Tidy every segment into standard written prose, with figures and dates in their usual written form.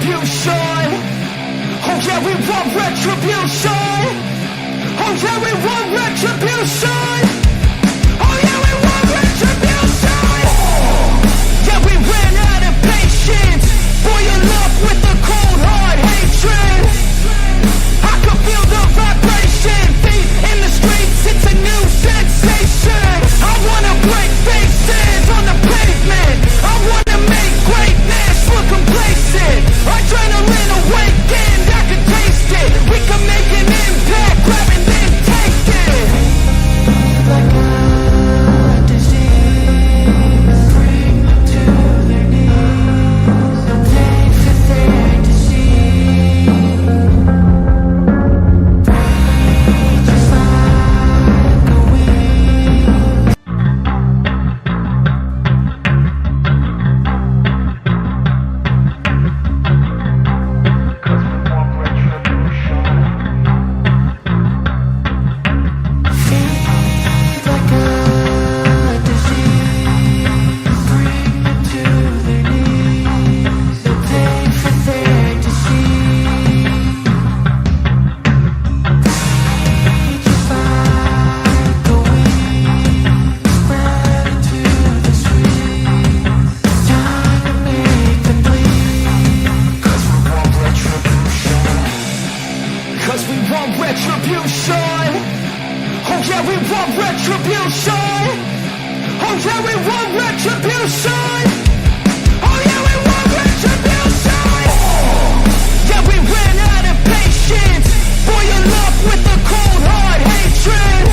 retribution. Oh yeah, we want retribution. Oh yeah, we want retribution. Oh yeah, we want retribution. Yeah, we ran out of patience. Boil up with the cold hard hatred. I can feel the vibration. Feet in the streets, it's a new sensation. I wanna break faces on the pavement. I wanna make greatness look complacent. Adrenaline awakened, I can taste it. We can make an impact, grab and then take it. Like a disease, bring them to their knees. No pain for them to see. Just like a weed. Feed like a disease, bring them to their knees. No pain for them to see. Just like a weed, spread into the streets. Time to make them bleed. 'Cause we want retribution. 'Cause we want retribution. Oh yeah, we want retribution. Oh yeah, we want retribution. Oh yeah, we want retribution. Yeah, we ran out of patience. Boil up with the cold hard hatred.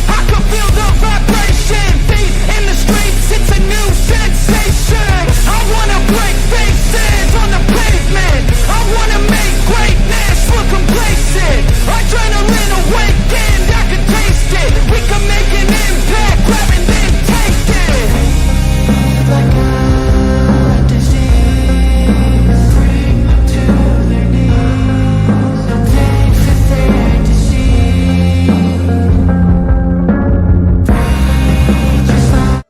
I can feel the vibration. Feet in the streets, it's a new sensation. I wanna break faces on the pavement. I wanna make greatness look complacent. Adrenaline awakened, I can taste it. We can make an impact, grab and then take it. Like a disease, bring them to their knees. No pain for them to see. Just like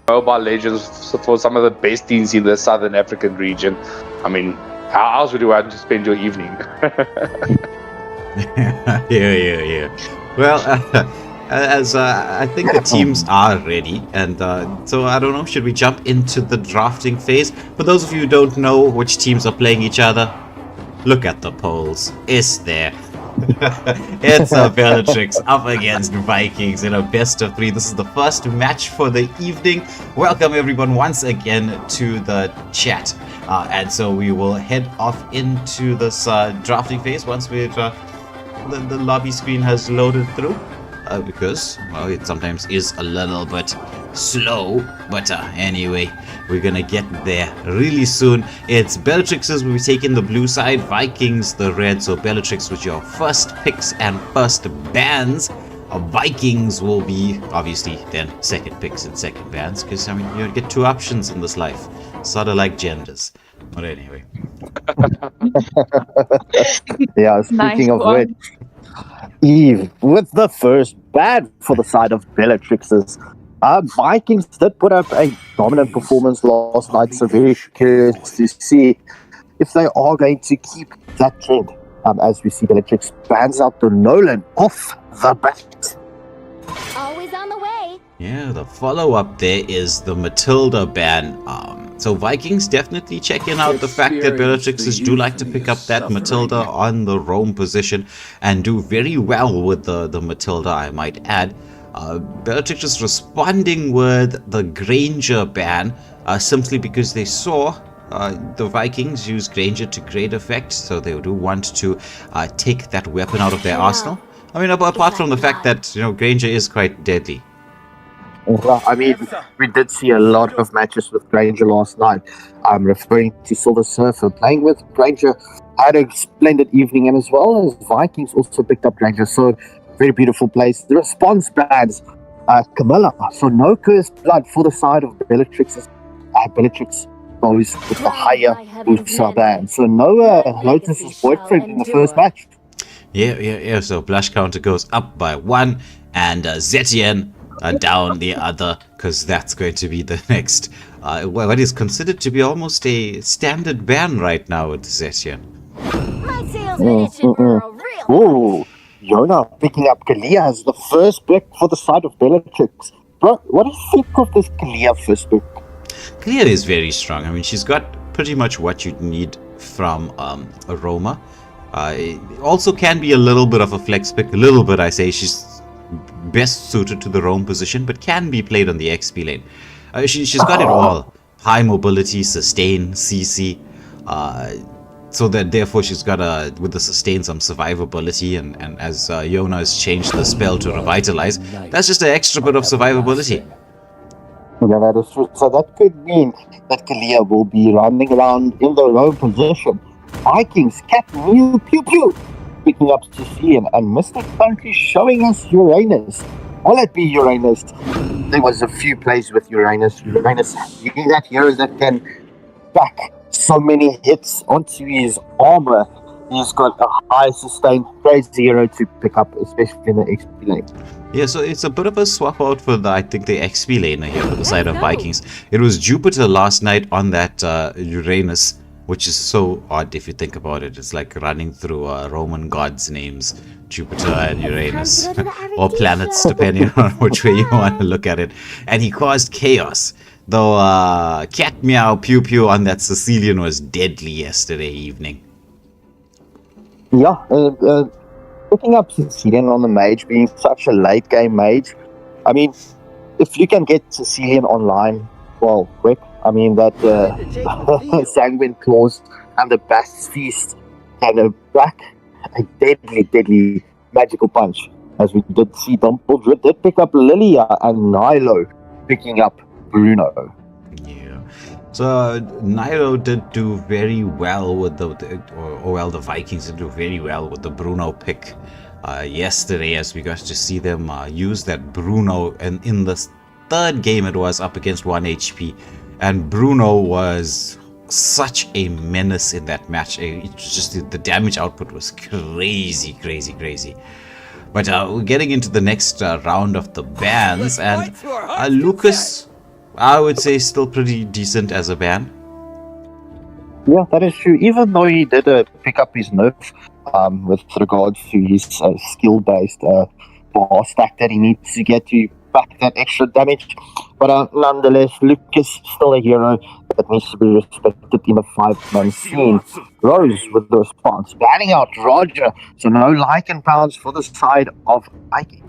Mobile Legends for some of the best teams in the Southern African region. I mean, how else would you want to spend your evening? Yeah. Well, as I think the teams are ready, and so I don't know, should we jump into the drafting phase? For those of you who don't know which teams are playing each other, look at the polls. It's there. It's Bellatrix up against Vikings in a best of 3. This is the first match for the evening. Welcome everyone once again to the chat. And so we will head off into this drafting phase once we've the lobby screen has loaded through. Because, well, it sometimes is a little bit slow. But anyway, we're gonna get there really soon. It's Bellatrix's will be taking the blue side, Vikings the red. So Bellatrix with your first picks and first bans. Vikings will be obviously then second picks and second bans. Because, I mean, you get two options in this life. Sort of like genders. But anyway. Yeah, speaking of which, Eve with the first ban for the side of Bellatrix's. Vikings did put up a dominant performance last night, so very curious to see if they are going to keep that trend as we see Bellatrix bans out the Nolan off the bat. Always on the way. Yeah, the follow-up there is the Matilda ban. So Vikings definitely checking out the fact that Bellatrixes do like to pick up that Matilda on the roam position and do very well with the Matilda, I might add. Bellatrix is responding with the Granger ban simply because they saw the Vikings use Granger to great effect, so they do want to take that weapon out of their arsenal. I mean, apart from the fact that, Granger is quite deadly. Well, I mean, we did see a lot of matches with Granger last night. I'm referring to Silver Surfer playing with Granger. Had a splendid evening, and as well as Vikings also picked up Granger. So, very beautiful plays. The response bans Camilla. So, no cursed blood for the side of Bellatrix's. Bellatrix goes with the higher Usa ban. So, no Lotus's boyfriend in the first match. Yeah. So, Blush counter goes up by 1, and Zetien down the other, because that's going to be the next what is considered to be almost a standard ban right now with Zetien. My sales itching for a real Oh, Yona picking up Kalia as the first pick for the side of Bellatrix. Bro, what do you think of this Kalia first pick? Kalia is very strong. I mean, she's got pretty much what you'd need from Aroma. Also can be a little bit of a flex pick. A little bit, I say. She's best suited to the roam position, but can be played on the XP lane. She's got it all. High mobility, sustain, CC. So that therefore she's got with the sustain some survivability, and as Yona has changed the spell to revitalize, that's just an extra bit of survivability. Yeah, that is true. So that could mean that Kalia will be running around in the roam position. Vikings, Cat, Mew, Pew Pew, picking up Sicilian, and Mr. Country showing us Uranus. Will it be Uranus? There was a few plays with Uranus. Uranus being that hero that can back so many hits onto his armor. He's got a high sustain, crazy hero to pick up, especially in the XP lane. Yeah, so it's a bit of a swap out for the XP laner here for the side of Vikings. It was Jupiter last night on that Uranus, which is so odd if you think about it. It's like running through Roman gods' names, Jupiter and Uranus, or planets, depending on which way you want to look at it. And he caused chaos. Though Cat Meow Pew Pew on that Sicilian was deadly yesterday evening. Yeah, picking up Sicilian on the mage being such a late game mage. I mean, if you can get Sicilian online, well, quick. I mean, that Sanguine Claws and the Bast's Feast can back a deadly magical punch. As we did see, Dumbledore did pick up Lilia and Nilo picking up Bruno. Yeah. So Nilo did do very well with the Vikings did do very well with the Bruno pick yesterday, as we got to see them use that Bruno, and in the third game it was up against 1 HP. And Bruno was such a menace in that match. Just the damage output was crazy. But we're getting into the next round of the bans, and Lucas, I would say, still pretty decent as a ban. Yeah, that is true. Even though he did pick up his nerf with regards to his skill-based bar stack that he needs to get to back that extra damage. But nonetheless, Lucas still a hero that needs to be respected in the 5-man scene. Rose with the response, banning out Roger, so no Lycan pounds for the side of Viking.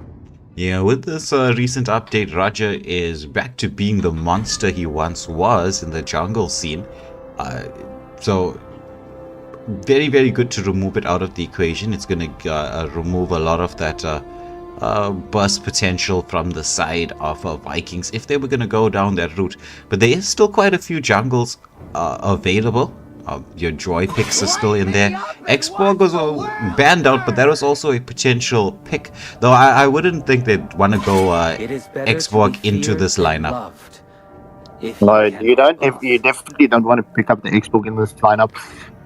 Yeah, with this recent update, Roger is back to being the monster he once was in the jungle scene. So very good to remove it out of the equation. It's going to remove a lot of that burst potential from the side of Vikings if they were going to go down that route. But there is still quite a few jungles available. Your Joy picks are still in there. Xborg was banned out, but that was also a potential pick. Though I wouldn't think they'd want to go Xborg into this lineup. No, you don't. You definitely don't want to pick up the Xborg in this lineup.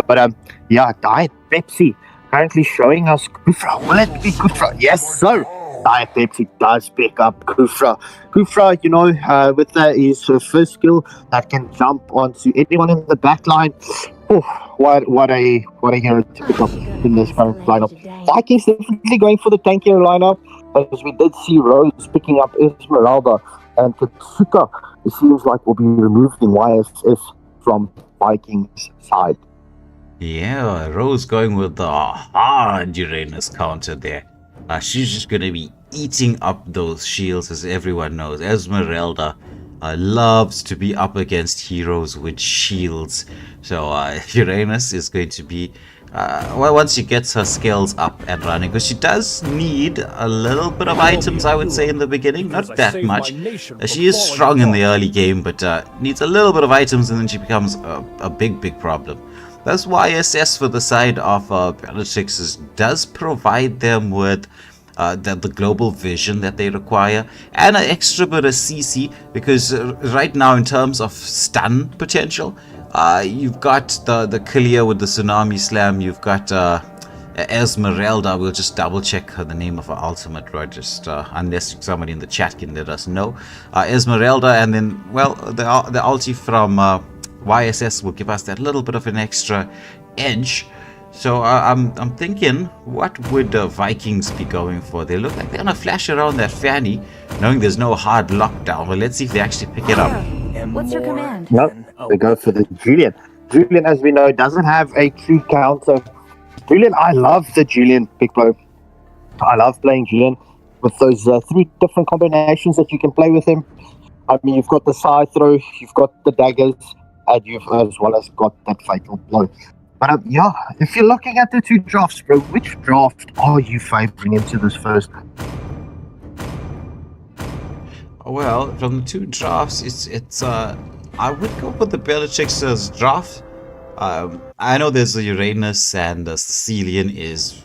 But yeah, Diet Pepsi currently showing us Kufra. Will it be Kufra? Yes, sir. Diet Pepsi does pick up Kufra. Kufra, you know, with his first skill that can jump onto anyone in the back line. Oh, what a hero to pick up. in this current lineup. Vikings definitely going for the tankier lineup, as we did see Rose picking up Esmeralda and Katsuka. It seems like will be removed in YSS from Vikings side. Yeah, Rose going with the hard Uranus counter there. She's just going to be eating up those shields, as everyone knows. Esmeralda loves to be up against heroes with shields. So Uranus is going to be, well, once she gets her skills up and running, because she does need a little bit of items, I would say, in the beginning. Not that much. She is strong in the early game, but needs a little bit of items, and then she becomes a big problem. That's why SS for the side of Bellatrix does provide them with the global vision that they require, and an extra bit of CC, because right now in terms of stun potential, you've got the Kalia with the Tsunami Slam, you've got Esmeralda. We'll just double check the name of her ultimate, right, just unless somebody in the chat can let us know. Esmeralda, and then, well, the ulti from YSS will give us that little bit of an extra edge. So I'm thinking, what would the Vikings be going for? They look like they're gonna flash around that Fanny, knowing there's no hard lockdown. Well, let's see if they actually pick it up. What's your command? Nope, they go for the Julian. Julian, as we know, doesn't have a true counter. Julian, I love the Julian, Big Bro. I love playing Julian with those 3 different combinations that you can play with him. I mean, you've got the side throw, you've got the daggers, and you've as well as got that fatal blow. But yeah, if you're looking at the 2 drafts, bro, which draft are you favoring into this first? Well, from the 2 drafts, it's I would go with the Bellatrix's draft. I know there's a Uranus, and Sicilian is,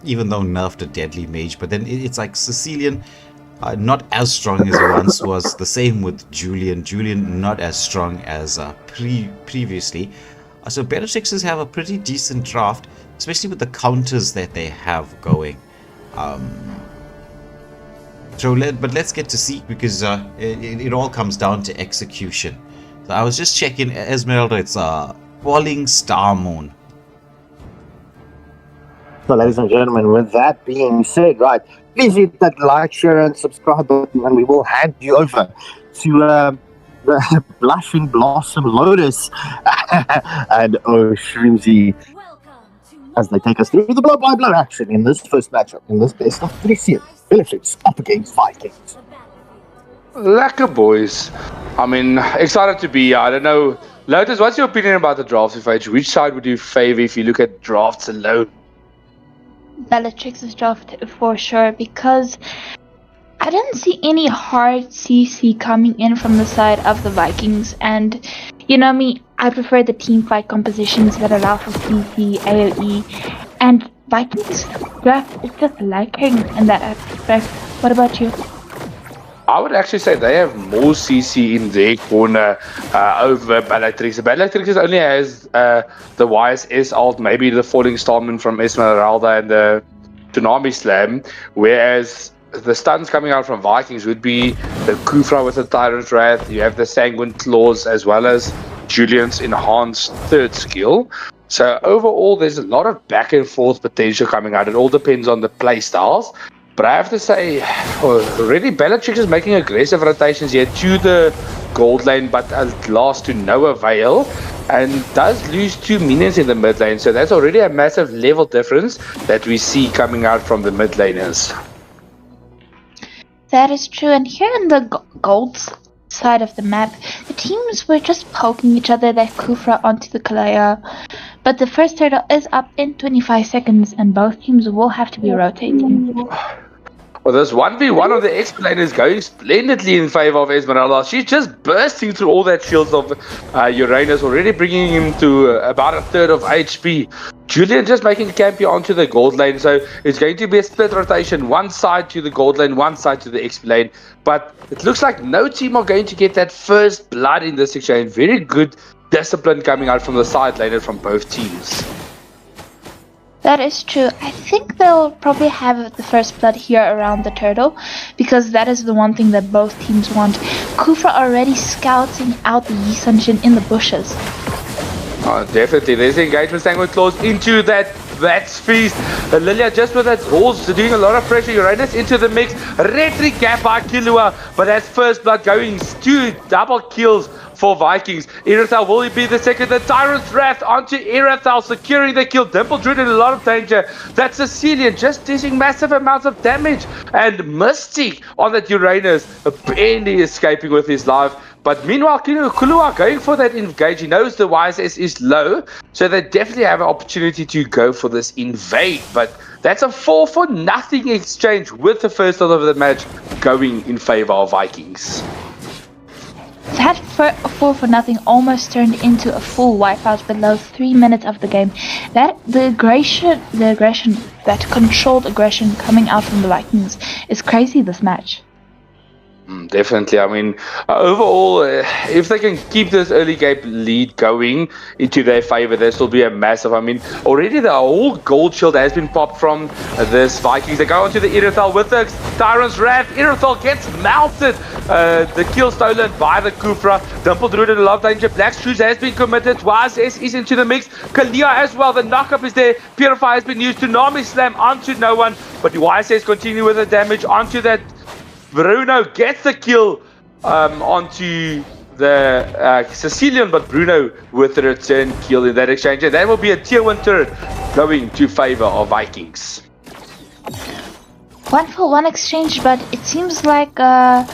even though nerfed a deadly mage, but then it's like Sicilian, not as strong as it once was. The same with Julian. Julian not as strong as previously. So Bellatrixes have a pretty decent draft, especially with the counters that they have going. But let's get to Seek, because it all comes down to execution. So I was just checking Esmeralda. It's Falling Star Moon. So, ladies and gentlemen, with that being said, right, please hit that like, share, and subscribe button, and we will hand you over to the Blushing Blossom Lotus and Shrimsy as they take us through the blow-by-blow action in this first matchup in this best of 3 series. Bellatrix up against Vikings. Lekker, boys. I mean, excited to be here. I don't know. Lotus, what's your opinion about the drafts? Which side would you favor if you look at drafts alone? Bellatrix's draft for sure, because I didn't see any hard CC coming in from the side of the Vikings, and you know me, I prefer the team fight compositions that allow for CC, AoE, and Vikings draft is just lacking in that aspect. What about you? I would actually say they have more CC in their corner over Bellatrix. Bellatrix only has the YSS ult, maybe the Falling Starman from Esmeralda and the Tsunami Slam, whereas the stuns coming out from Vikings would be the Kufra with the Tyrant Wrath. You have the Sanguine Claws, as well as Julian's enhanced 3rd skill. So overall, there's a lot of back and forth potential coming out. It all depends on the play styles. But I have to say, already Bellatrix is making aggressive rotations here to the gold lane, but at last to no avail, and does lose 2 minions in the mid lane. So that's already a massive level difference that we see coming out from the mid laners. That is true, and here in the gold side of the map, the teams were just poking each other, that Kufra onto the Kalaya. But the first turtle is up in 25 seconds, and both teams will have to be rotating. Well, this 1v1 of the X-Plane is going splendidly in favor of Esmeralda. She's just bursting through all that shields of Uranus, already bringing him to about 1/3 of HP. Julian just making Campy onto the gold lane, so it's going to be a split rotation, one side to the gold lane, one side to the X-Plane. But it looks like no team are going to get that first blood in this exchange. Very good discipline coming out from the side laner from both teams. That is true. I think they'll probably have the first blood here around the turtle, because that is the one thing that both teams want. Kufra already scouting out the Yi Sunjin in the bushes. Oh, definitely. There's the engagement Sanguine Claws into that feast. Lilia just with that horse doing a lot of pressure. Uranus into the mix. Retri gap by Kilua, but that's first blood going. 2 double kills for Vikings. Erathal will be the second. The Tyrant's Wrath onto Erathal, securing the kill. Dimple Druid in a lot of danger. That's Sicilian just dishing massive amounts of damage. And Mystic on that Uranus, barely escaping with his life. But meanwhile, Kulua going for that engage. He knows the YSS is low, so they definitely have an opportunity to go for this invade. But that's a 4-for-nothing exchange with the first out of the match going in favor of Vikings. That 4-for-nothing almost turned into a full wipeout below 3 minutes of the game. That the aggression, that controlled aggression coming out from the Vikings is crazy this match. Definitely. I mean, overall, if they can keep this early game lead going into their favor, this will be a massive. I mean, already the whole gold shield has been popped from this Vikings. They go onto the Erathal with the Tyrant's Wrath. Erathal gets melted. The kill stolen by the Kufra. Dimple Druid in a lot of danger. Black Shoes has been committed. YSS is into the mix. Kalia as well. The knockup is there. Purify has been used to Nami Slam onto no one. But the YSS continue with the damage onto that. Bruno gets the kill onto the Sicilian, but Bruno with the return kill in that exchange. And that will be a tier 1 turret going to favor of Vikings. 1-for-1 exchange, but it seems like the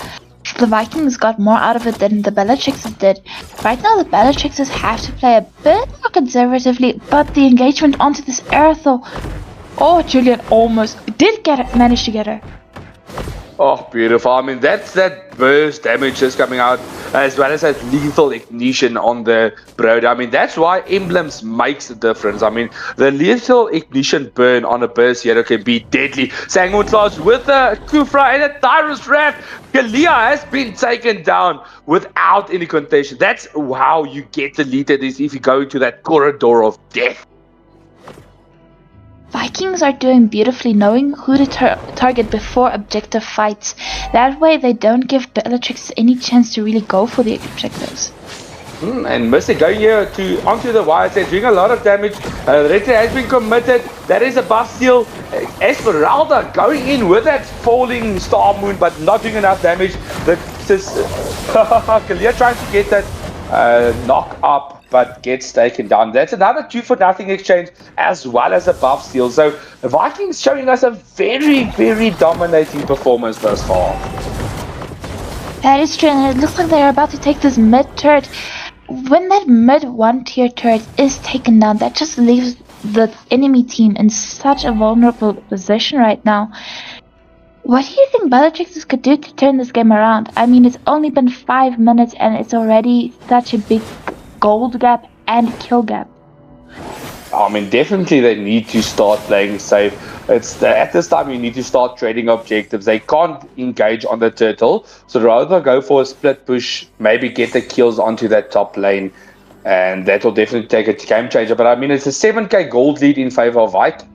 Vikings got more out of it than the Bellatrixes did. Right now, the Bellatrixes have to play a bit more conservatively, but the engagement onto this Erathal. Oh, Julian almost did manage to get her. Oh, beautiful. I mean, that's that burst damage just coming out, as well as that lethal ignition on the Brood. I mean, that's why emblems makes a difference. I mean, the lethal ignition burn on a burst hero can be deadly. Sanguine Claws with a Kufra and a Tyrant's Wrath. Kalia has been taken down without any contention. That's how you get the lead at this if you go into that corridor of death. Vikings are doing beautifully knowing who to target before objective fights. That way they don't give Bellatrix any chance to really go for the objectives. And Mystic going here onto the YSS, doing a lot of damage. Retro has been committed. That is a buff steal. Esmeralda going in with that falling Star Moon, but not doing enough damage. Kalia trying to get that knock up, but gets taken down. That's another 2-for-nothing exchange as well as a buff steal. So the Vikings showing us a very, very dominating performance thus far. That is true, and it looks like they're about to take this mid turret. When that mid 1-tier turret is taken down, that just leaves the enemy team in such a vulnerable position right now. What do you think Bellatrixes could do to turn this game around? I mean, it's only been 5 minutes and it's already such a big gold gap and kill gap. I mean, definitely they need to start playing safe. At this time you need to start trading objectives. They can't engage on the turtle, so rather go for a split push, maybe get the kills onto that top lane, and that will definitely take a game changer. But I mean, it's a 7k gold lead in favor of Vikings.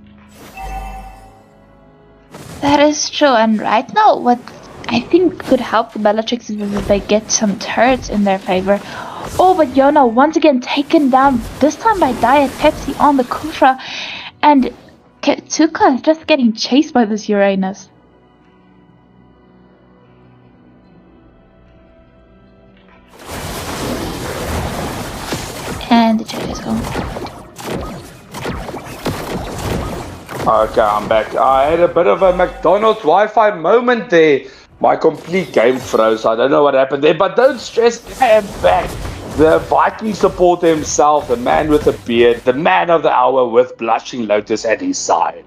That is true, and right now what I think could help the Bellatrixes is if they get some turrets in their favor. Oh, but Yona once again taken down, this time by Diet Pepsi on the Kufra, and Ketsuka is just getting chased by this Uranus. And the chat is gone. Okay, I'm back. I had a bit of a McDonald's Wi-Fi moment there. My complete game froze. I don't know what happened there, but don't stress. I am back. The Viking supporter himself, the man with a beard, the man of the hour with blushing lotus at his side.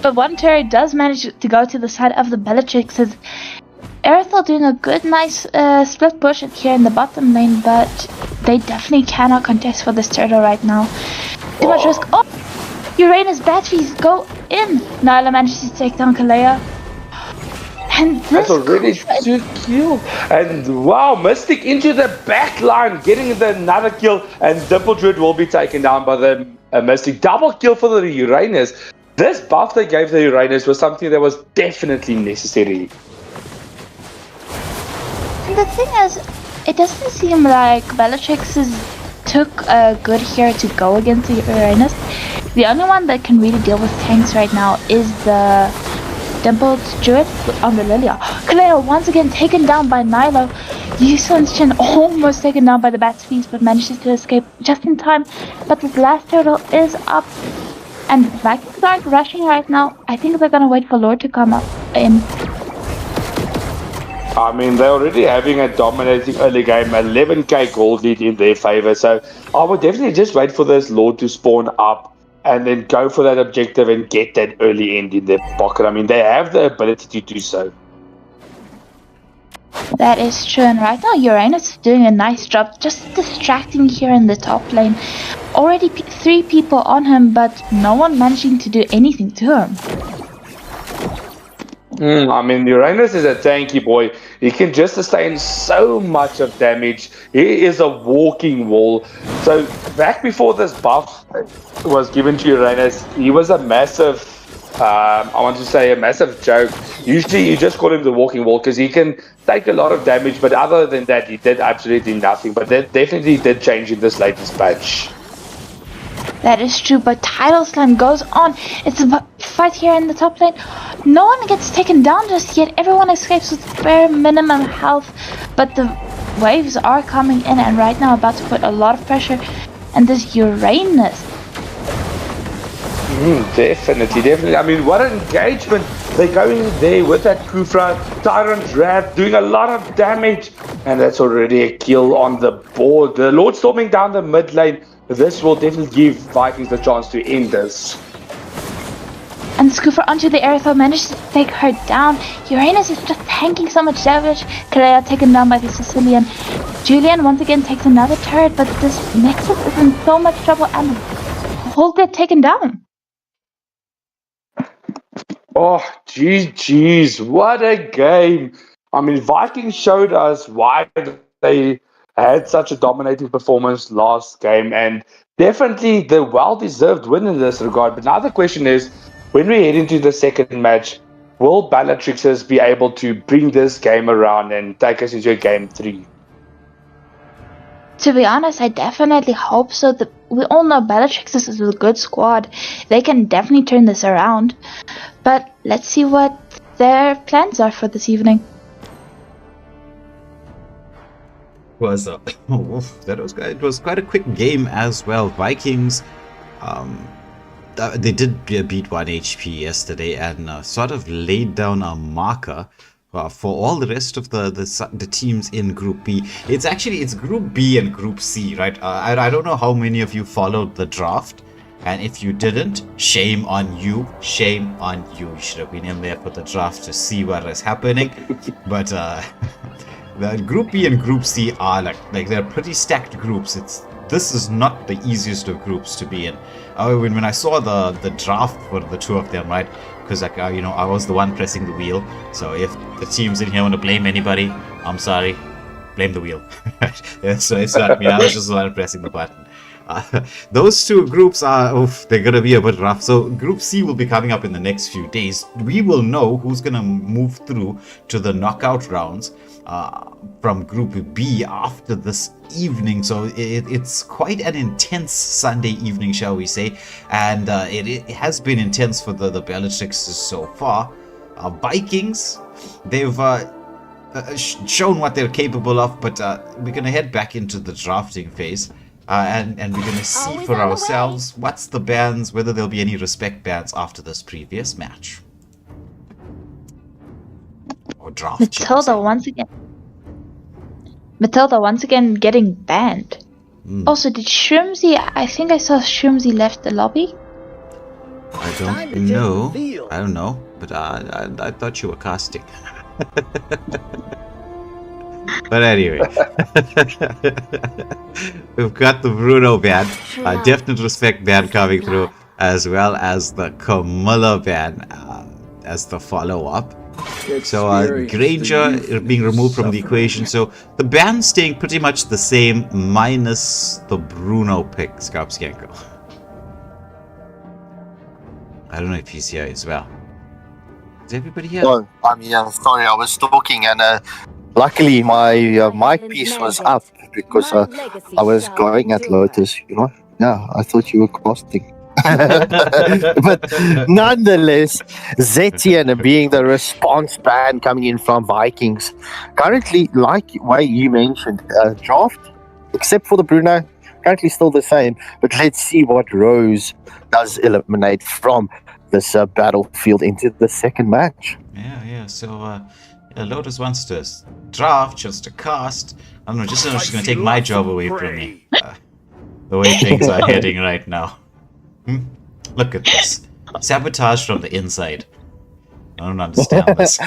But one turret does manage to go to the side of the Bellatrixes. Erathal doing a good, nice split push here in the bottom lane, but they definitely cannot contest for this turtle right now. Too much risk. Oh! Uranus batteries go in! Nyla manages to take down Kalea. And this That's already 2 kills. And wow, Mystic into the back line, getting another kill, and Dimple Druid will be taken down by the Mystic. Double kill for the Uranus. This buff they gave the Uranus was something that was definitely necessary. And the thing is, it doesn't seem like Bellatrix took a good here to go against the Uranus. The only one that can really deal with tanks right now is the Dimpled Druid on the Lilia. Kaleo once again taken down by Nilo. Yusun's Chin almost taken down by the Bat's Feast, but manages to escape just in time. But this last turtle is up. And Vikings aren't rushing right now. I think they're gonna wait for Lord to come up in. I mean, they're already having a dominating early game, 11k gold lead in their favor. So I would definitely just wait for this Lord to spawn up and then go for that objective and get that early end in their pocket. I mean, they have the ability to do so. That is true, and right now Uranus is doing a nice job just distracting here in the top lane. Already 3 people on him, but no one managing to do anything to him. I mean, Uranus is a tanky boy. He can just sustain so much of damage. He is a walking wall. So back before this buff was given to Uranus, he was a massive, I want to say a massive joke. Usually you just call him the walking wall because he can take a lot of damage, but other than that, he did absolutely nothing. But that definitely did change in this latest patch. That is true, but Tidal Slam goes on. It's a fight here in the top lane. No one gets taken down just yet. Everyone escapes with bare minimum health, but the waves are coming in and right now about to put a lot of pressure. And this Uranus. Definitely. I mean, what an engagement. They're going there with that Kufra, Tyrant Wrath, doing a lot of damage. And that's already a kill on the board. The Lord storming down the mid lane. This will definitely give Vikings the chance to end this. And Scooper onto the Aerotho manages to take her down. Uranus is just tanking so much damage. Kalea taken down by the Sicilian. Julian once again takes another turret, but this Nexus is in so much trouble and will get taken down. Oh, GG's. What a game. I mean, Vikings showed us why they had such a dominating performance last game, and definitely the well-deserved win in this regard. But now the question is, when we head into the second match, will Bellatrixers be able to bring this game around and take us into game 3? To be honest, I definitely hope so. We all know Bellatrix is a good squad. They can definitely turn this around. But let's see what their plans are for this evening. It was quite a quick game as well. Vikings, they did beat 1 HP yesterday and sort of laid down a marker for all the rest of the teams in Group B. It's Group B and Group C, right? I don't know how many of you followed the draft, and if you didn't, shame on you. Shame on you. You should have been in there for the draft to see what is happening. But the Group B and Group C are like they're pretty stacked groups. This is not the easiest of groups to be in. When I saw the draft for the two of them, right? Because I was the one pressing the wheel. So if the teams in here want to blame anybody, I'm sorry, blame the wheel. So it's not me. I was just the one pressing the button. Those two groups they're gonna be a bit rough. So Group C will be coming up in the next few days. We will know who's gonna move through to the knockout rounds from Group B after this evening. So it's quite an intense Sunday evening, shall we say, and it has been intense for the Bellatrixes so far. Vikings, they've shown what they're capable of, but we're gonna head back into the drafting phase. And we're going to see Always for on the ourselves what's the bans, whether there'll be any respect bans after this previous match. Or draft. Matilda once again getting banned. Also, did Shroomsy, I think I saw Shroomsy left the lobby. I don't know. I don't know, but I thought you were casting. But anyway, we've got the Bruno ban, definite respect ban coming through, as well as the Camilla ban as the follow-up. So Granger being removed from the equation, so the ban staying pretty much the same, minus the Bruno pick, Skarpskenko. I don't know if he's here as well. Is everybody here? No, I'm here. Sorry, I was talking and Luckily, my mic piece was up because I was going at Lotus, you know. Yeah, I thought you were casting. But nonetheless, Zetian being the response band coming in from Vikings. Currently, like way you mentioned, draft, except for the Bruno, currently still the same. But let's see what Rose does eliminate from this battlefield into the second match. Yeah. So, Lotus wants to draft, just to cast. I don't know, just she's going to take my job away from me. The way things are heading right now. Look at this. Sabotage from the inside. I don't understand this.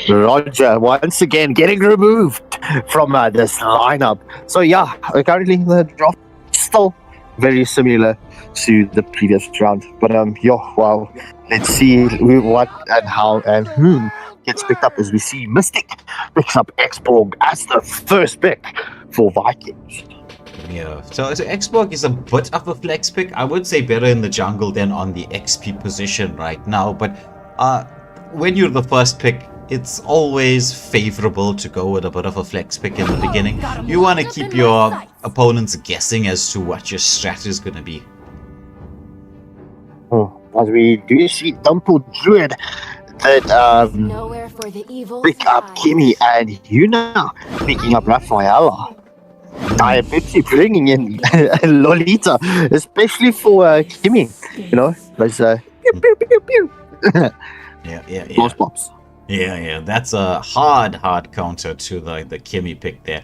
Roger, once again, getting removed from this lineup. So yeah, currently the draft still very similar to the previous round. But wow, let's see what and how and whom gets picked up as we see Mystic picks up Xborg as the first pick for Vikings. Yeah, so Xborg is a bit of a flex pick. I would say better in the jungle than on the XP position right now. But when you're the first pick, it's always favorable to go with a bit of a flex pick in the beginning. You want to keep your opponents guessing as to what your strat is going to be. As we do see Dumple Druid that Nowhere for the evil pick up Kimmy and Yuna picking up Rafaela. Diabetes bringing in Lolita, especially for Kimmy. You know, those pew, pew, pew, pew. Yeah. Those pops. Yeah. That's a hard counter to the Kimmy pick there.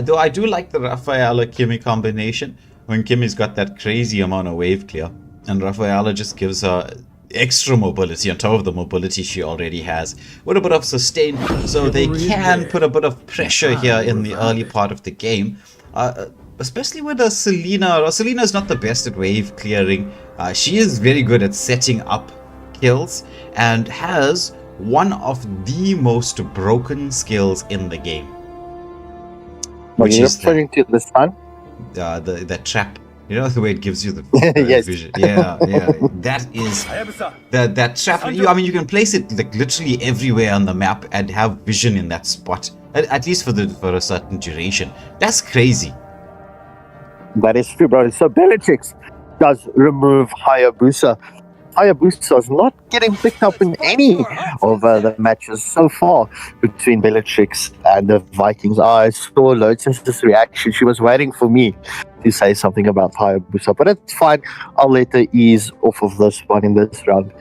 Though I do like the Rafaela Kimmy combination. When Kimmy's got that crazy amount of wave clear, and Rafaela just gives her extra mobility on top of the mobility she already has, with a bit of sustain, so they can put a bit of pressure here in the early part of the game, especially with a Selena. Selena is not the best at wave clearing. She is very good at setting up kills and has one of the most broken skills in the game, which is referring to the sun. The trap. You know the way it gives you the Yes. vision. Yeah. That is that trap. You can place it like literally everywhere on the map and have vision in that spot, at least for a certain duration. That's crazy. That is true, bro. So Bellatrix does remove Hayabusa. Hayabusa is not getting picked up in any of the matches so far between Bellatrix and the Vikings. I saw Lotus's reaction. She was waiting for me to say something about Hayabusa, but it's fine. I'll let her ease off of this one in this round.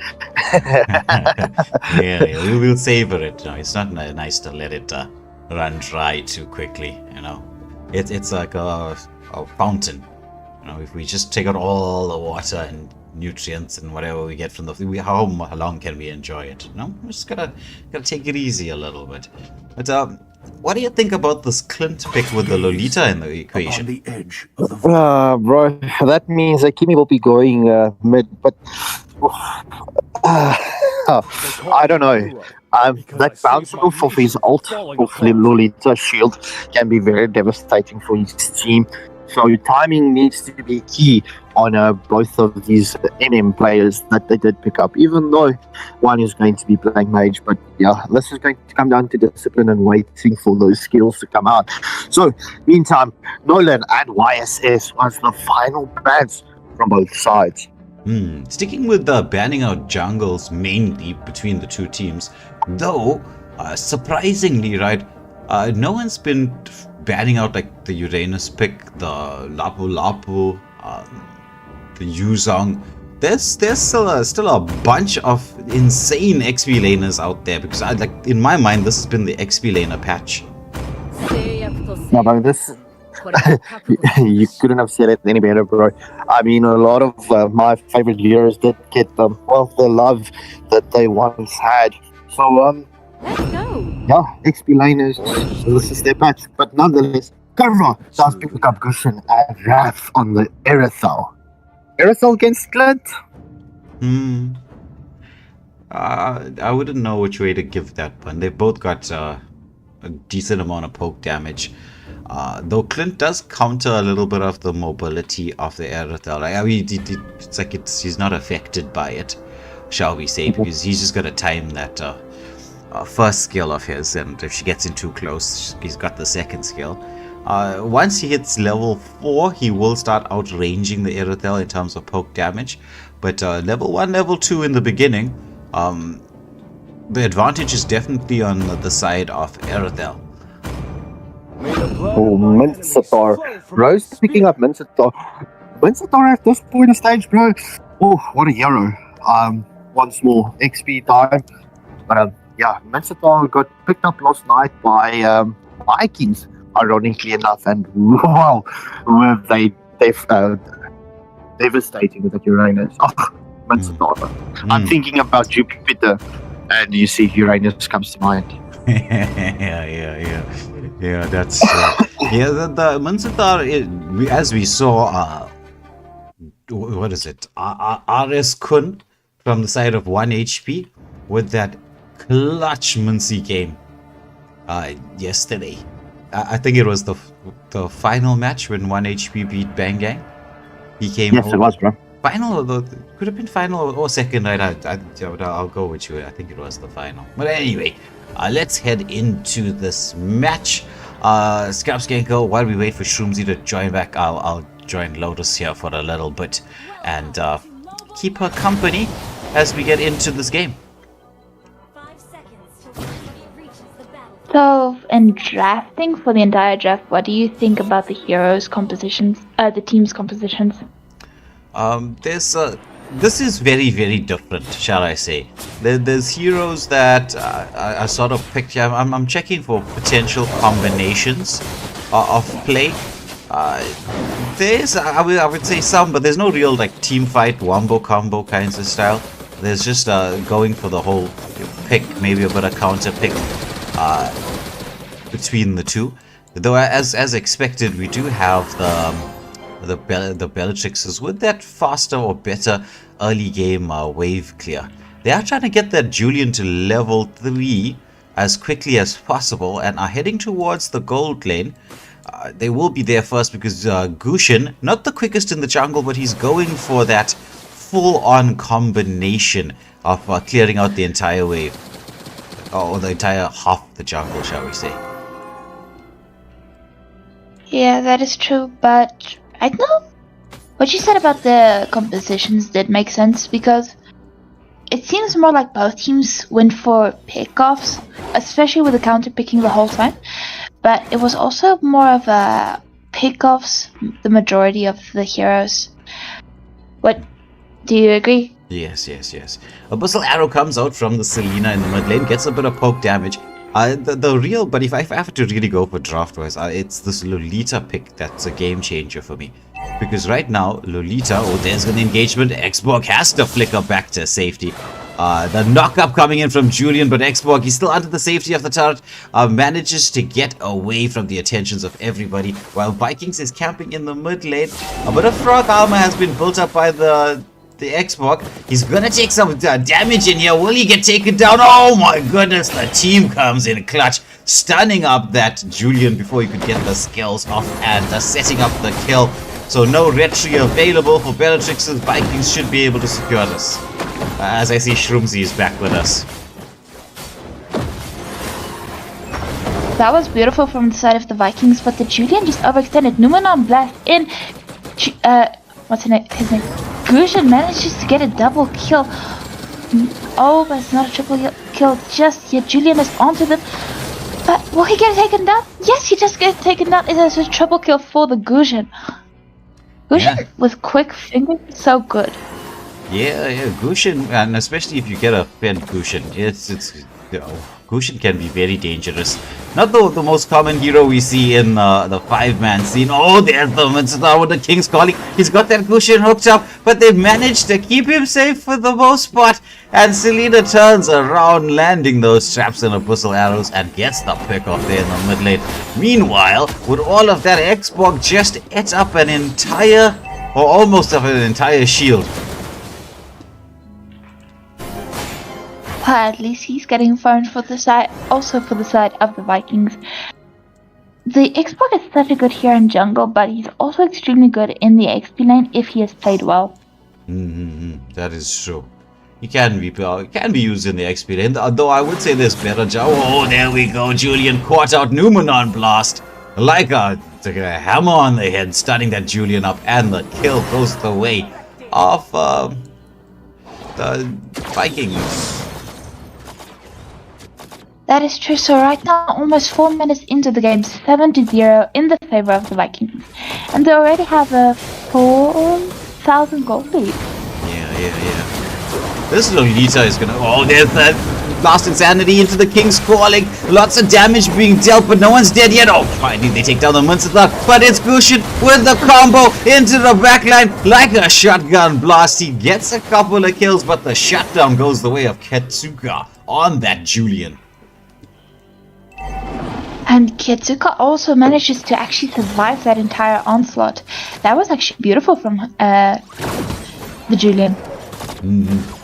Yeah, we will savor it. No, it's not nice to let it run dry too quickly. You know, it's like a fountain. You know, if we just take out all the water and nutrients and whatever we get from how long can we enjoy it? No, we're just gotta take it easy a little bit. But what do you think about this Clint pick with the Lolita in the equation? On the edge of the Bro, that means Kimi will be going mid, but I don't know. That bounce off of his ult of Lolita shield can be very devastating for his team. So your timing needs to be key on both of these NM players that they did pick up, even though one is going to be playing mage. But yeah, this is going to come down to discipline and waiting for those skills to come out. So, meantime, Nolan and YSS was the final bans from both sides. Sticking with the banning out jungles mainly between the two teams, though surprisingly, right, no one's been banning out like the Uranus pick, the Lapu Lapu, the Yuzong. There's still a bunch of insane XP laners out there, because in my mind this has been the XP laner patch. No, but this you couldn't have said it any better, bro. I mean, a lot of my favorite heroes did get the love that they once had. So Let's go. yeah, XP laners, this is their patch. But nonetheless, Karma does pick up Gushin and Wrath on the Erethal. Erethal against Clint? I wouldn't know which way to give that one. They've both got a decent amount of poke damage. Though Clint does counter a little bit of the mobility of the Erethal. I mean, it's like he's not affected by it, shall we say, because he's just got to time that first skill of his, and if she gets in too close, he's got the second skill. Once he hits level 4, he will start outranging the Aerothel in terms of poke damage. But level 1, level 2 in the beginning, the advantage is definitely on the side of Aerothel. Oh, Mincetar. Rose picking up Mincetar. Mincetar at this point of stage, bro. Oh, what a hero. Once more, XP time. But yeah, Mincetar got picked up last night by Vikings, ironically enough, and wow, were they devastating with that Uranus. Oh, Mincetar. I'm thinking about Jupiter, and you see Uranus comes to mind. Yeah, that's yeah. The Mincetar, as we saw, what is it? RS Kun from the side of 1 HP with that clutch Mincy game yesterday. I think it was the final match when 1 HP beat Bang Gang. He came. Yes, it was, bro. Final, could have been final or second, right? I'll go with you. I think it was the final. But anyway, let's head into this match. Scrapskanko, while we wait for Shroomsy to join back, I'll join Lotus here for a little bit and keep her company as we get into this game. 5 seconds till the enemy reaches the battlefield. So, in drafting for the entire draft, what do you think about the heroes' compositions, the team's compositions? This is very, very different, shall I say. There's heroes that are sort of picked. I'm checking for potential combinations of play. There's, I would say some, but there's no real like team fight, wombo combo kinds of style. There's just going for the whole pick, maybe a bit of counter pick between the two. Though as expected, we do have the Bellatrixes with that faster or better early game wave clear. They are trying to get that Julian to level 3 as quickly as possible and are heading towards the gold lane. They will be there first because Gushin, not the quickest in the jungle, but he's going for that full-on combination of clearing out the entire wave. Or the entire half of the jungle, shall we say. Yeah, that is true, but I know what you said about the compositions did make sense because it seems more like both teams went for pickoffs, especially with the counter picking the whole time. But it was also more of a pickoffs, the majority of the heroes. What? Do you agree? Yes. A Bustle Arrow comes out from the Selena in the mid lane, gets a bit of poke damage. The real, but if I have to really go for draft-wise, it's this Lolita pick that's a game changer for me. Because right now, Lolita, there's an engagement. Xborg has to flicker back to safety. The knock-up coming in from Julian, but Xborg, he's still under the safety of the turret, manages to get away from the attentions of everybody, while Vikings is camping in the mid lane. A bit of frog armor has been built up by the Xborg. He's gonna take some damage in here. Will he get taken down? Oh my goodness, the team comes in clutch, stunning up that Julian before he could get the skills off and setting up the kill. So no retry available for Bellatrix's. Vikings should be able to secure this. As I see, Shroomsy is back with us. That was beautiful from the side of the Vikings, but the Julian just overextended. Numenon blast in. What's his name? Gushin manages to get a double kill. Oh, but it's not a triple kill just yet. Julian is onto them. But will he get taken down? Yes, he just gets taken down. It is a triple kill for the Gushin. Gushin with quick fingers, so good. Yeah, Gushin, and especially if you get a fed Gushin, Gushin can be very dangerous. Not the most common hero we see in the 5-man scene. Oh, there's the Mincetar with the King's Calling. He's got that Gushin hooked up, but they've managed to keep him safe for the most part. And Selena turns around, landing those traps and Abyssal Arrows, and gets the pick off there in the mid lane. Meanwhile, with all of that, Xborg just ate up an entire, or almost of an entire shield. But at least he's getting farmed for the side, also for the side of the Vikings. The Xborg is such a good hero in jungle, but he's also extremely good in the XP lane if he has played well. That is true. He can be used in the XP lane, though I would say there's better Oh, there we go. Julian caught out Numenon Blast. Like a hammer on the head, stunning that Julian up, and the kill goes the way of the Vikings. That is true. So right now, almost 4 minutes into the game, 7-0 in the favor of the Vikings, and they already have a 4,000 gold lead. Yeah. This Lolita is gonna. Oh, there's that Blast Insanity into the King's Calling. Lots of damage being dealt, but no one's dead yet. Oh, finally they take down the Munster, but it's Gushin with the combo into the backline like a shotgun blast. He gets a couple of kills, but the shutdown goes the way of Ketsuka on that Julian. And Ketsuka also manages to actually survive that entire onslaught. That was actually beautiful from the Julian.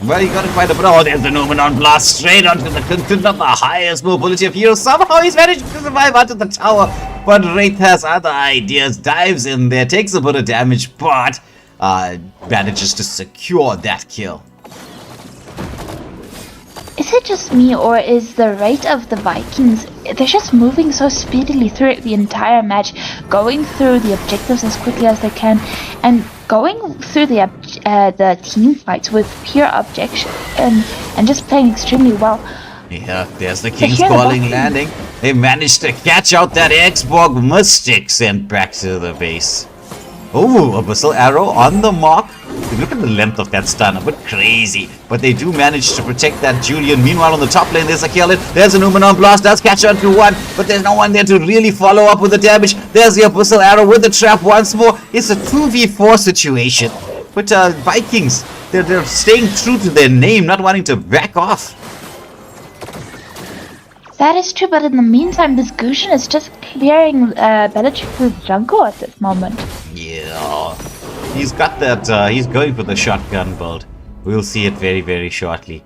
Well, you gotta find a Oh, there's the Numenon Blast straight onto the contender, the highest mobility of heroes. Somehow he's managed to survive onto the tower, but Wraith has other ideas, dives in there, takes a bit of damage, but manages to secure that kill. Is it just me, or is the rate of the Vikings, they're just moving so speedily through the entire match, going through the objectives as quickly as they can, and going through the team fights with pure objection and just playing extremely well. Yeah, there's the King's Calling landing. They managed to catch out that Xborg Mystic sent back to the base. Oh, Abyssal Arrow on the mark. Look at the length of that stun, a bit crazy. But they do manage to protect that Julian. Meanwhile, on the top lane, there's a kill. There's a Numenon Blast, does catch on to one, but there's no one there to really follow up with the damage. There's the Abyssal Arrow with the trap once more. It's a 2v4 situation. But Vikings, they're staying true to their name, not wanting to back off. That is true, but in the meantime, this Gushin is just clearing Bellatrix's jungle at this moment. Yeah, he's got that, he's going for the shotgun build. We'll see it very, very shortly,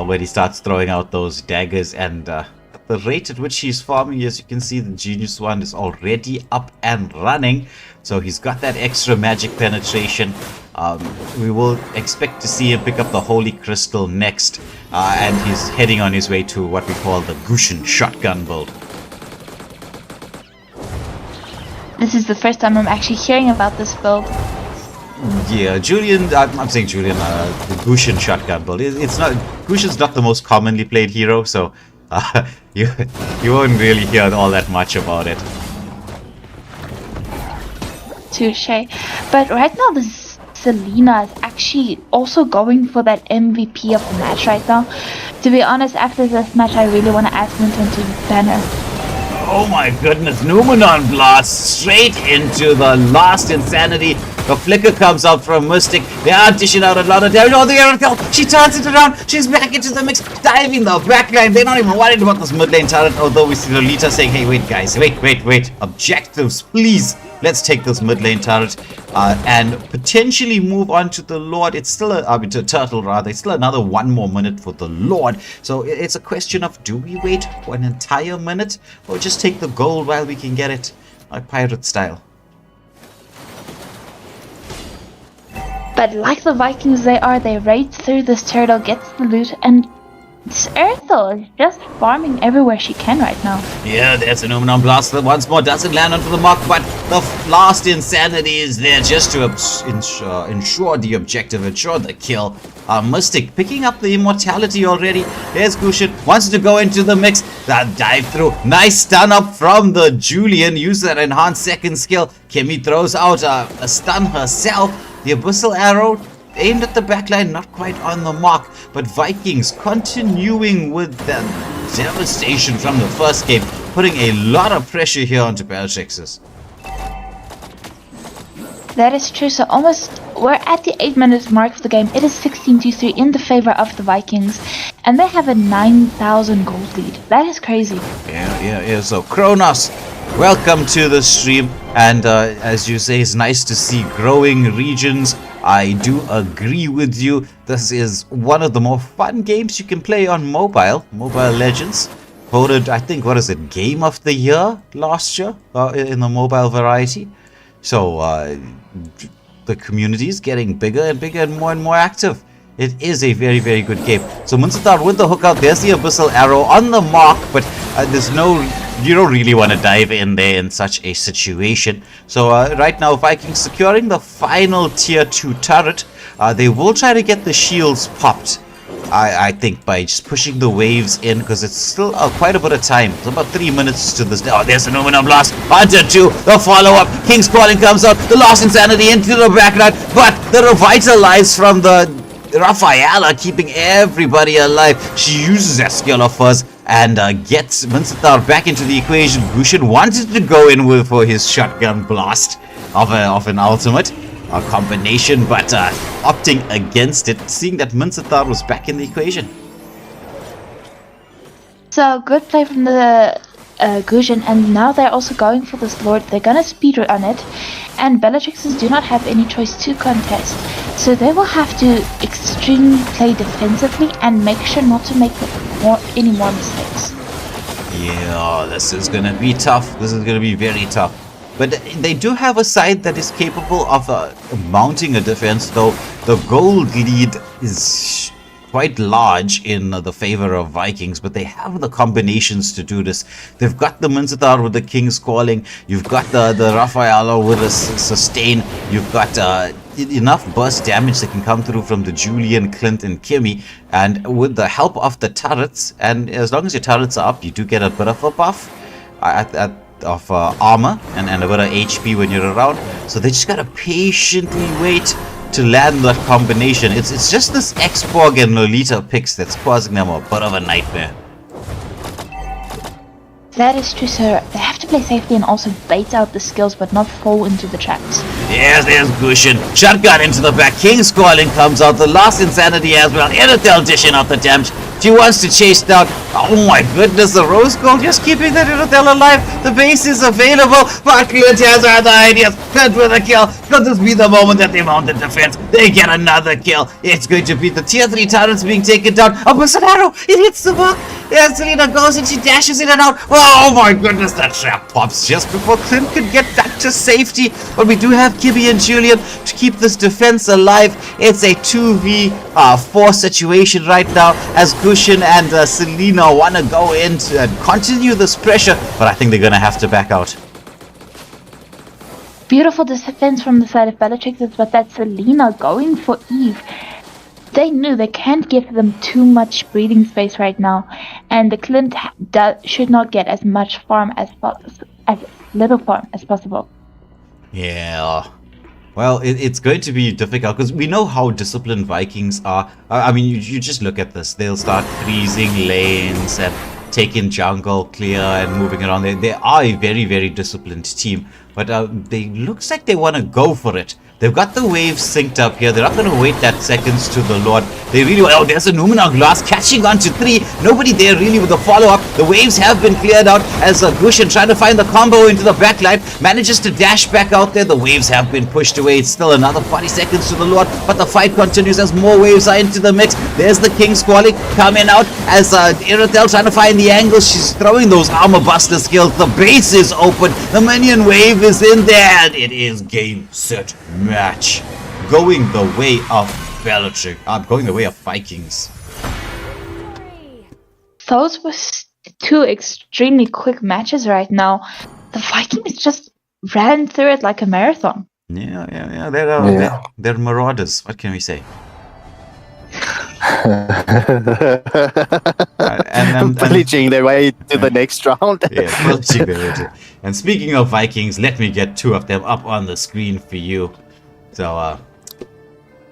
when he starts throwing out those daggers, and the rate at which he's farming, as you can see, the Genius one is already up and running, so he's got that extra magic penetration. We will expect to see him pick up the Holy Crystal next, and he's heading on his way to what we call the Gushin shotgun build. This is the first time I'm actually hearing about this build. Yeah, Julian, I'm saying Julian, the Gushin shotgun build. It's not, Gushin's not the most commonly played hero, so you won't really hear all that much about it. Touché. But right now, this Selena is actually also going for that MVP of the match right now. To be honest, after this match, I really want to ask Minton to ban her. Oh my goodness, Numenon Blast straight into the last insanity. The flicker comes out from Mystic. They are dishing out a lot of damage. Oh, the arrow kill. She turns it around. She's back into the mix, diving the backline. They're not even worried about this mid lane turret, although we see Lolita saying, hey, wait, guys, wait. Objectives, please. Let's take this mid lane turret and potentially move on to the Lord. It's still to Turtle rather. It's still another 1 more minute for the Lord. So it's a question of, do we wait for an entire minute or just take the gold while we can get it, like pirate style? But like the Vikings they are, they raid through this turtle, gets the loot, and this Earthel is just farming everywhere she can right now. Yeah, there's a Numenon Blast that once more doesn't land onto the mark, but the last insanity is there just to ensure the objective, ensure the kill. Mystic picking up the immortality already. There's Gushin, wants to go into the mix. That dive through, nice stun up from the Julian. Use that enhanced second skill. Kimmy throws out a stun herself. The Abyssal Arrow aimed at the backline, not quite on the mark, but Vikings continuing with the devastation from the first game, putting a lot of pressure here onto Bellatrix's. That is true, so almost we're at the 8-minute mark of the game. It is 16-3 in the favor of the Vikings, and they have a 9,000 gold lead. That is crazy. Yeah, so Kronos, welcome to the stream, and as you say, it's nice to see growing regions. I do agree with you. This is one of the more fun games you can play on Mobile Legends. Voted, I think, what is it, Game of the Year last year in the mobile variety. So the community is getting bigger and bigger and more active. It is a very, very good game. So Munsatar with the hook out. There's the Abyssal Arrow on the mark, but there's no... You don't really want to dive in there in such a situation. So right now, Vikings securing the final tier 2 turret. They will try to get the shields popped. I think by just pushing the waves in, because it's still quite a bit of time. It's about 3 minutes to this. Oh, there's an Aluminum Blast. Hunter 2, the follow-up. King's Calling comes out. The Lost Insanity into the backline. But the Revitalize from the Rafaela keeping everybody alive. She uses that skill of hers and gets Minsatar back into the equation. Gushin wanted to go in for his shotgun blast of an ultimate. A combination, but opting against it, seeing that Minsatar was back in the equation. So good play from the Gushin, and now they're also going for this Lord. They're gonna speedrun it, and Bellatrixes do not have any choice to contest. So they will have to extremely play defensively and make sure not to make any more mistakes. Yeah, this is gonna be tough. This is gonna be very tough. But they do have a side that is capable of mounting a defense, though the gold lead is quite large in the favor of Vikings, but they have the combinations to do this. They've got the Minsatar with the King's Calling, you've got the Rafaela with a sustain, you've got enough burst damage that can come through from the Julian, Clint, and Kimmy, and with the help of the turrets, and as long as your turrets are up, you do get a bit of a buff of armor and a bit of HP when you're around. So they just gotta patiently wait to land that combination. It's just this Xborg and Lolita picks that's causing them a bit of a nightmare. That is true, sir. They have to play safely and also bait out the skills but not fall into the traps. Yes, there's Gushin. Shotgun into the back. King's Calling comes out. The Lost Insanity as well. Irritel dishing out the damage. She wants to chase down. Oh my goodness, the Rose Gold just keeping that Irritel alive. The base is available. But Clint has other ideas. Clint with a kill. Could this be the moment that they mount the defense? They get another kill. It's going to be the tier 3 turrets being taken down. Abyssal Arrow. It hits the mark. Yes, Selena goes and she dashes in and out. Oh my goodness, that trap pops just before Clint could get back to safety. But we do have Kibby and Julian to keep this defense alive. It's a 2v4 situation right now as Gushin and Selena want to go in and continue this pressure, but I think they're going to have to back out. Beautiful defense from the side of Bellatrixes, but that's Selena going for Eve. They knew they can't give them too much breathing space right now, and the Clint should not get as much farm as little farm as possible. Yeah. Well, it's going to be difficult because we know how disciplined Vikings are. I mean, you just look at this. They'll start freezing lanes and taking jungle clear and moving around. They are a very, very disciplined team, but they looks like they want to go for it. They've got the waves synced up here. They're not going to wait that seconds to the Lord. They really... Oh, there's a Numina Glass catching on to 3. Nobody there really with the follow-up. The waves have been cleared out as Gushin trying to find the combo into the backline. Manages to dash back out there. The waves have been pushed away. It's still another 40 seconds to the Lord, but the fight continues as more waves are into the mix. There's the King's Calling coming out as Irritel trying to find the angle. She's throwing those armor buster skills. The base is open. The minion wave is in there. And it is game, set, match. Going the way of Bellatrix. Going the way of Vikings. Those were two extremely quick matches right now. The Vikings just ran through it like a marathon. Yeah. They're marauders. What can we say? And pillaging their way to the next round. Yeah, pillaging their way to. And speaking of Vikings, let me get 2 of them up on the screen for you. So,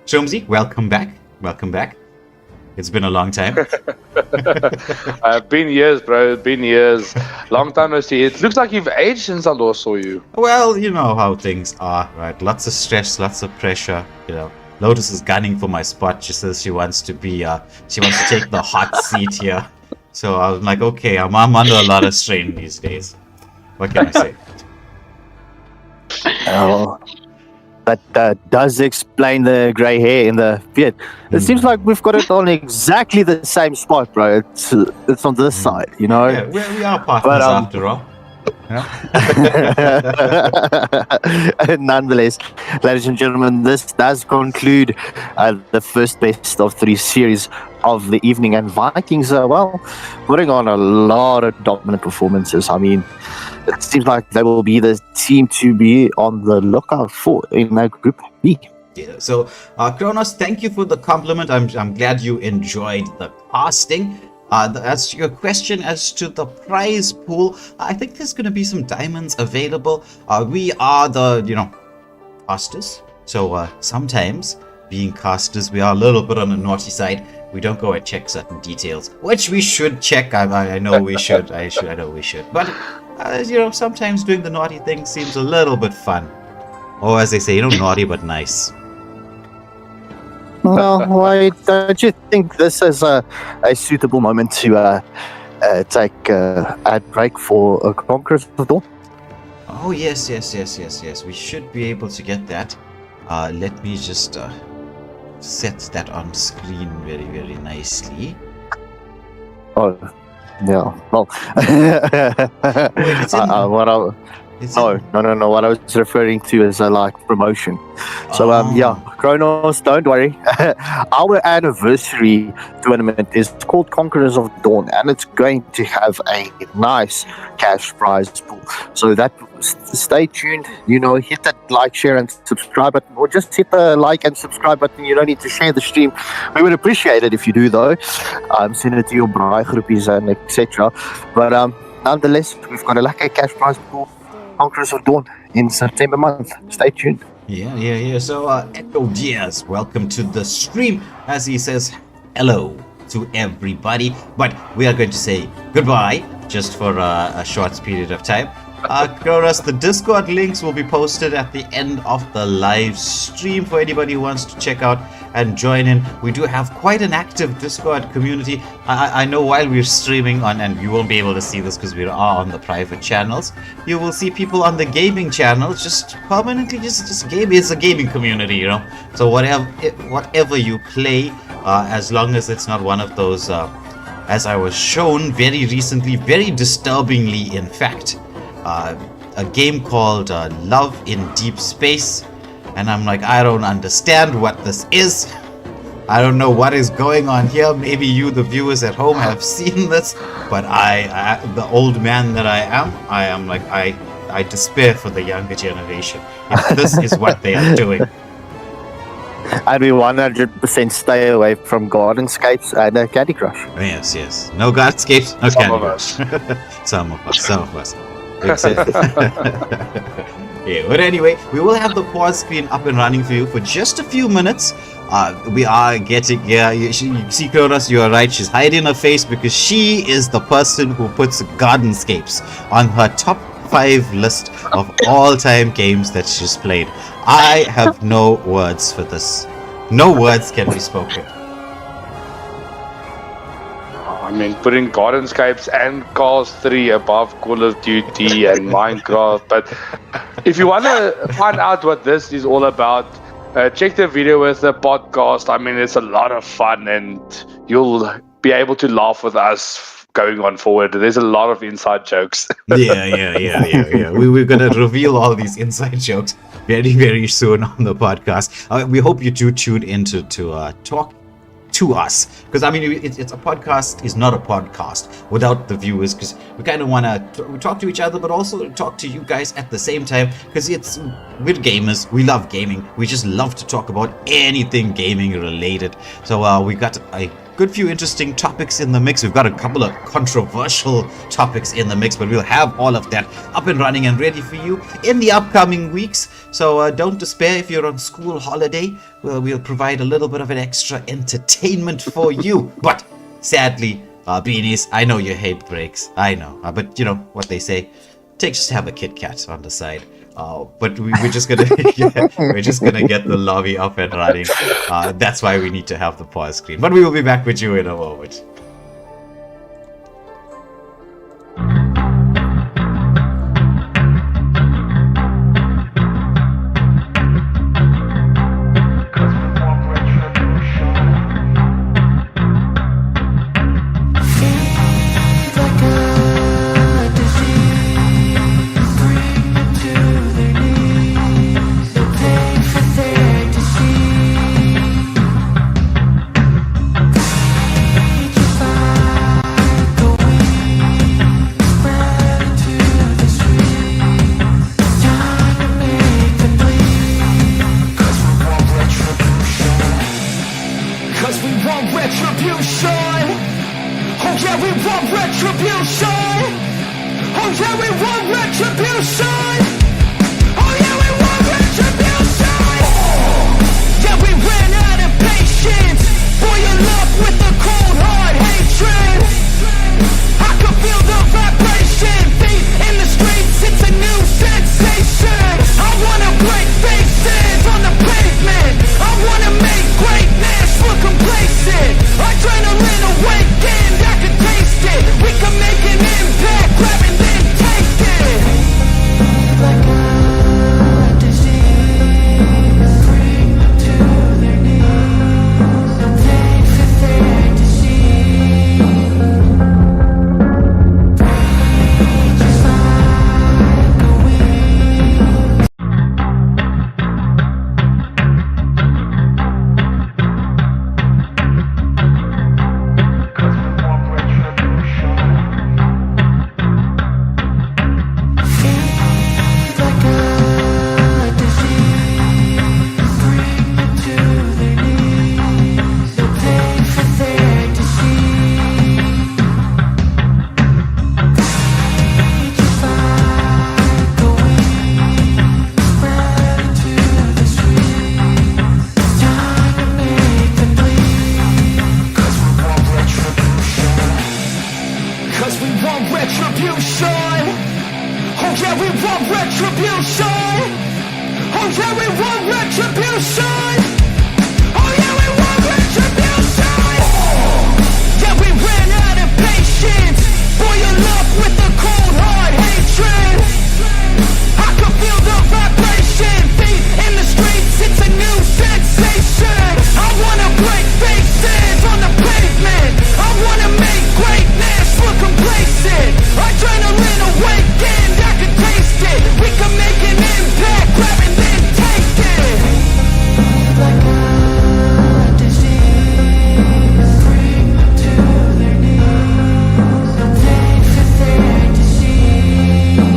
Shomzi, welcome back. Welcome back. It's been a long time. Been years, bro. Been years. Long time no see. It looks like you've aged since I last saw you. Well, you know how things are, right? Lots of stress, lots of pressure. You know, Lotus is gunning for my spot. She says she wants to be. She wants to take the hot seat here. So I was like, okay, I'm under a lot of strain these days. What can I say? Oh. That does explain the grey hair in the beard. It seems like we've got it on exactly the same spot, bro. It's on this side, you know. Yeah, we are partners after all. You know? Nonetheless, ladies and gentlemen, this does conclude the first best of 3 series of the evening. And Vikings are, well, putting on a lot of dominant performances. I mean, it seems like they will be the team to be on the lookout for in that Group B. Yeah. So, Kronos, thank you for the compliment. I'm glad you enjoyed the casting. As your question as to the prize pool, I think there's going to be some diamonds available. We are the, casters. So sometimes, being casters, we are a little bit on the naughty side. We don't go and check certain details, which we should check. I know we should. I know we should. But, sometimes doing the naughty thing seems a little bit fun. Or as they say, naughty but nice. Well, why don't you think this is a suitable moment to take ad break for Conquerors of Dawn? Oh, yes. We should be able to get that. Let me just set that on screen very, very nicely. Oh, yeah. Well, Wait, it's in... no. What I was referring to is promotion. So Kronos, don't worry. Our anniversary tournament is called Conquerors of Dawn, and it's going to have a nice cash prize pool. So that stay tuned. Hit that like, share, and subscribe button, or just hit the like and subscribe button. You don't need to share the stream. We would appreciate it if you do, though. Send it to your braai groepies and etc. But nonetheless, we've got a lucky cash prize pool. Conquerors of Dawn in September month. Stay tuned. Yeah. So, Echo Diaz, welcome to the stream. As he says hello to everybody. But we are going to say goodbye just for a short period of time. Kronos, the Discord links will be posted at the end of the live stream for anybody who wants to check out and join in. We do have quite an active Discord community. I know while we're streaming on, and you won't be able to see this because we are on the private channels, you will see people on the gaming channel just permanently just game. It's a gaming community, So whatever you play, as long as it's not one of those, as I was shown very recently, very disturbingly, in fact, a game called Love in Deep Space, and I'm like, I don't understand what this is. I don't know what is going on here. Maybe you, the viewers at home, have seen this, but I the old man that I am like, I despair for the younger generation if this is what they are doing. And we 100% stay away from Gardenscapes and Candy Crush. Yes. No Gardenscapes, no Candy Crush. Some of us. Yeah, but anyway, we will have the pause screen up and running for you for just a few minutes. We are getting, you see Kronos, you are right, she's hiding her face because she is the person who puts Gardenscapes on her top 5 list of all-time games that she's played. I have no words for this. No words can be spoken. I mean, putting Gardenscapes and Cars 3 above Call of Duty and Minecraft. But if you want to find out what this is all about, check the video with the podcast. I mean, it's a lot of fun and you'll be able to laugh with us going on forward. There's a lot of inside jokes. Yeah. We're going to reveal all these inside jokes very, very soon on the podcast. We hope you do tune in to talk to us, because I mean, it's a podcast is not a podcast without the viewers, because we kind of want to talk to each other but also talk to you guys at the same time, because we're gamers, we love gaming, we just love to talk about anything gaming related. So we got a good few interesting topics in the mix. We've got a couple of controversial topics in the mix, but we'll have all of that up and running and ready for you in the upcoming weeks. So don't despair if you're on school holiday. We'll provide a little bit of an extra entertainment for you. But sadly, Beanies, I know you hate breaks. I know. But you know what they say. Just have a Kit Kat on the side. But we're just gonna get the lobby up and running. That's why we need to have the pause screen. But we will be back with you in a moment. Feels like a disease. retribution. Oh yeah, we want retribution. Oh yeah, we want retribution. Yeah, we ran out of patience. Boil up with the cold hard hatred. I can feel the vibration. Feet in the streets, it's a new sensation. I wanna break faces on the pavement. I wanna make greatness look complacent. Adrenaline awakened, I can taste it. We can make an impact, grab and then take it. Like a disease, bring them to their knees. Pain for their disease. Just like a weed. Feed like a disease, bring them to their knees. They'll pay for their disease. Just like a weed, spread into the streets. Time to make them bleed. 'Cause we want retribution. 'Cause we want retribution. Oh yeah, we want retribution. Oh yeah, we want retribution. Oh yeah, we want retribution. Yeah, we ran out of patience. Boil up with the cold hard hatred. I can feel the vibration. Feet in the streets, it's a new sensation. I wanna break faces on the pavement. I wanna make greatness look complacent. Adrenaline awakened, I can taste it. We can make an impact, grab and then take it. Like a disease, bring them to their knees. Pain for their disease.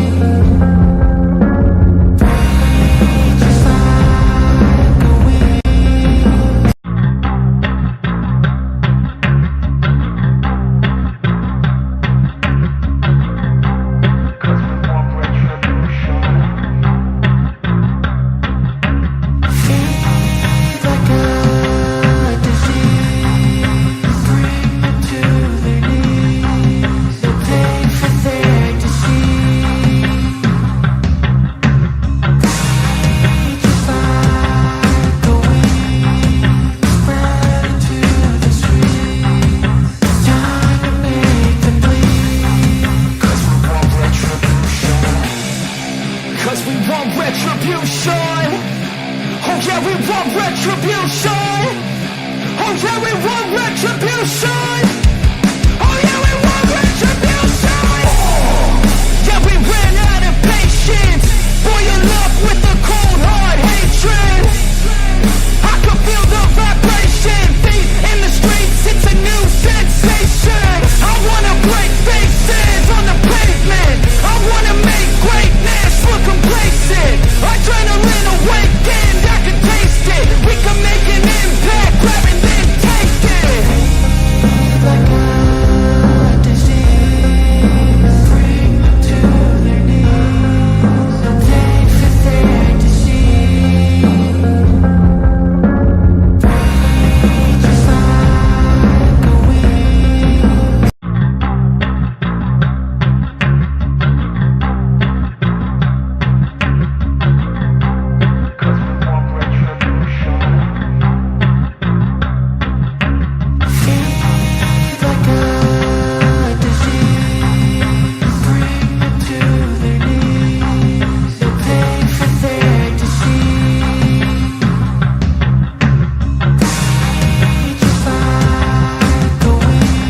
Just like a weed. Feed like a disease, bring them to their knees. They'll pay for their disease. Just like a weed, spread into the streets. Time to make them bleed. 'Cause we want retribution. 'Cause we want retribution. Oh yeah, we want retribution. Oh yeah, we want retribution. Oh yeah, we want retribution. Yeah, we ran out of patience. Boil up with the cold hard hatred. I can feel the vibration. Feet in the streets, it's a new sensation. I wanna break faces on the pavement. I wanna make greatness look complacent. Adrenaline awakened, I can taste it. We can make an impact, grab and then take it. Like a disease, bring them to their knees. Pain for their disease. Just like a weed. Feed like a disease, bring them to their knees. They'll pay for their disease. Just like a weed,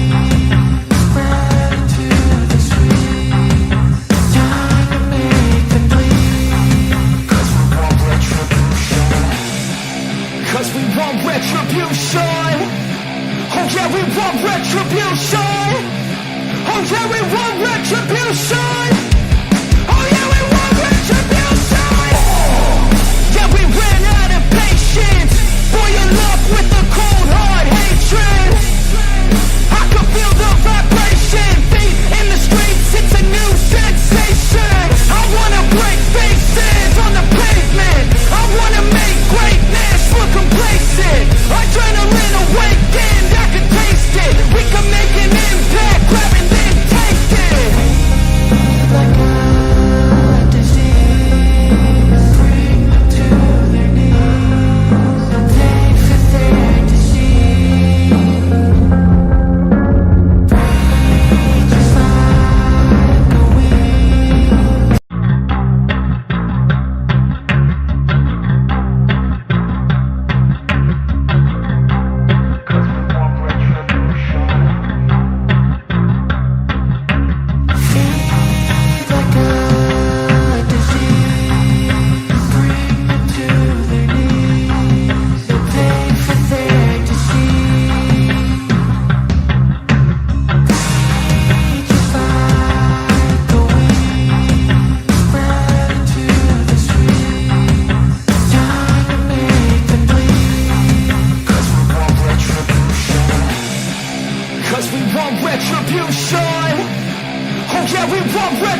spread into the streets. Time to make them bleed. 'Cause we want retribution. 'Cause we want retribution. Oh yeah, we want retribution. Oh yeah, we want retribution. Oh yeah, we want retribution. Yeah, we ran out of patience. Boil up with the cold hard hatred. I can feel the vibration. Feet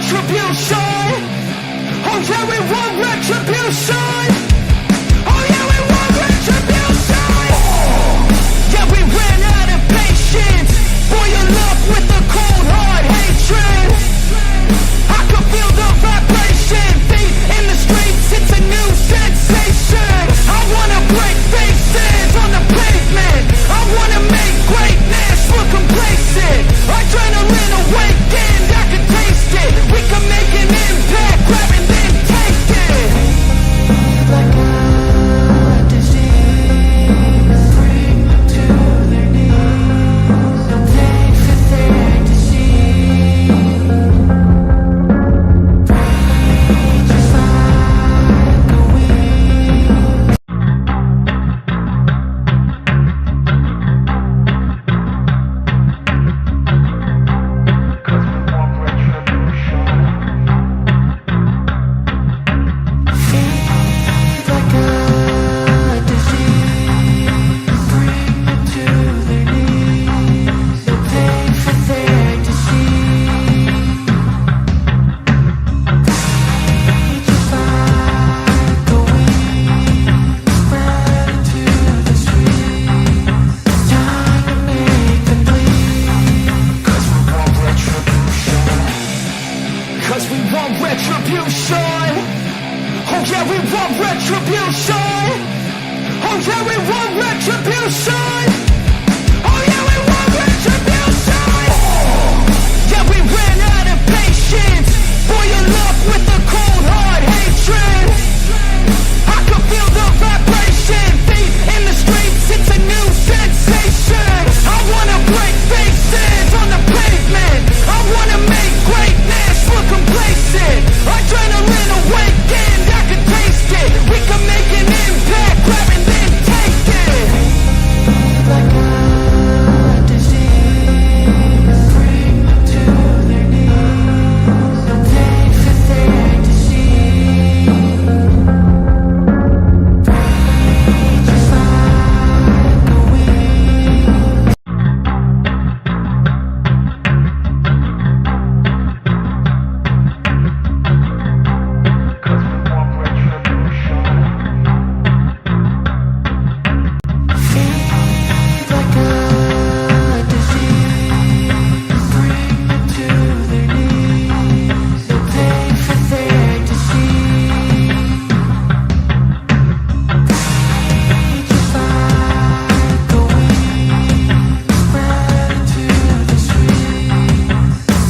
retribution. Oh yeah, we want retribution. Oh yeah, we want retribution. Yeah, we ran out of patience. Boil up with the cold hard hatred. I can feel the vibration. Feet in the streets, it's a new sensation. I wanna break faces on the pavement. I wanna make greatness look complacent. Adrenaline awakened, I can taste it. We can make an impact, grab and then take it. Like a disease, bring them to their knees. No pain for their disease. Rage is like a weed. Feed like a disease, bring them to their knees. No pain for their disease. Rage is like a weed, spread into the streets. Time to make them bleed. 'Cause we want retribution. 'Cause we want retribution. Oh yeah, we want retribution. Oh yeah, we want retribution. Oh yeah, we want retribution. Yeah, we ran out of patience. Boil up with the cold hard hatred. I can feel the vibration. Feet in the streets, it's a new sensation. I wanna break faces on the pavement. I wanna make greatness look complacent. Adrenaline awakened, I can taste it. We can make an impact, grab and then take it. Like a disease, bring them to their knees. No pain for their disease. Rage is like a weed. Feed like a disease, bring them to their knees. No pain for their disease. Rage is like a weed, spread into the streets.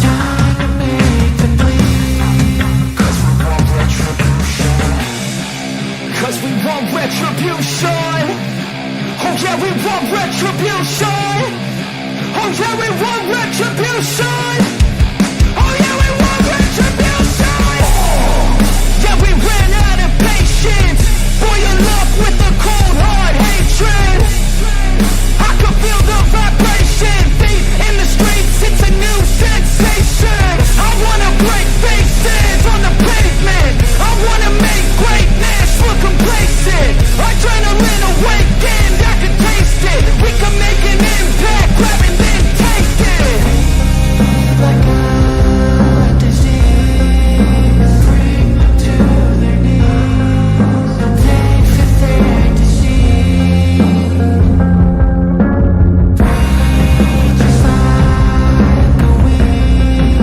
Time to make them bleed. 'Cause we want retribution. 'Cause we want retribution. Oh yeah, we want retribution. Oh yeah, we want retribution. Oh yeah, we want retribution. Yeah, we ran out of patience. Boil up with the cold hard hatred. I can feel the vibration. Feet in the streets, it's a new sensation. I wanna break faces on the pavement. I wanna make greatness look complacent. Adrenaline awakened, I can taste it. We can make an impact, grab and then take it. Like a disease, bring them to their knees. No pain for their disease. Rage is like a weed.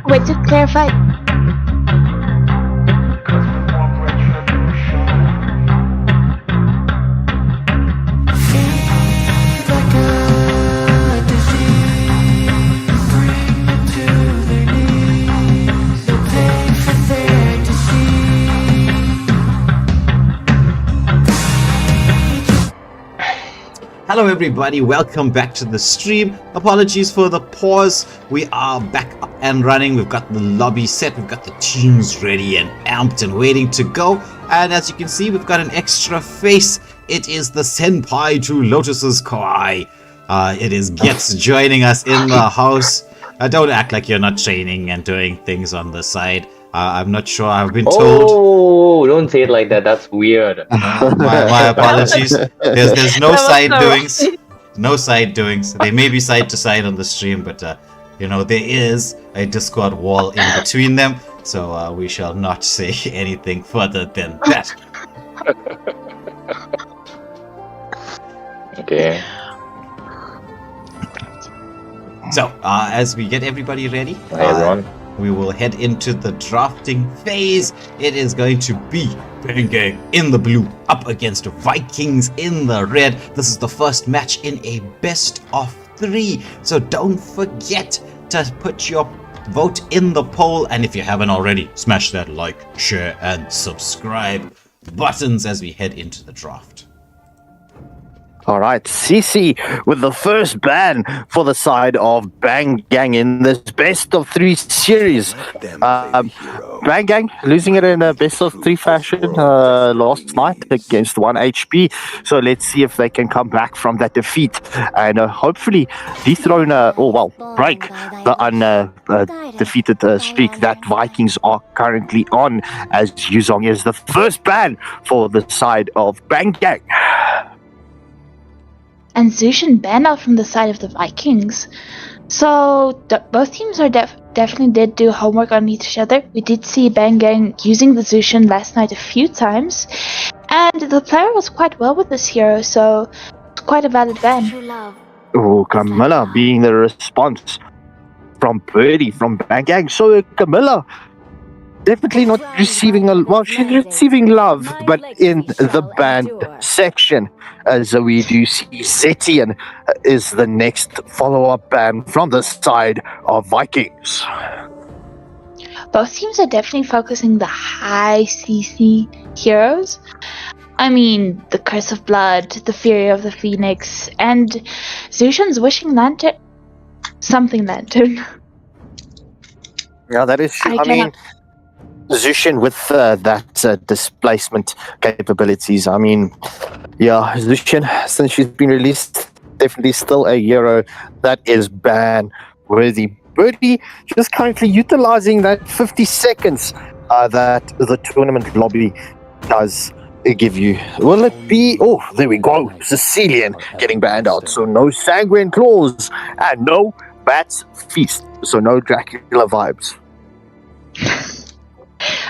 Wait, to clarify, Feed like a disease, bring them to their knees. No pain for their disease. Hello everybody, welcome back to the stream. Apologies for the pause. We are back up and running. We've got the lobby set, we've got the teams ready and amped and waiting to go. And as you can see, we've got an extra face. It is the senpai to Lotus's Kawaii. It is Gets joining us in the house. Don't act like you're not training and doing things on the side. I'm not sure. I've been told. Oh, don't say it like that. That's weird. My apologies. There's no That was side so doings. no side doings. They may be side to side on the stream, but there is a Discord wall in between them, so we shall not say anything further than that. Okay. So, as we get everybody ready, Hi, everyone. we will head into the drafting phase. It is going to be Bang Gang in the blue up against Vikings in the red. This is the first match in a best of 3. So don't forget to put your vote in the poll. And if you haven't already, smash that like, share, and subscribe buttons as we head into the draft. All right, CC with the first ban for the side of Bang Gang in this best of 3 series. Bang Gang losing it in a best of 3 fashion last night against 1 HP. So let's see if they can come back from that defeat and hopefully dethrone break the undefeated streak that Vikings are currently on, as Yuzong is the first ban for the side of Bang Gang. And Zushin banned out from the side of the Vikings. So both teams are definitely did do homework on each other. We did see Bang Gang using the Zushin last night a few times, and the player was quite well with this hero, so it's quite a valid ban. Oh, Camilla being the response from Birdie from Bang Gang. So Camilla definitely not receiving she's receiving love, but in the banned section, as we do see Zetian is the next follow-up ban from the side of Vikings. Both teams are definitely focusing the high CC heroes. I mean, the Curse of Blood, the Fury of the Phoenix, and Zushin's Wishing Lantern. Something Lantern. Yeah, that is true. I mean, Zushin with that displacement capabilities. I mean, yeah, Zushin, since she's been released, definitely still a hero that is ban worthy. Birdie just currently utilizing that 50 seconds that the tournament lobby does give you. Will it be? Oh, there we go. Sicilian getting banned out. So no Sanguine Claws and no Bats Feast. So no Dracula vibes.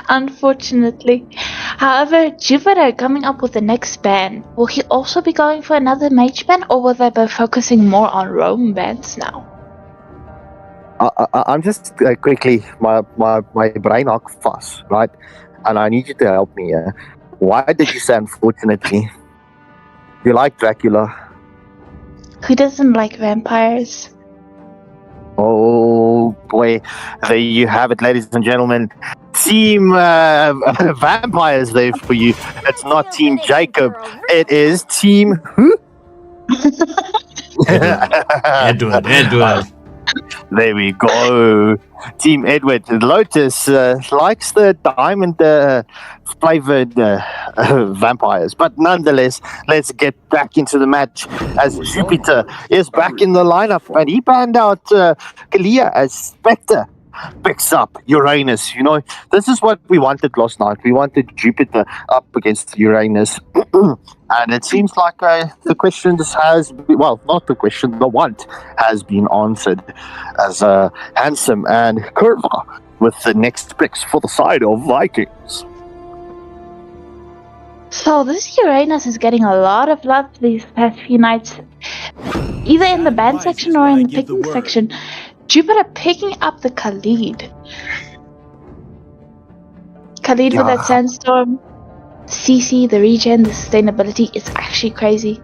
Unfortunately. However, Jupiter coming up with the next ban. Will he also be going for another mage ban, or will they be focusing more on roam bans now? I'm just quickly, my brain arc fast, right? And I need you to help me here. Why did you say unfortunately? You like Dracula? Who doesn't like vampires? Oh boy, there you have it, ladies and gentlemen. Team Vampires there for you. It's not Team Jacob. It is Team who? Edward. There we go. Team Edward. Lotus likes the diamond flavored vampires. But nonetheless, let's get back into the match as Jupiter is back in the lineup. And he banned out Kalia as Spectre picks up Uranus. You know, this is what we wanted last night. We wanted Jupiter up against Uranus. And it seems like the questions not the question, the want has been answered as Handsome and Curva with the next picks for the side of Vikings. So this Uranus is getting a lot of love these past few nights, either in the ban section or in the picking section. Jupiter picking up the Khalid. Khalid with that Sandstorm, CC, the regen, the sustainability, it's actually crazy.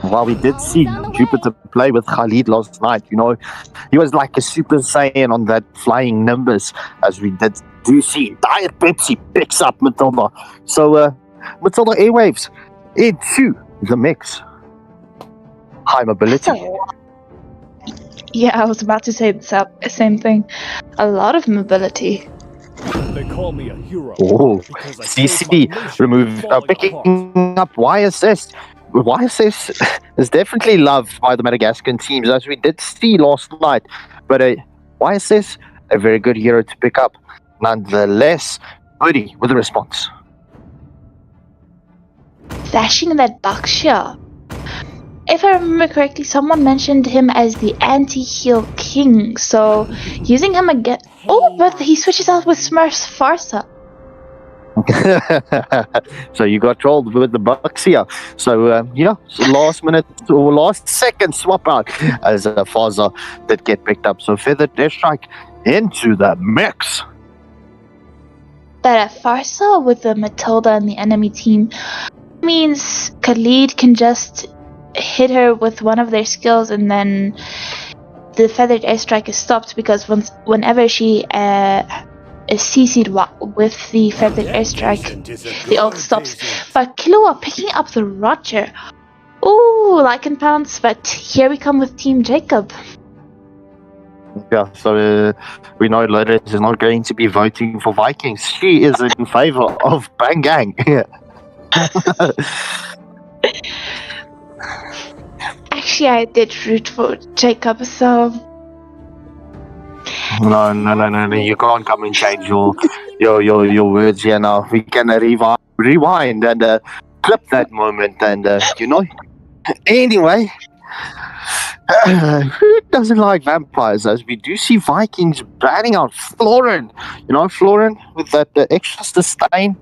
Well, we did see Jupiter play with Khalid last night, you know. He was like a Super Saiyan on that flying Nimbus, as we do see. Diet Pepsi picks up Matilda. So, Matilda Airwaves into the mix. High mobility. Yeah, I was about to say the same thing. A lot of mobility. They call me a hero. Oh, CC removed, picking up YSS. YSS is definitely loved by the Madagascan teams, as we did see last night. But YSS, a very good hero to pick up. Nonetheless, Birdie with a response. Dashing that Buckshot. if I remember correctly, someone mentioned him as the anti-heal king. So using him again. Oh, but he switches out with Smurf's Farsa. So you got trolled with the Bucks here. So, last minute or last second swap out as Faza did get picked up. So Feathered Airstrike into the mix. But at Farsa with the Matilda and the enemy team means Khalid can just hit her with one of their skills and then the Feathered Airstrike is stopped because whenever she is CC'd with the Feathered Airstrike, the ult stops. But Killua picking up the Roger. Ooh, Lycan Pounce, but here we come with Team Jacob. Yeah, so we know Lotus is not going to be voting for Vikings. She is in favor of Bang Gang. Actually, I did root for Jacob, so No, you can't come and change your words here now. We can rewind and clip that moment and Anyway, who doesn't like vampires? As we do see Vikings banning out Florin. Florin with that extra sustain.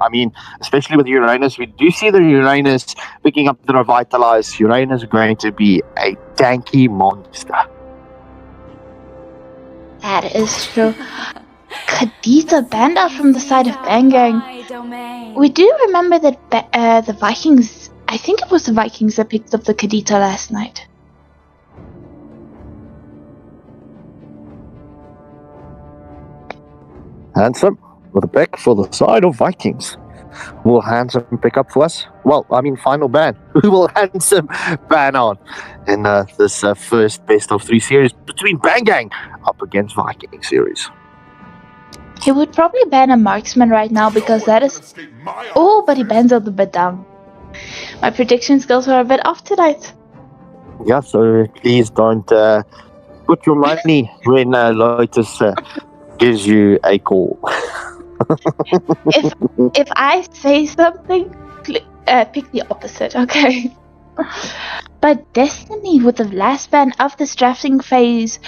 I mean, especially with Uranus, we do see the Uranus picking up the Revitalize. Uranus is going to be a tanky monster. that is true. Khadija banned out from the side of Bang Gang. We do remember that the Vikings, I think it was the Vikings that picked up the Khadija last night. Handsome with a pick for the side of Vikings. Will Handsome pick up for us? Well, I mean, final ban. Who will Handsome ban on in this first best of 3 series between Bang Gang up against Viking series? He would probably ban a marksman right now because that is. Oh, but he bans out the Badang. My prediction skills are a bit off tonight. Yeah, so please don't put your money when Lotus gives you a call. If I say something, pick the opposite, okay? But Destiny with the last ban of this drafting phase.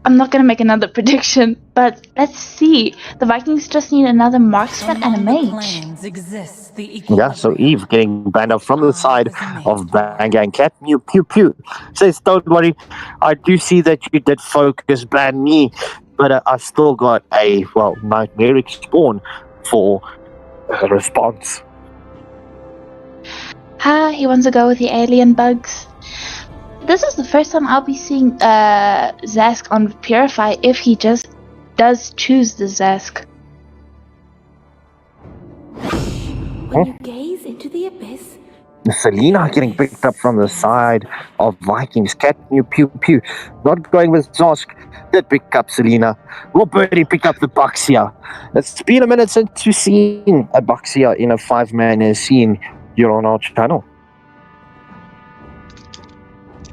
I'm not gonna make another prediction, but let's see. The Vikings just need another marksman and a mage. Yeah, so Eve getting banned out from the side of Bang Gang. Cat Mew Pew Pew says, don't worry, I do see that you did focus ban me, but I've still got a, nightmaric spawn for a response. He wants to go with the alien bugs. This is the first time I'll be seeing Zask on Purify if he just does choose the Zask. When you gaze into the abyss, Selena getting picked up from the side of Vikings. Cat Mew Pew Pew not going with Zosk. Did pick up Selena. Will Birdie pick up the Buxia? It's been a minute since we've seen a Buxia in a 5-man scene here on our channel.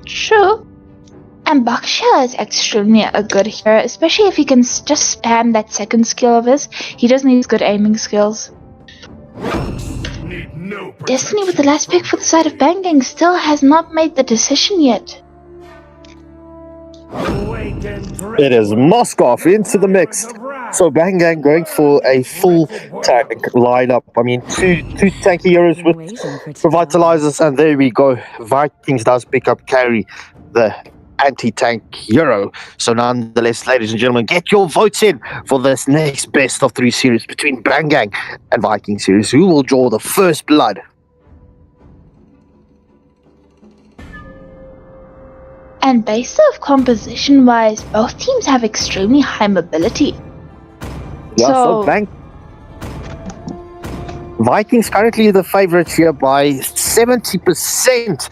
True. And Baksha is extremely a good hero, especially if he can just spam that second skill of his. He does need good aiming skills. Destiny with the last pick for the side of Bang Gang still has not made the decision yet. It is Moskov into the mix. So Bang Gang going for a full tank lineup. I mean, two tanky heroes with revitalizers, and there we go. Vikings does pick up carry, the anti-tank hero. So nonetheless, ladies and gentlemen, get your votes in for this next best of 3 series between Bang Gang and Viking series. Who will draw the first blood? And based off composition wise, both teams have extremely high mobility. Yeah, so Vikings currently the favorites here by 70%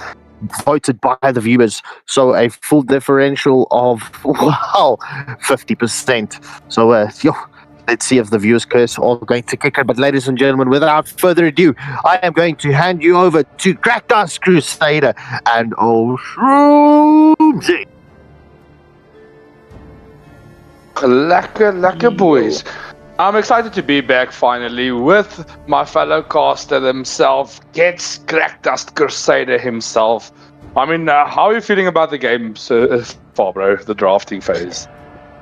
voted by the viewers. So a full differential of 50%. So let's see if the viewers curse are going to kick it. But ladies and gentlemen, without further ado, I am going to hand you over to Crackdust Crusader and Oshroomzy. Lekker boys. I'm excited to be back finally with my fellow caster himself, Gets Crackdust Crusader himself. I mean, how are you feeling about the game so far, bro? The drafting phase.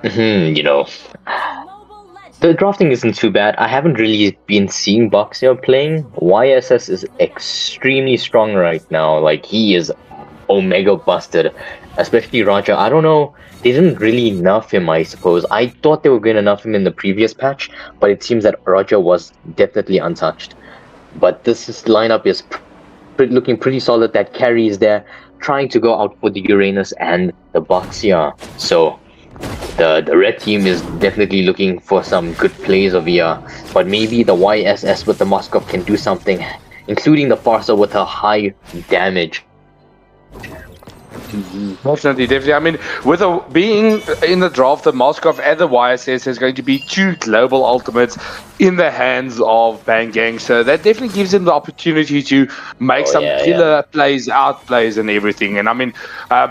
You know, Mobile legend. the drafting isn't too bad. I haven't really been seeing Boxer playing. YSS is extremely strong right now. Like, he is Omega busted. Especially Roger. I don't know. They didn't really nerf him, I suppose. I thought they were going to nerf him in the previous patch, but it seems that Roger was definitely untouched. But lineup is looking pretty solid. That carry is there, trying to go out for the Uranus and the Boxia. So the red team is definitely looking for some good plays over here. But maybe the YSS with the Moskov can do something, including the Farsa with her high damage. Definitely. I mean, with being in the draft, the Moskov and the YSS is going to be two global ultimates in the hands of Bang Gang. So that definitely gives him the opportunity to make some killer plays, outplays, and everything. And I mean,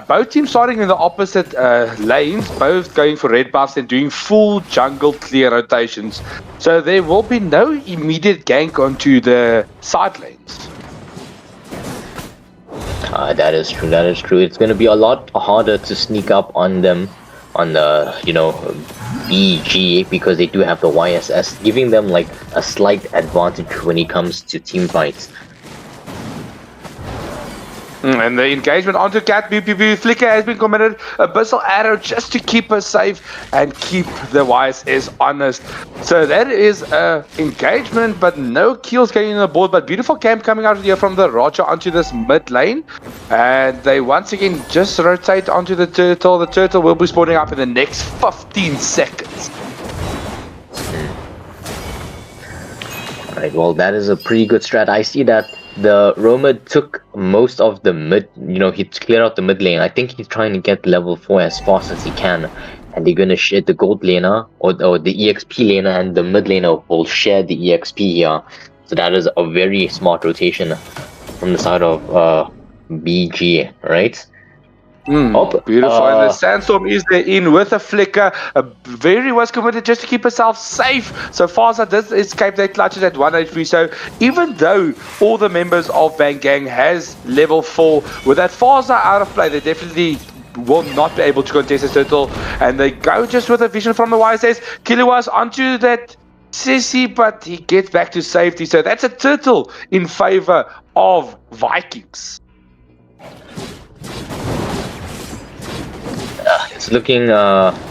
both teams starting in the opposite lanes, both going for red buffs and doing full jungle clear rotations. So there will be no immediate gank onto the side lanes. That is true. That is true. It's going to be a lot harder to sneak up on them on the, BG, because they do have the YSS, giving them like a slight advantage when it comes to team fights. And the engagement onto Cat BPB. Flicker has been committed. Abyssal Arrow just to keep her safe and keep the YSS honest. So that is engagement, but no kills getting on the board. But beautiful camp coming out here from the Roger onto this mid lane. And they once again just rotate onto the turtle. The turtle will be spawning up in the next 15 seconds. Alright, well, that is a pretty good strat. I see that the Roma took most of the mid, he cleared out the mid lane. I think he's trying to get level 4 as fast as he can. And they're going to share the gold laner, or the EXP laner, and the mid laner will share the EXP here. So that is a very smart rotation from the side of BG, right? Beautiful. And the Sandstorm is there in with a flicker. Very was committed just to keep herself safe. So Farsa does escape their clutches at 1 HP. So even though all the members of Bang Gang has level 4, with that Farsa out of play, they definitely will not be able to contest the turtle. And they go just with a vision from the YSS. Kiliwas onto that Sissy, but he gets back to safety. So that's a turtle in favor of Vikings. It's looking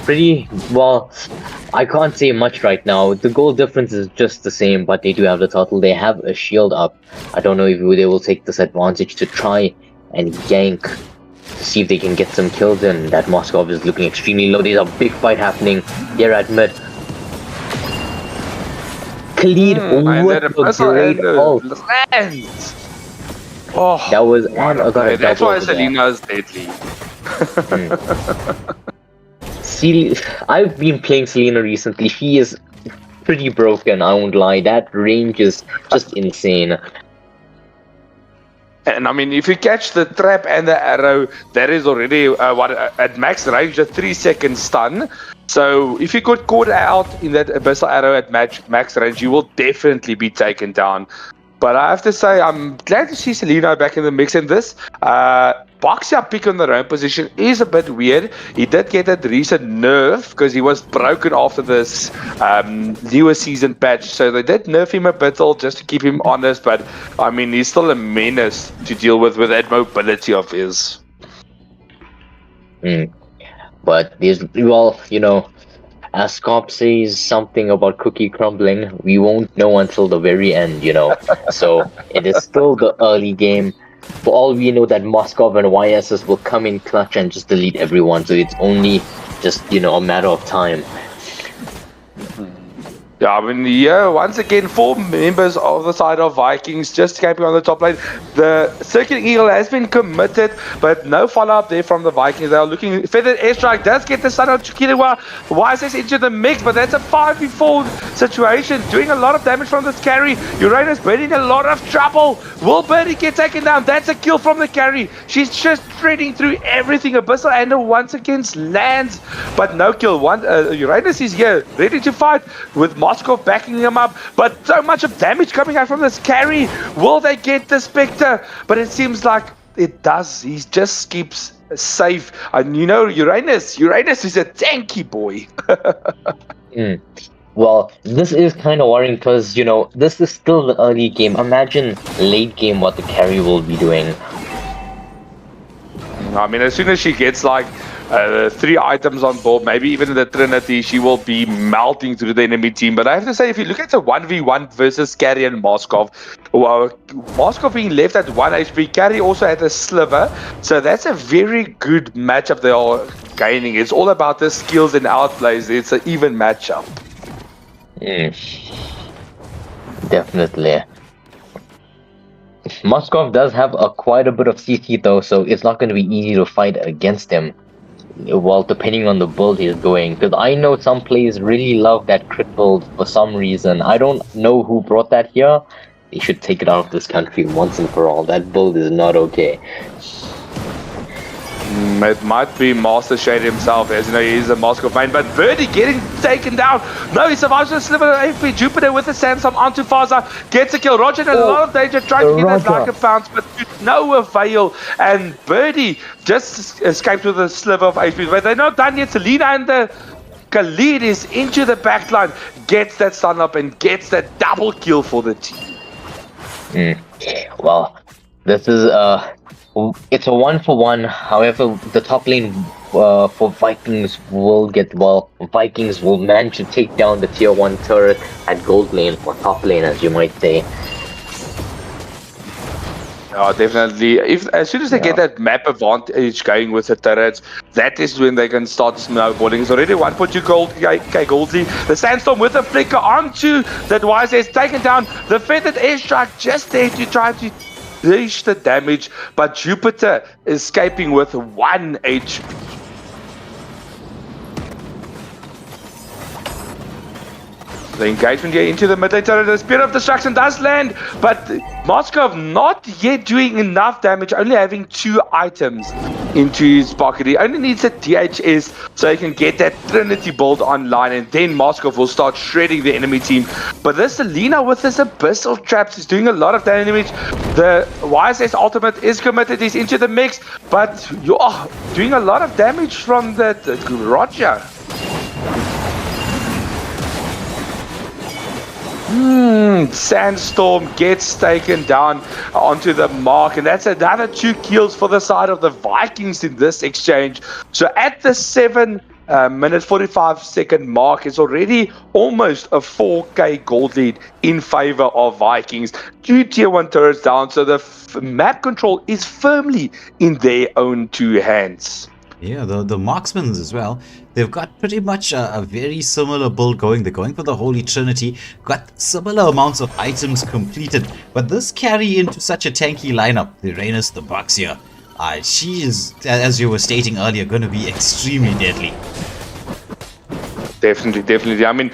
pretty well. I can't say much right now. The goal difference is just the same, but they do have the turtle. They have a shield up. I don't know if they will take this advantage to try and gank to see if they can get some kills in. That Moskov is looking extremely low. There's a big fight happening here at mid. Khalid, what a great ult. Oh, that was that's why Selena's deadly. I've been playing Selena recently. She is pretty broken, I won't lie. That range is just insane. And I mean, if you catch the trap and the arrow, that is already at max range, a 3-second stun. So if you got caught out in that abyssal arrow at max range, you will definitely be taken down. But I have to say, I'm glad to see Selena back in the mix. And this Boxia pick on the roam position is a bit weird. He did get that recent nerf because he was broken after this newer season patch. So they did nerf him a bit just to keep him honest. But I mean, he's still a menace to deal with that mobility of his. But there's, as Cop says something about cookie crumbling, we won't know until the very end, So it is still the early game. For all we know, that Moskov and YSS will come in clutch and just delete everyone. So it's only just, a matter of time. Yeah, I mean, once again, 4 members of the side of Vikings just camping on the top lane. The Circuit Eagle has been committed, but no follow-up there from the Vikings. They are looking. Feathered Airstrike does get the stun on Chikiliwa. YSS into the mix, but that's a 5v4 situation, doing a lot of damage from this carry. Uranus Birdie in a lot of trouble. Will Birdie get taken down? That's a kill from the carry. She's just threading through everything. Abyssal Ender once again lands, but no kill. Uranus is here, ready to fight with Moskov backing him up, but so much of damage coming out from this carry. Will they get the Spectre? But it seems like it does. He just keeps safe. And you know, Uranus is a tanky boy. Well, this is kind of worrying because, you know, this is still the early game. Imagine late game what the carry will be doing. I mean, as soon as she gets like 3 items on board, maybe even in the Trinity, she will be melting through the enemy team. But I have to say, if you look at the 1v1 versus Carry and Moskov, well, Moskov being left at 1 HP, Carry also had a sliver. So that's a very good matchup they are gaining. It's all about the skills and outplays. It's an even matchup. Definitely. Moskov does have quite a bit of CC though, so it's not going to be easy to fight against him. Well, depending on the build he's going, because I know some players really love that crit build for some reason. I don't know who brought that here. They should take it out of this country once and for all. That build is not okay. It might be Master Shade himself, as you know, he's a Moskov main, but Birdie getting taken down. No, he survives with a sliver of AP. Jupiter with the Sandstorm onto Faza, gets a kill. Roger in a lot of danger, trying to get that Lyca bounce, but to no avail. And Birdie just escaped with a sliver of HP, but they're not done yet. Selena and the Khalid is into the backline, gets that stun up and gets that double kill for the team. Well, this is it's a 1-for-1. However, the top lane for Vikings will Vikings will manage to take down the tier 1 turret at gold lane, or top lane as you might say. Oh, definitely. As soon as they get that map advantage going with the turrets, that is when they can start snowballing. It's already 1.2 gold, Goldie. The Sandstorm with a flicker onto that YS taken down. The feathered airstrike just there to try to dish the damage, but Jupiter escaping with 1 HP. The engagement here into the mid-lane turret, the Spear of Destruction does land, but Moskov not yet doing enough damage, only having 2 items into his pocket. He only needs a DHS so he can get that Trinity build online, and then Moskov will start shredding the enemy team. But this Selena with his Abyssal Traps is doing a lot of damage. The YSS ultimate is committed, he's into the mix, but you are doing a lot of damage from the Roger. Sandstorm gets taken down onto the mark, and that's another 2 kills for the side of the Vikings in this exchange. So at the 7-minute 45-second mark, it's already almost a 4k gold lead in favor of Vikings. 2 tier 1 turrets down, so the map control is firmly in their own 2 hands. Yeah, the marksmen as well. They've got pretty much a very similar build going. They're going for the Holy Trinity. Got similar amounts of items completed. But this carry into such a tanky lineup, the Uranus, the Bucks here, she is, as you were stating earlier, going to be extremely deadly. Definitely. I mean,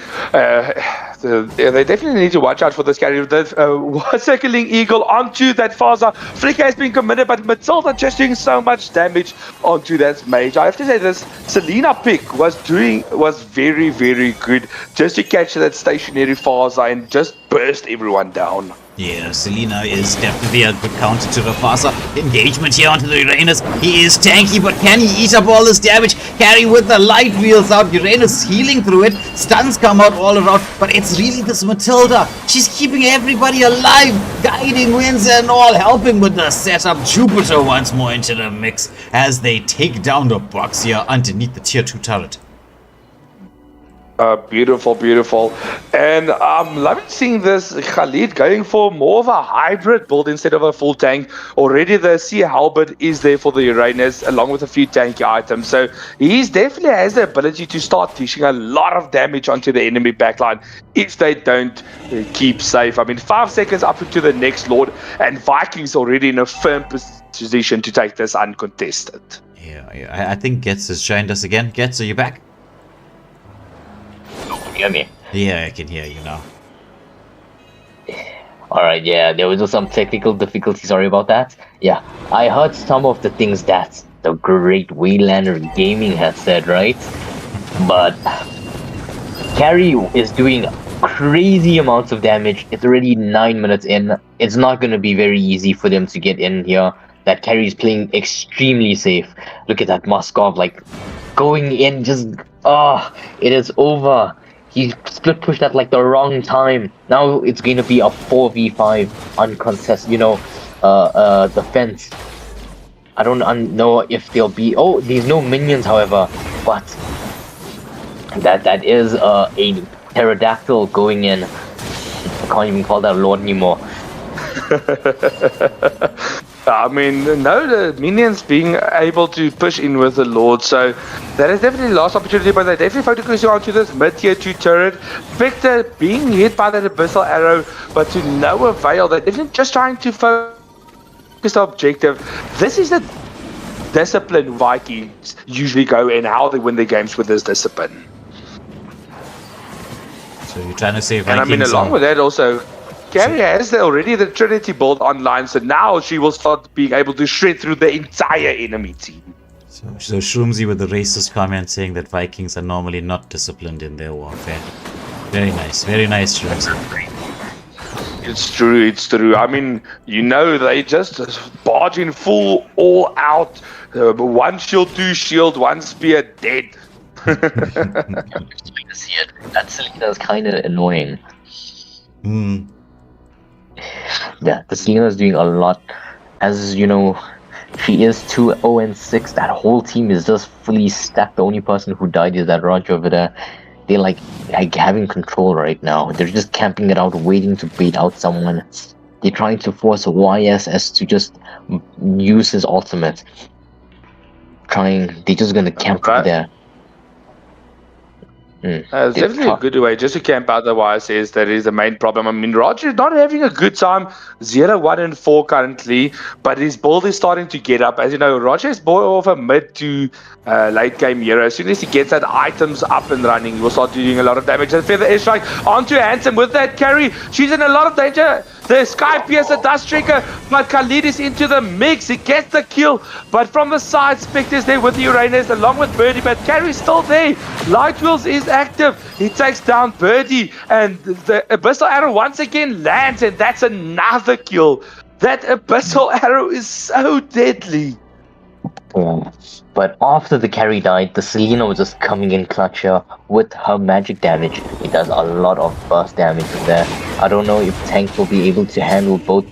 they definitely need to watch out for this carry. The circling eagle onto that Faza. Flicker has been committed, but Matilda just doing so much damage onto that mage. I have to say this Selena pick was very, very good, just to catch that stationary Faza and just burst everyone down. Yeah, Selena is definitely a good counter to the Faza. Engagement here onto the Uranus. He is tanky, but can he eat up all this damage? Carry with the light wheels out. Uranus healing through it. Stuns come out all around, but it's really this Matilda. She's keeping everybody alive, guiding wins and all, helping with the setup. Jupiter once more into the mix as they take down the box here underneath the tier 2 turret. Beautiful. And I'm loving seeing this Khalid going for more of a hybrid build instead of a full tank. Already the Sea Halberd is there for the Uranus along with a few tanky items. So he definitely has the ability to start dishing a lot of damage onto the enemy backline if they don't keep safe. I mean, 5 seconds up into the next Lord, and Vikings already in a firm position to take this uncontested. Yeah, I think Getz has joined us again. Getz, are you back? Hear me. Yeah, I can hear you now. Alright, yeah, there was just some technical difficulty, sorry about that. Yeah, I heard some of the things that the great Waylander Gaming has said, right? But Carry is doing crazy amounts of damage. It's already 9 minutes in. It's not going to be very easy for them to get in here. That Carry is playing extremely safe. Look at that Moskov, like, going in just... it is over. He split pushed at, like, the wrong time. Now it's going to be a 4v5 uncontested, defense. I don't know if there'll be... Oh, there's no minions, however. But... That is a pterodactyl going in. I can't even call that a lord anymore. I mean, no, the minions being able to push in with the Lord, so that is definitely lost opportunity, but they're definitely focusing onto this mid-tier 2 turret. Victor being hit by that abyssal arrow, but to no avail. They're definitely just trying to focus the objective. This is the discipline Vikings usually go in, how they win their games with this discipline. So you're trying to say And Vikings I mean, along with that also, Carrie has already the Trinity build online, so now she will start being able to shred through the entire enemy team. So Shroomsy with the racist comment saying that Vikings are normally not disciplined in their warfare. Very nice, Shroomsy. It's true. I mean, they just barge in full, all out. One shield, two shield, one spear, dead. I'm just waiting to see it. That Selena is kind of annoying. Yeah, the Selena is doing a lot. As you know, she is 2-0-6. That whole team is just fully stacked. The only person who died is that Raj over there. They're like having control right now. They're just camping it out, waiting to bait out someone. They're trying to force YSS to just use his ultimate. They're just gonna camp over there. It's definitely a good way just to camp out the YSS. That is the main problem. I mean, Roger is not having a good time. 0-1-4 currently, but his build is starting to get up. As you know, Roger is more of a mid to late game hero. As soon as he gets that items up and running, he will start doing a lot of damage. And Feather Airstrike onto Handsome with that carry. She's in a lot of danger. The Sky Piercer does trigger, but Khalid is into the mix. He gets the kill, but from the side, Spectre's there with the Uranus along with Birdie, but Carry's still there. Light Wheels is active. He takes down Birdie, and the Abyssal Arrow once again lands, and that's another kill. That Abyssal Arrow is so deadly. But after the carry died, the Selena was just coming in clutcher with her magic damage. It does a lot of burst damage in there. I don't know if tanks will be able to handle both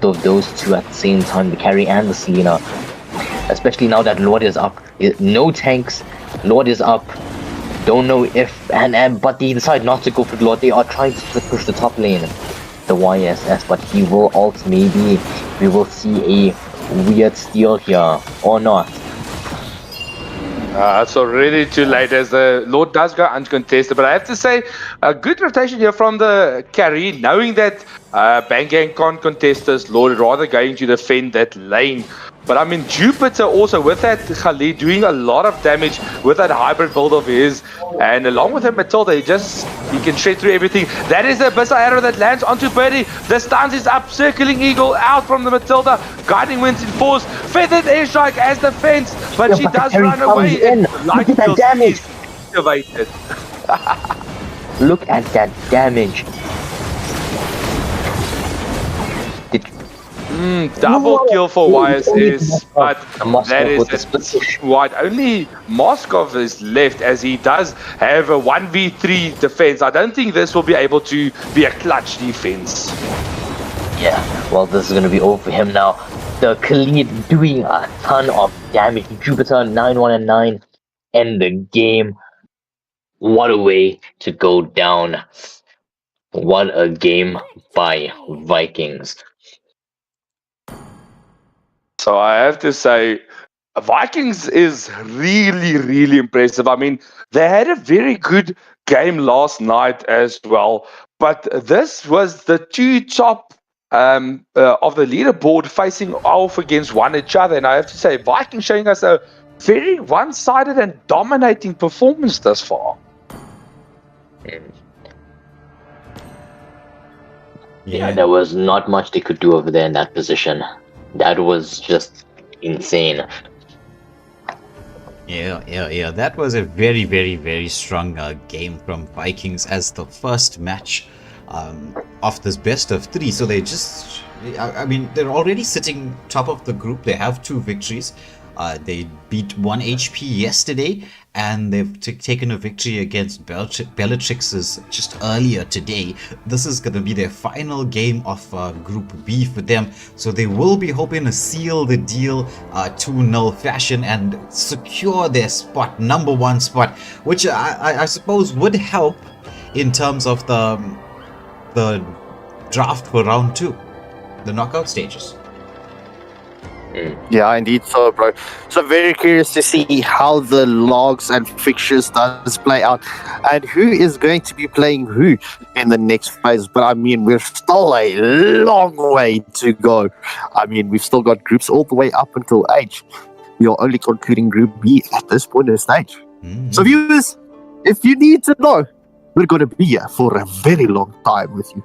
of those two at the same time, the carry and the Selena. Especially now that Lord is up. No tanks, Lord is up. Don't know if but they decide not to go for the Lord. They are trying to push the top lane, the YSS, but he will ult. Maybe we will see a weird steal here or not. It's already too late as the Lord does go uncontested, but I have to say a good rotation here from the carry, knowing that Bangang can't contest this Lord, rather going to defend that lane. But I mean, Jupiter also with that Khalid doing a lot of damage with that hybrid build of his, and along with him Matilda, he can shred through everything. That is the Abyssal Arrow that lands onto Birdie. The stance is up, circling Eagle out from the Matilda. Guiding Winds in force, feathered airstrike as defense, but she does run away. Look at that damage. Activated. Look at that damage. Double kill for YSS, but that is wide. Only Moskov is left as he does have a 1v3 defense. I don't think this will be able to be a clutch defense. Yeah, well, this is going to be over for him now. The Khalid doing a ton of damage. Jupiter 9-1-9 end the game. What a way to go down. What a game by Vikings. So I have to say, Vikings is really, really impressive. I mean, they had a very good game last night as well, but this was the two top of the leaderboard facing off against each other, and I have to say, Vikings showing us a very one-sided and dominating performance thus far. Yeah, there was not much they could do over there in that position. That was just insane. Yeah. That was a very, very, very strong game from Vikings as the first match of this best of 3. So they just, I mean, they're already sitting top of the group. They have 2 victories. They beat 1 HP yesterday, and they've taken a victory against Bellatrix's just earlier today. This is going to be their final game of Group B for them, so they will be hoping to seal the deal 2-0 fashion and secure their spot, number 1 spot, which I suppose would help in terms of the draft for round 2, the knockout stages. Yeah, indeed so, bro. So very curious to see how the logs and fixtures does play out and who is going to be playing who in the next phase. But I mean, we're still a long way to go. I mean, we've still got groups all the way up until H. We are only concluding Group B at this point in stage. So viewers, if you need to know, we're going to be here for a very long time with you.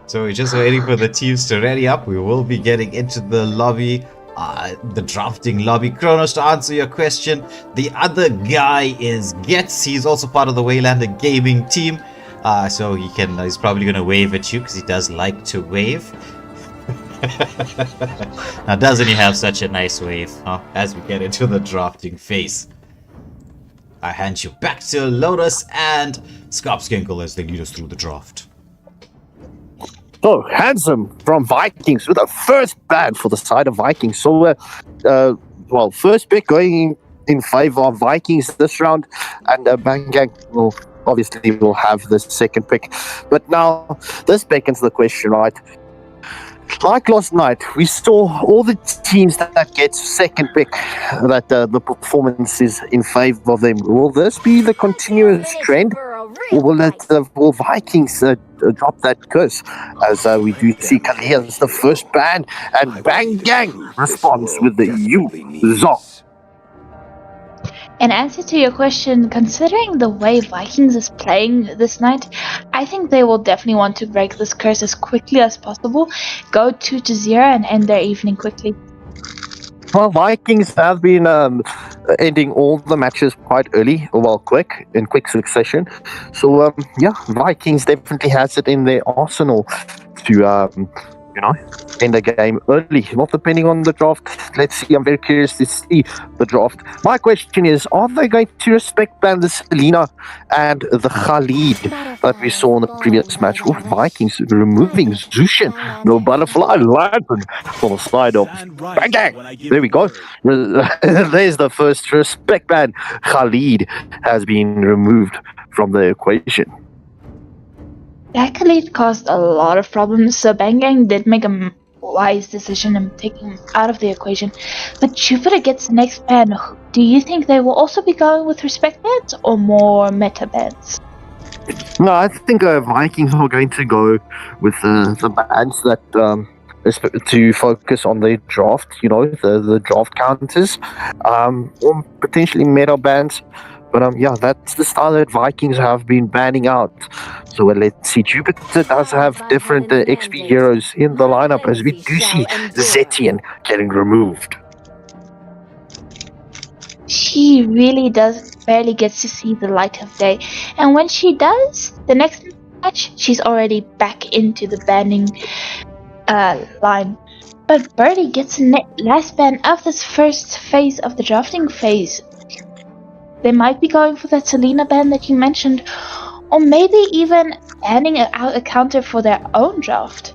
So we're just waiting for the teams to ready up. We will be getting into the lobby, the drafting lobby. Kronos, to answer your question, the other guy is Getz. He's also part of the Waylander Gaming team. So he's probably going to wave at you because he does like to wave. Now, doesn't he have such a nice wave, huh? As we get into the drafting phase. I hand you back to Lotus and Skarpskinkel as they lead us through the draft. So, Handsome from Vikings with a first ban for the side of Vikings. So, first pick going in favor of Vikings this round, and Bangang will obviously have the second pick. But now, this beckons the question, right? Like last night, we saw all the teams that get second pick, that the performance is in favor of them. Will this be the continuous trend? Or will Vikings drop that curse? As we do see Kalia as the first ban, and Bang Gang responds with the Zong. In answer to your question, considering the way Vikings is playing this night, I think they will definitely want to break this curse as quickly as possible, go 2-0 and end their evening quickly. Well, Vikings have been ending all the matches quite early, in quick succession. So, Vikings definitely has it in their arsenal to, end the game early. Not depending on the draft. Let's see. I'm very curious to see the draft. My question is, are they going to respect ban the Selena and the Khalid that we saw in the previous match? Oh, Vikings removing Zushin, no butterfly lantern for the side of Bang Gang. There we go. There's the first respect ban. Khalid has been removed from the equation. That Khalid caused a lot of problems, so Bangang did make a wise decision in taking him out of the equation. But Jupiter gets the next ban. Do you think they will also be going with respect bans or more meta bans? No, I think Vikings are going to go with the bans that to focus on the draft, the draft counters, or potentially meta bans. But that's the style that Vikings have been banning out. So let's see. Jupiter does have different XP heroes in the lineup, as we do see Zetian getting removed. She really barely gets to see the light of day. And when she does, the next match, she's already back into the banning line. But Birdie gets the last ban of this first phase of the drafting phase. They might be going for that Selena ban that you mentioned, or maybe even banning out a counter for their own draft.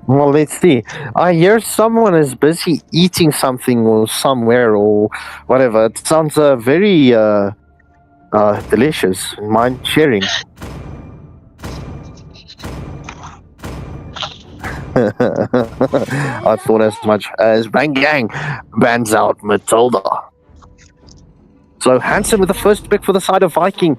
Well, let's see. I hear someone is busy eating something or somewhere or whatever. It sounds very delicious. Mind sharing? I thought as much as Bang Gang bans out Matilda. So Hansen with the first pick for the side of Viking.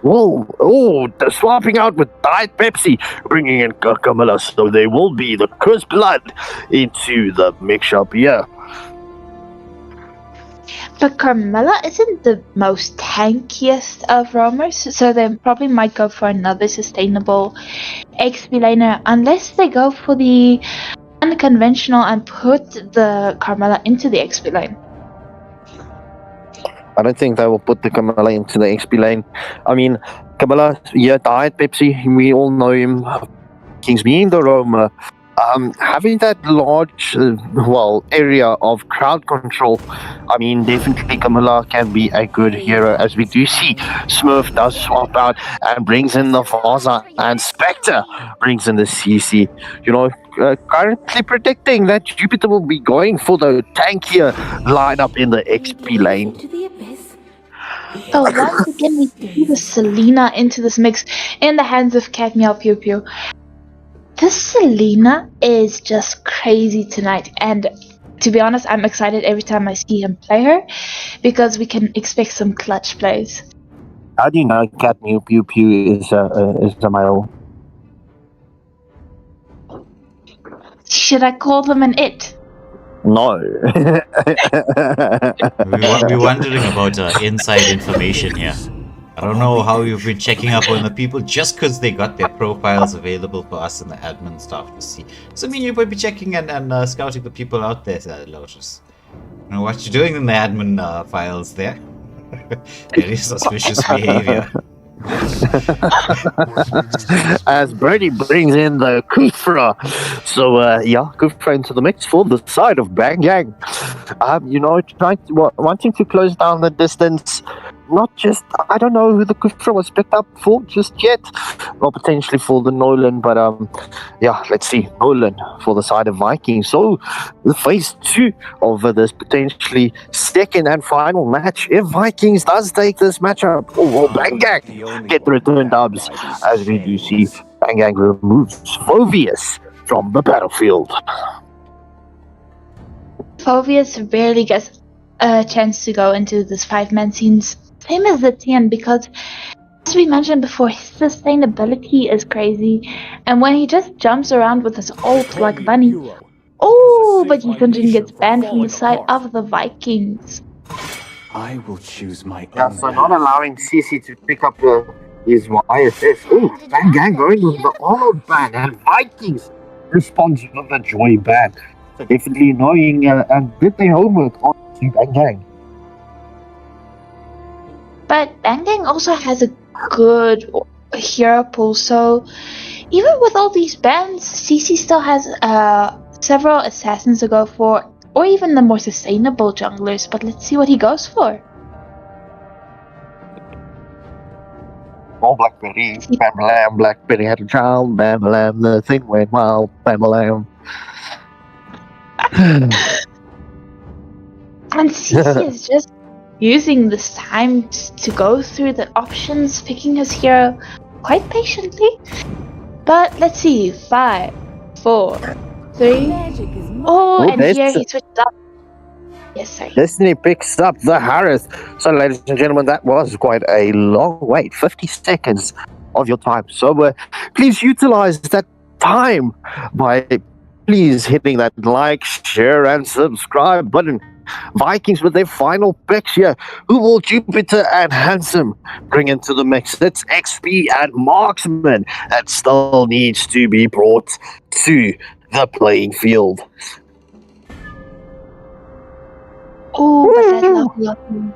Whoa, swapping out with Diet Pepsi, bringing in Camilla. So they will be the cursed blood into the mix-up here. But Carmella isn't the most tankiest of roamers, so they probably might go for another sustainable XP laner unless they go for the unconventional and put the Carmella into the XP lane. I don't think they will put the Camilla into the XP lane. I mean, Camilla, yeah, died Pepsi. We all know him. Kings being the roamer. Having that large, area of crowd control, I mean, definitely Camilla can be a good hero, as we do see Smurf does swap out and brings in the Vaza, and Spectre brings in the CC. You know, currently predicting that Jupiter will be going for the tankier lineup in the XP lane. To the abyss. So once again, we see the Selena into this mix in the hands of Cat Meow Pew Pew. This Selena is just crazy tonight, and to be honest, I'm excited every time I see him play her because we can expect some clutch plays. How do you know Cat Mew Pew Pew is a male? Should I call them an it? No. We're wondering about inside information here. I don't know how you've been checking up on the people just because they got their profiles available for us and the admin staff to see. So, I mean, you might be checking and scouting the people out there, Lotus. You know what you're doing in the admin files there. Very suspicious behavior. As Birdie brings in the Kufra. So, Kufra into the mix for the side of Bang Gang. Wanting to close down the distance. Not just, I don't know who the Kufra was picked up for just yet. Well, potentially for the Nolan, but let's see. Nolan for the side of Vikings. So, the phase 2 of this potentially second and final match. If Vikings does take this matchup, Bang Gang get the return dubs, as we do see Bang Gang removes Phoveus from the battlefield. Phoveus rarely gets a chance to go into this 5-man scenes. Same as the TN, because as we mentioned before, his sustainability is crazy, and when he just jumps around with his ult like Bunny, but Ethan gets banned from the side of the Vikings. I will choose my Yeah, own so not allowing CC to pick up his YSS. Bang Gang going with the Arnold ban, and Vikings responds with the Joy ban. Definitely annoying and did their homework on Bang Gang. But Bang Gang also has a good hero pool, so even with all these bans, CC still has several assassins to go for, or even the more sustainable junglers, but let's see what he goes for. Oh, Blackberry, Bam Blackberry had a child, Bam the thing went wild, Bam And CC is just using this time to go through the options, picking his hero quite patiently. But let's see, 5, 4, 3. And here he switches up. Yes, sorry. Destiny picks up the Harris. So, ladies and gentlemen, that was quite a long wait. 50 seconds of your time. So, please utilize that time by please hitting that like, share, and subscribe button. Vikings with their final picks here. Who will Jupiter and Handsome bring into the mix? It's XP and Marksman that still needs to be brought to the playing field. But that lovely.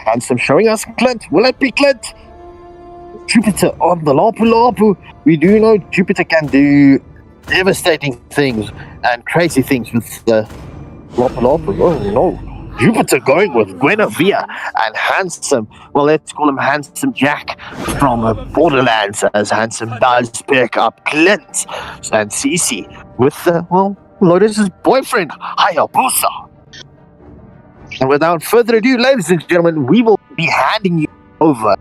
Handsome showing us Clint. Will it be Clint? Jupiter on the Lapu. We do know Jupiter can do devastating things and crazy things with the Lapu. Oh no. Jupiter going with Guinevere and Handsome. Well, let's call him Handsome Jack from Borderlands, as Handsome does pick up Clint and Cece with Lotus's boyfriend, Hayabusa. And without further ado, ladies and gentlemen, we will be handing you over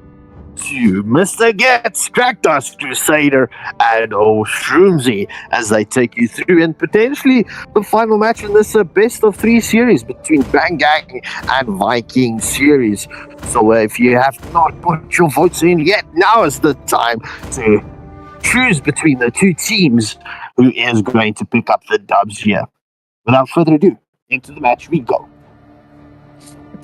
to Mr. Getz, Crackdust Crusader, and Shroomsy as they take you through and potentially the final match in this best of 3 series between Bang Gang and Viking series. So if you have not put your votes in yet, now is the time to choose between the two teams who is going to pick up the dubs here. Without further ado, into the match we go.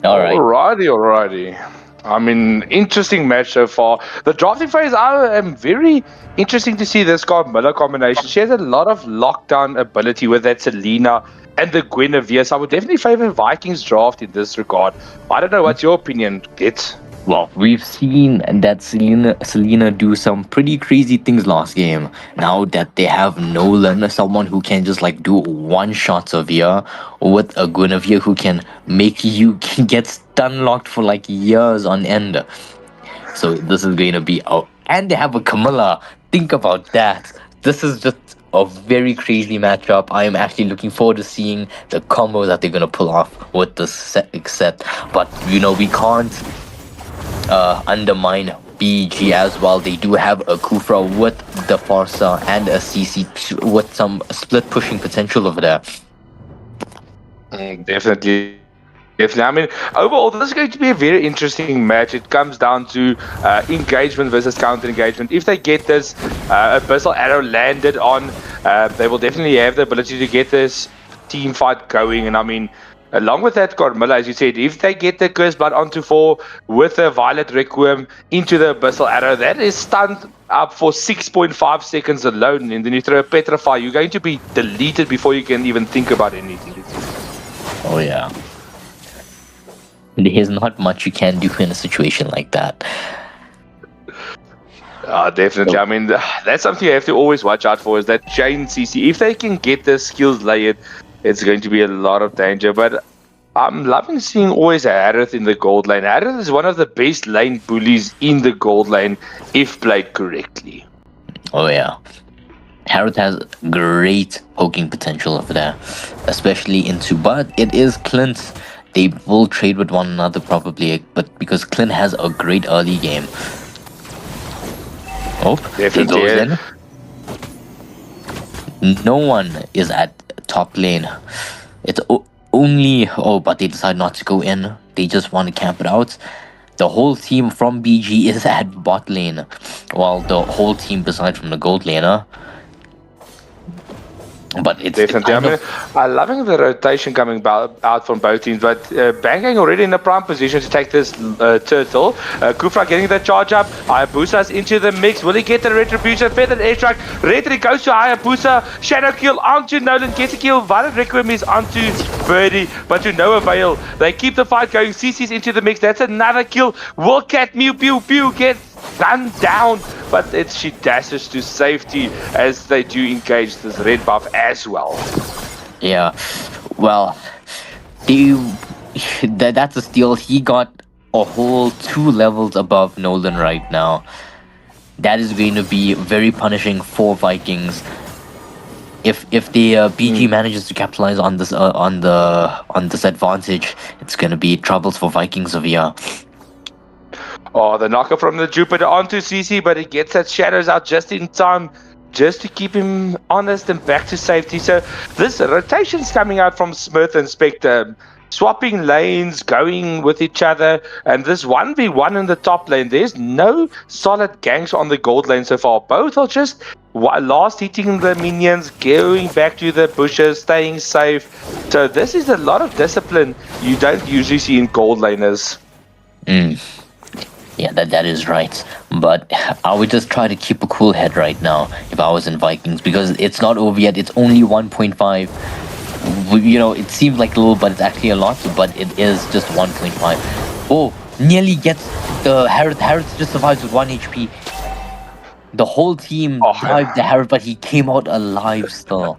All right. Alrighty. I mean, interesting match so far. The drafting phase, I am very interesting to see this Miller combination. She has a lot of lockdown ability with that Selena and the Guinevere. So I would definitely favor Vikings draft in this regard. I don't know, what's your opinion, Gets? Well, we've seen that Selena do some pretty crazy things last game. Now that they have Nolan, someone who can just like do one shot severe, with a Guinevere who can make you get stun locked for like years on end. So this is going to be out. And they have a Camilla. Think about that. This is just a very crazy matchup. I am actually looking forward to seeing the combo that they're going to pull off with this set. But, we can't undermine BG as well. They do have a Kufra with the Farsa and a CC with some split pushing potential over there. Definitely. I mean, overall, this is going to be a very interesting match. It comes down to engagement versus counter engagement. If they get this Abyssal Arrow landed on, they will definitely have the ability to get this team fight going. And I mean, along with that, Carmilla, as you said, if they get the Curse Blood onto 4 with the Violet Requiem into the Abyssal Arrow, that is stunned up for 6.5 seconds alone. And then you throw a Petrify, you're going to be deleted before you can even think about anything. Oh, yeah. There's not much you can do in a situation like that. Definitely. I mean, that's something you have to always watch out for, is that chain CC. If they can get the skills layered, it's going to be a lot of danger. But I'm loving seeing always Harith in the gold lane. Harith is one of the best lane bullies in the gold lane if played correctly. Oh, yeah. Harith has great poking potential over there, especially into, but it is Clint. They will trade with one another probably, but because Clint has a great early game. Oh, Definitely, it goes in. No one is at top lane. It's only, but they decide not to go in. They just want to camp it out. The whole team from BG is at bot lane, while the whole team, beside from the gold laner. But it's Definitely. I mean, I'm loving the rotation coming out from both teams, but Bangang already in a prime position to take this turtle. Kufra getting the charge up. Hayabusa's into the mix. Will he get the retribution? Feathered airstrike. Retri goes to Hayabusa. Shadow kill onto Nolan. Gets a kill. Violet Requiem is onto Birdie, but to no avail. They keep the fight going. CC's into the mix. That's another kill. Will Cat Mew Pew Pew get gunned down, but she dashes to safety as they do engage this red buff as well. Yeah, well, that's a steal. He got a whole 2 levels above Nolan right now. That is going to be very punishing for Vikings. If the BG manages to capitalize on this on this advantage, it's going to be troubles for Vikings over here. Oh, the knocker from the Jupiter onto CC, but he gets that shadows out just in time, just to keep him honest and back to safety. So this rotation's coming out from Smith and Spectre, swapping lanes, going with each other, and this 1v1 in the top lane. There's no solid ganks on the gold lane so far. Both are just last hitting the minions, going back to the bushes, staying safe. So this is a lot of discipline you don't usually see in gold laners. Yeah, that is right. But I would just try to keep a cool head right now if I was in Vikings, because it's not over yet. It's only 1.5. It seems like little, but it's actually a lot. But it is just 1.5. Oh, nearly gets the Harith. Harith just survives with 1 HP. The whole team dived the Harith, but he came out alive still.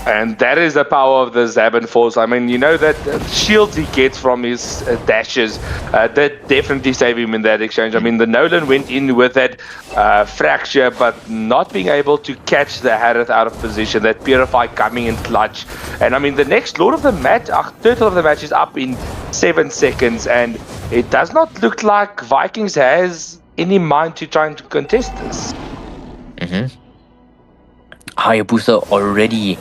And that is the power of the Zaban Force. I mean, that shields he gets from his dashes, that definitely saved him in that exchange. I mean, the Nolan went in with that fracture, but not being able to catch the Harith out of position, that Purify coming in clutch. And I mean, the next Lord of the match, turtle of the match is up in 7 seconds, and it does not look like Vikings has any mind to trying to contest this. Hayabusa already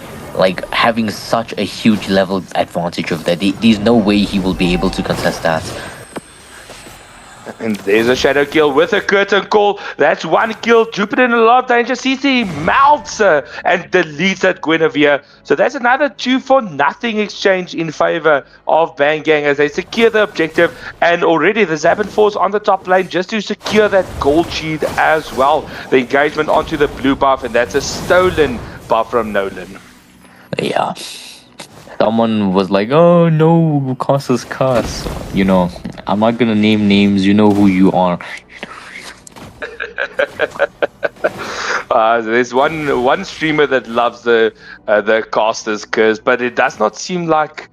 having such a huge level advantage of that. There's no way he will be able to contest that. And there's a shadow kill with a curtain call. That's one kill. Jupiter in a lot of danger. CC melts her and deletes that Guinevere. So that's another 2-for-nothing exchange in favor of Bang Gang as they secure the objective. And already the Zaban Force on the top lane just to secure that gold sheet as well. The engagement onto the blue buff, and that's a stolen buff from Nolan. Yeah. Someone was like, oh no, Costa's cuss. You know, I'm not gonna name names, you know who you are. There's one streamer that loves the casters curse, but it does not seem like.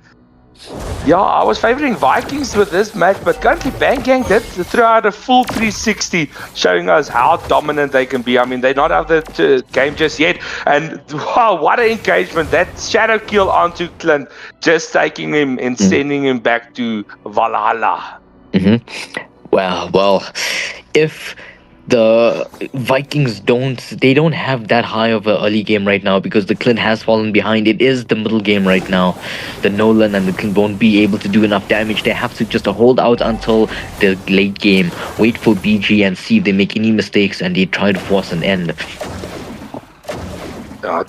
Yeah, I was favoring Vikings with this match, but currently Bang Gang did throw out a full 360, showing us how dominant they can be. I mean, they're not out of the game just yet, and wow, what an engagement! That shadow kill onto Clint, just taking him and sending him back to Valhalla. Well, if the Vikings don't have that high of an early game right now because the Clint has fallen behind. It is the middle game right now. The Nolan and the Clint won't be able to do enough damage. They have to just hold out until the late game, wait for BG and see if they make any mistakes and they try to force an end.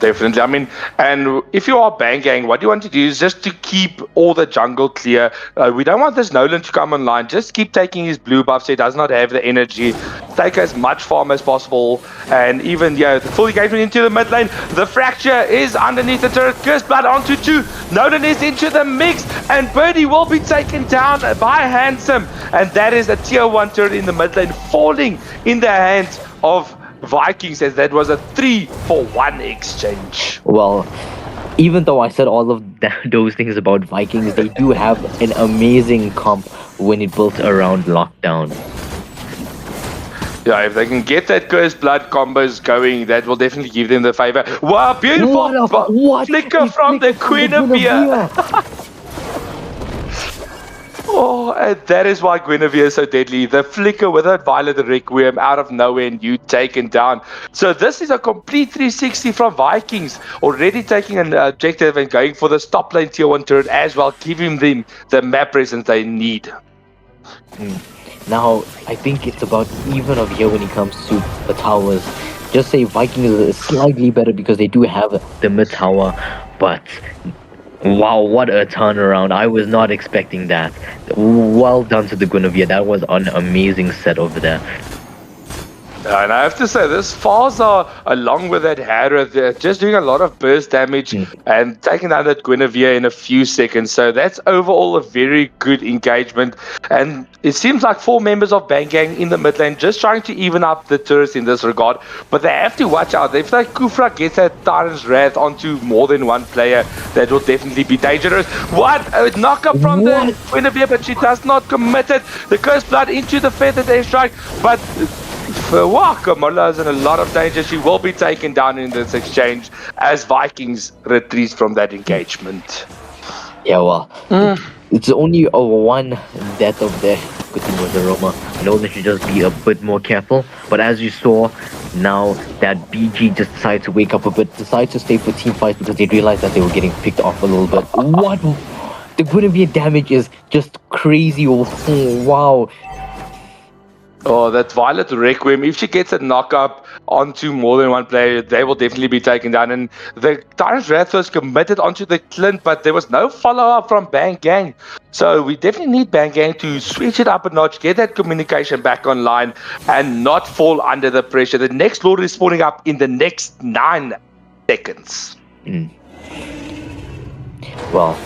Definitely. I mean, and if you are Bang Gang, what you want to do is just to keep all the jungle clear. We don't want this Nolan to come online. Just keep taking his blue buff so he does not have the energy. Take as much farm as possible. And even, the full engagement into the mid lane. The fracture is underneath the turret. Cursed Blood onto 2. Nolan is into the mix. And Birdie will be taken down by Handsome. And that is a tier 1 turret in the mid lane falling in the hands of Vikings, as that was a 3-for-1 exchange. Well, even though I said all of those things about Vikings, they do have an amazing comp when it built around lockdown. Yeah, if they can get that Cursed Blood combos going, that will definitely give them the favor. Wow, beautiful flicker from the Guinevere. Oh, and that is why Guinevere is so deadly. The flicker with that Violet Requiem out of nowhere and you taken down. So this is a complete 360 from Vikings. Already taking an objective and going for the top lane tier 1 turret as well, giving them the map presence they need. Now, I think it's about even of here when it comes to the towers. Just say Vikings is slightly better because they do have the mid tower, but wow, what a turnaround. I was not expecting that. Well done to the Guinevere. That was an amazing set over there. And I have to say, this Farza, along with that Hera, they're just doing a lot of burst damage and taking down that Guinevere in a few seconds. So that's overall a very good engagement. And it seems like 4 members of Bang Gang in the mid lane just trying to even up the turrets in this regard. But they have to watch out. If that Kufra gets that Tyrant's Wrath onto more than one player, that will definitely be dangerous. What? A knockup from the Guinevere, but she does not commit it. The Cursed Blood into the Feathered Airstrike, but Kamala is in a lot of danger. She will be taken down in this exchange as Vikings retreat from that engagement. Yeah, well, it's only a 1 death of there. Good thing was Aroma. Nolan should just be a bit more careful. But as you saw, now that BG just decided to wake up a bit, decided to stay for team fights because they realized that they were getting picked off a little bit. What? The Guinevere damage is just crazy. Oh, wow. Oh, that Violet Requiem, if she gets a knockup onto more than one player, they will definitely be taken down. And the Tyrant's Wrath was committed onto the Clint, but there was no follow-up from Bang Gang. So we definitely need Bang Gang to switch it up a notch, get that communication back online, and not fall under the pressure. The next Lord is spawning up in the next 9 seconds. Well,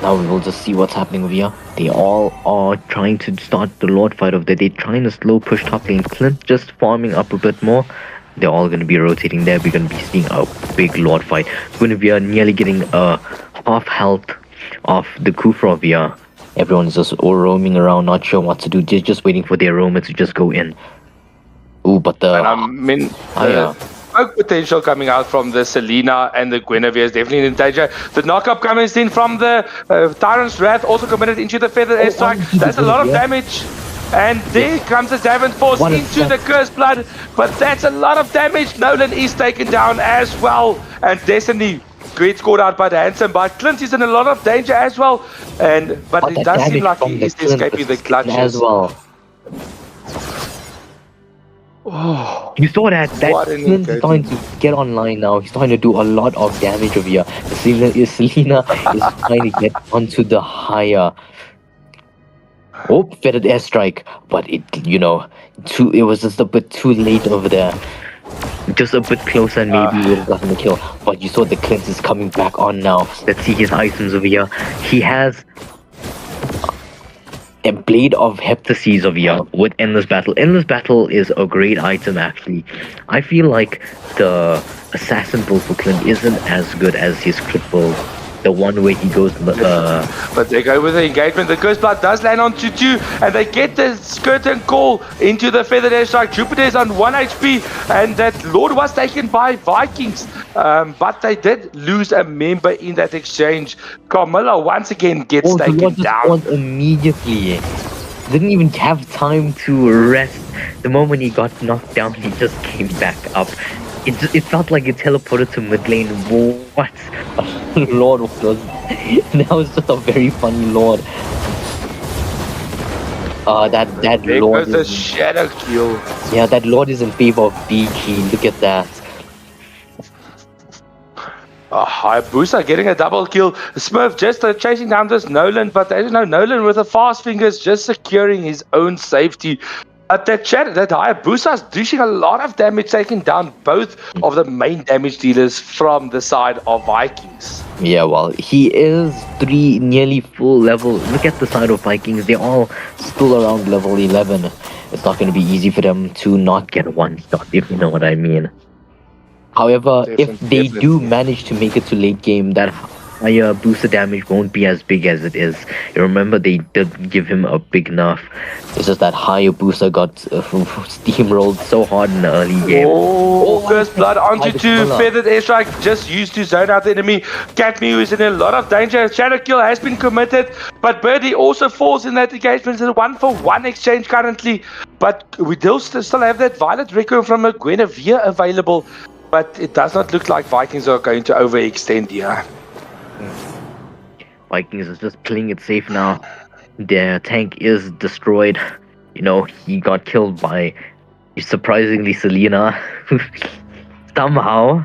now we will just see what's happening over here. They all are trying to start the Lord fight over there. They're trying to slow push top lane. Clint just farming up a bit more. They're all going to be rotating there. We're going to be seeing a big Lord fight. Guinevere nearly getting half health of the Kufra over here. Everyone is just all roaming around, not sure what to do. They're just waiting for their roamer to just go in. Ooh, but the... And I mean, smoke potential coming out from the Selena and the Guinevere is definitely in danger. The knockup coming in from the Tyrant's Wrath, also committed into the Feathered Airstrike. That's a lot of damage. And there comes the Zaban Force into the Cursed Blood. But that's a lot of damage. Nolan is taken down as well. And Destiny gets caught out by the Handsome. But Clint is in a lot of danger as well. But it does seem like he is escaping the clutches as well. Oh, You saw that what an Clint is starting to get online now. He's starting to do a lot of damage over here. Selena is trying to get onto the higher. Oh, fitted airstrike, but it was just a bit too late over there. Just a bit closer and maybe would have gotten the kill. But you saw the Clint is coming back on now. Let's see his items over here. He has a Blade of Heptases over here with Endless Battle. Endless Battle is a great item actually. I feel like the Assassin build for Clint isn't as good as his crit build. The one where he goes But they go with the engagement. The Curse Blood does land on 2-2, and they get the skirt and call into the Feathered Airstrike. Jupiter is on 1 HP, and that Lord was taken by Vikings. But they did lose a member in that exchange. Carmilla once again gets the taken Lord just down. spawned immediately. Didn't even have time to rest. The moment he got knocked down, he just came back up. It felt like it teleported to mid lane. What? Lord was that was just a very funny Lord. That There Lord goes the is, shadow kill. yeah, that Lord is in favor of BG. Look at that. Hayabusa getting a double kill. Smurf just chasing down this Nolan, but as you know, Nolan with the fast fingers just securing his own safety. But that Hayabusa is dishing a lot of damage, taking down both of the main damage dealers from the side of Vikings. Yeah, well, he is nearly full level. Look at the side of Vikings. They're all still around level 11. It's not going to be easy for them to not get one shot, if you know what I mean. However, if they do manage to make it to late game, that higher booster damage won't be as big as it is. You remember they did give him a big nerf. It's just that higher booster got steamrolled so hard in the early game. Curse Blood onto 2, Feathered Airstrike just used to zone out the enemy. Catmew is in a lot of danger. Shadow kill has been committed, but Birdie also falls in that engagement. It's a 1-for-1 exchange currently, but we still have that Violet Rico from a Guinevere available, but it does not look like Vikings are going to overextend here. Vikings is just playing it safe now. Their tank is destroyed. He got killed by, surprisingly, Selena. Somehow.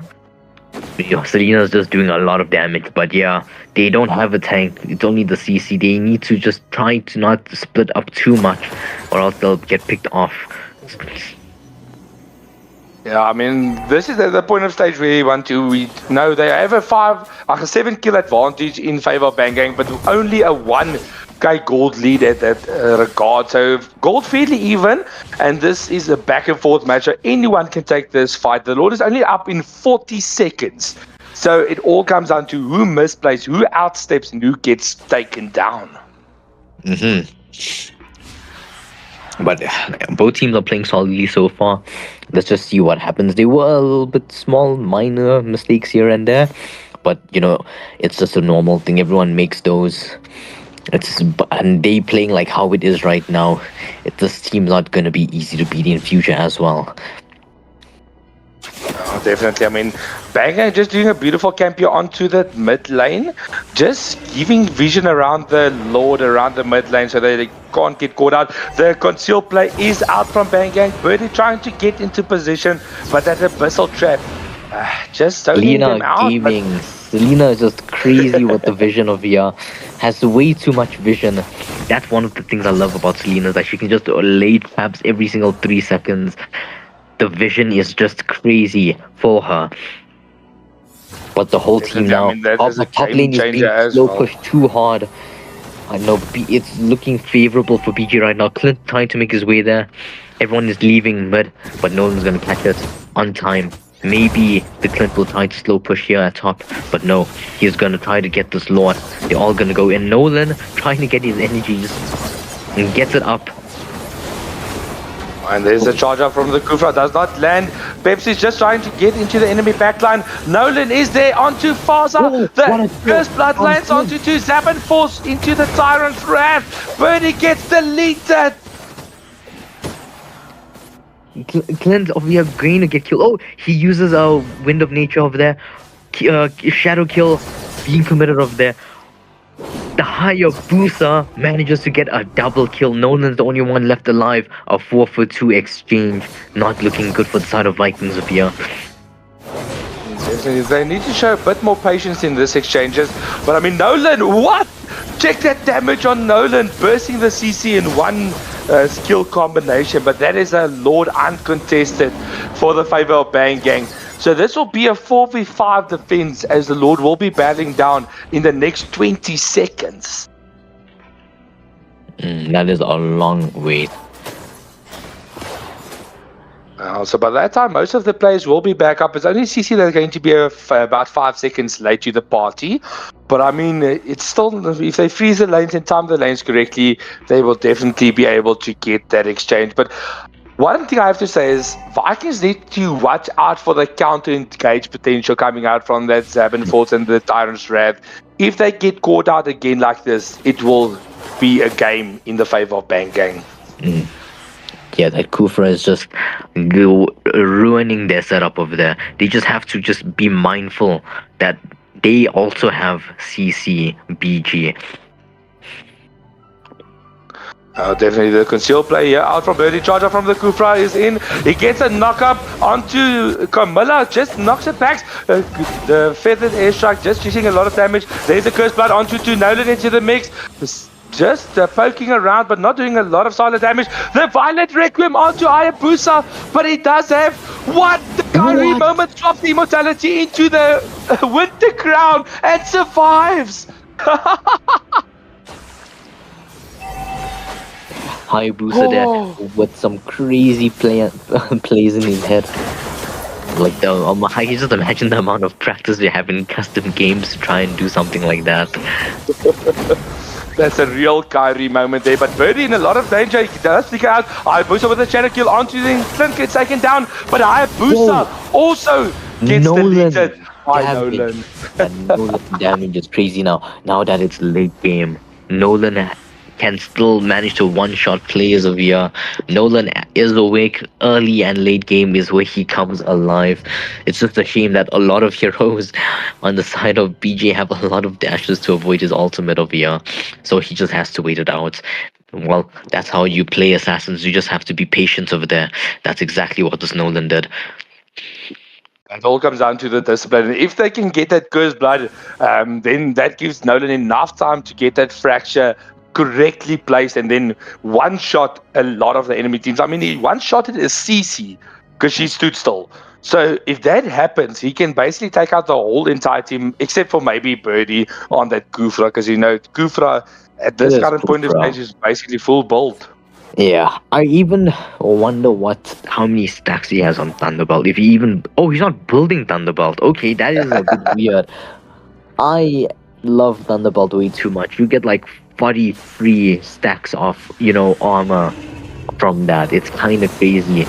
Selena's just doing a lot of damage, but yeah, they don't have a tank. It's only the CC. They need to just try to not split up too much, or else they'll get picked off. Yeah, I mean, this is the point of stage where we know they have a 7 kill advantage in favor of Bangang, but only a 1k gold lead at that regard. So gold fairly even, and this is a back and forth match. So anyone can take this fight. The Lord is only up in 40 seconds. So it all comes down to who misplays, who outsteps, and who gets taken down. But both teams are playing solidly so far. Let's just see what happens. They were a little bit small, minor mistakes here and there. But, it's just a normal thing. Everyone makes those. And they playing like how it is right now. This team's not going to be easy to beat in future as well. Oh, definitely. I mean, Bangang just doing a beautiful camp here onto the mid lane, just giving vision around the Lord, around the mid lane, so that they can't get caught out. The concealed play is out from Bangang. Birdie trying to get into position, but that abyssal trap just zoning them out. Gaming. Selena is just crazy with the vision of VR. Has way too much vision. That's one of the things I love about Selena, is that she can just lay traps every single 3 seconds. The vision is just crazy for her. But the whole team now, the top lane is being slow pushed too hard. I know it's looking favorable for BG right now. Clint trying to make his way there. Everyone is leaving mid, but no one's going to catch it on time. Maybe the Clint will try to slow push here at top, but no, he's going to try to get this Lord. They're all going to go in. Nolan trying to get his energies and gets it up. And there's a charge up from the Kufra, does not land. Pepsi's just trying to get into the enemy backline. Nolan is there onto Faza. The Curse Blood lands onto 2. Zappen falls into the Tyrant's Wrath. Birdie gets deleted. Clint over here going to get killed. Oh, he uses a Wind of Nature over there. Shadow kill being committed over there. The Hayabusa manages to get a double kill. Nolan's the only one left alive. A 4-for-2 exchange. Not looking good for the side of Vikings of here. They need to show a bit more patience in this exchanges. But I mean, Nolan, what? Check that damage on Nolan, bursting the CC in one skill combination. But that is a Lord uncontested for the favor of Bang Gang. So this will be a 4v5 defense as the Lord will be battling down in the next 20 seconds. That is a long wait. So by that time, most of the players will be back up. It's only CC that's going to be about 5 seconds late to the party. But I mean, it's still, if they freeze the lanes and time the lanes correctly, they will definitely be able to get that exchange. But one thing I have to say is Vikings need to watch out for the counter-engage potential coming out from that Zabin Force and the Tyrant's Wrath. If they get caught out again like this, it will be a game in the favor of Bang Gang. Yeah, that Kufra is just ruining their setup over there. They just have to just be mindful that they also have CC, BG. Definitely the concealed play here out from Birdie. Charger from the Kufra is in. He gets a knock up onto Camilla. Just knocks it back. The feathered airstrike just using a lot of damage. There's a Curse Blood onto Nolan into the mix. Just poking around but not doing a lot of solid damage. The Violet Requiem onto Hayabusa, but he does have what? The Kyrie moment drops the immortality into the Winter Crown and survives. Hayabusa there with some crazy plays in his head. Like I just imagine the amount of practice we have in custom games to try and do something like that. That's a real Kyrie moment there. But Birdie in a lot of danger. He does figure out Hayabusa with a shadow kill onto the Flint gets taken down. But Hayabusa also gets deleted by Nolan. And Nolan damage is crazy now. Now that it's late game, Nolan can still manage to one-shot players of here. Nolan is awake. Early and late game is where he comes alive. It's just a shame that a lot of heroes on the side of BJ have a lot of dashes to avoid his ultimate of here. So he just has to wait it out. Well, that's how you play assassins. You just have to be patient over there. That's exactly what this Nolan did. It all comes down to the discipline. If they can get that Cursed Blood, then that gives Nolan enough time to get that fracture correctly placed and then one-shot a lot of the enemy teams. I mean, he one-shotted a CC because she stood still. So if that happens, he can basically take out the whole entire team, except for maybe Birdie on that Kufra, because Kufra at this current point of stage is basically full build. Yeah, I even wonder how many stacks he has on Thunderbolt. If he even... Oh, he's not building Thunderbolt. Okay, that is a bit weird. I love Thunderbolt way too much. You get like 43 stacks of, armor from that. It's kind of crazy.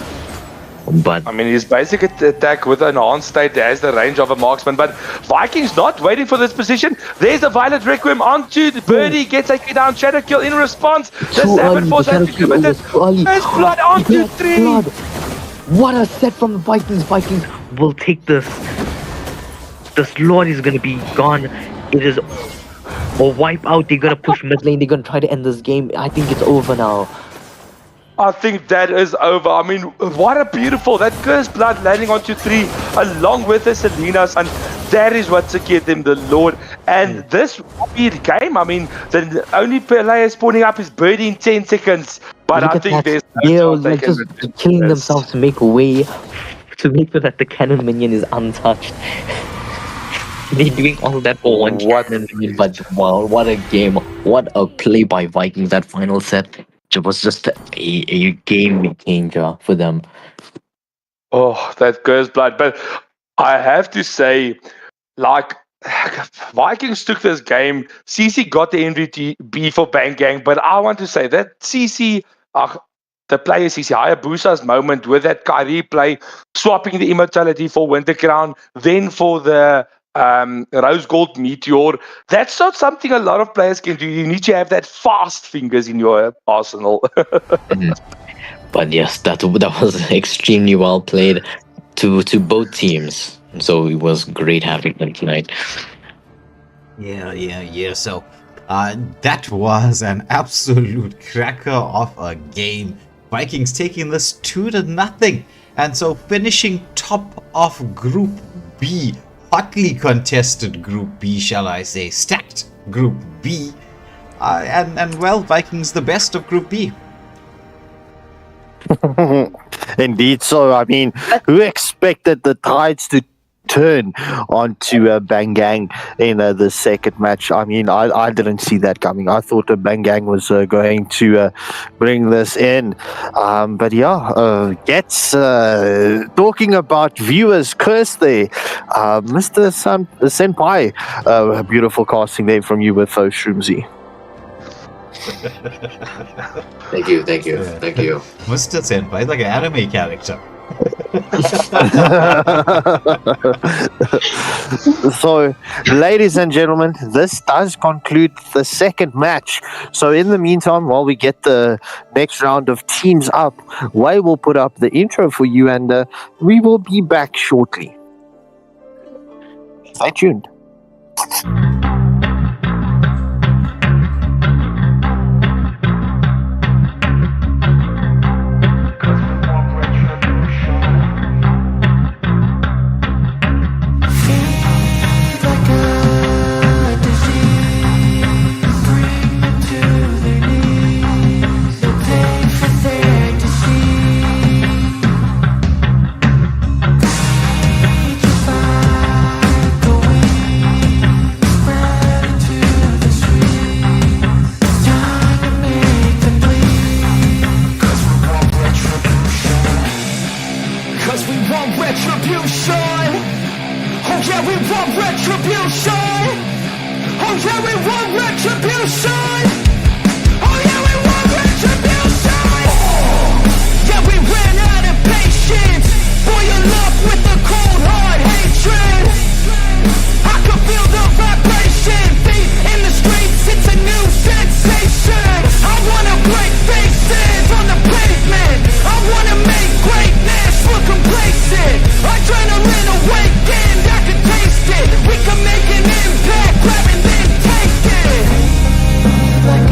But I mean, his basic attack with an enhanced state has the range of a marksman, but Vikings not waiting for this position. There's the Violet Requiem onto the Birdie, gets taken down, shadow kill in response. The 7-4 has to commit it. There's blood onto 3. What a set from the Vikings. Vikings will take this. The Lord is going to be gone. It is a wipe out. They're going to push mid lane. They're going to try to end this game. I think it's over now. I think that is over. I mean, what a beautiful, that Cursed Blood landing onto 3 along with the Selena's, and that is what secured them the Lord. And this will be the game. I mean, the only player spawning up is Birdie in 10 seconds. But I think there's they're just killing themselves to make a way, to make sure that the cannon minion is untouched. They're doing all that for one cannon minion, but wow, what a game. What a play by Vikings, that final set. It was just a game changer for them. Oh, that Cursed Blood. But I have to say, like, Vikings took this game. CC got the MVP for Bang Gang, but I want to say that CC, the player CC, Hayabusa's moment with that Kyrie play, swapping the immortality for Winter Crown, then for the Rose Gold Meteor. That's not something a lot of players can do. You need to have that fast fingers in your arsenal. But yes, that was extremely well played to both teams. So it was great having them tonight. Yeah. So That was an absolute cracker of a game. Vikings taking this 2-0, and so finishing top of Group B, hotly contested Group B, shall I say, stacked Group B, and well, Vikings the best of Group B. Indeed. So, I mean, who expected the tides to turn onto Bangang in the second match? I mean, I didn't see that coming. I thought Bangang was going to bring this in. But yeah, gets talking about viewers curse there. Mr. Senpai, a beautiful casting there from you with Shroomsy. Thank you. Mr. Senpai is like an anime character. So, ladies and gentlemen, this does conclude the second match. So, in the meantime, while we get the next round of teams up, Wei will put up the intro for you, and we will be back shortly. Stay tuned. Like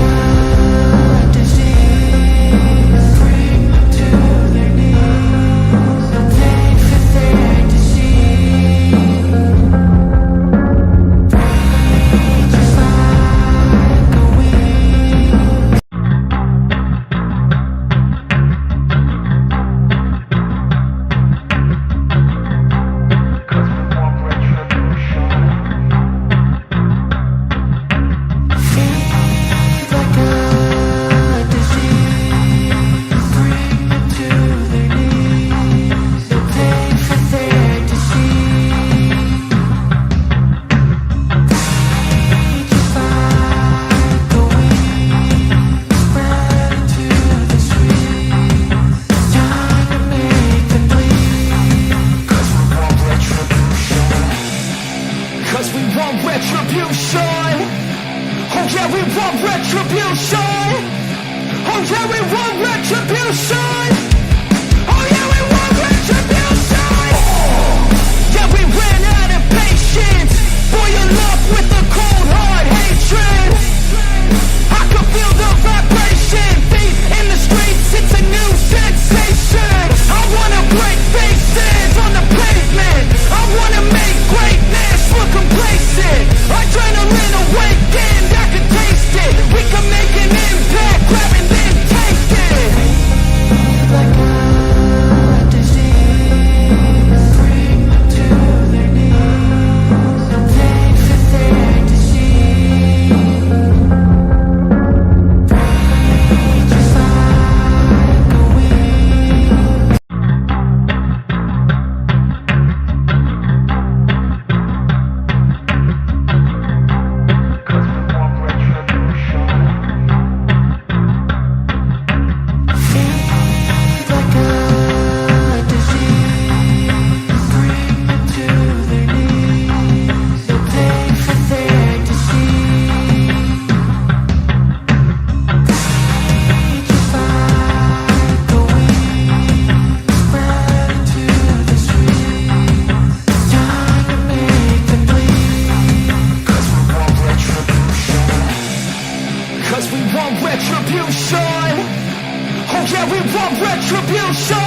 we want retribution.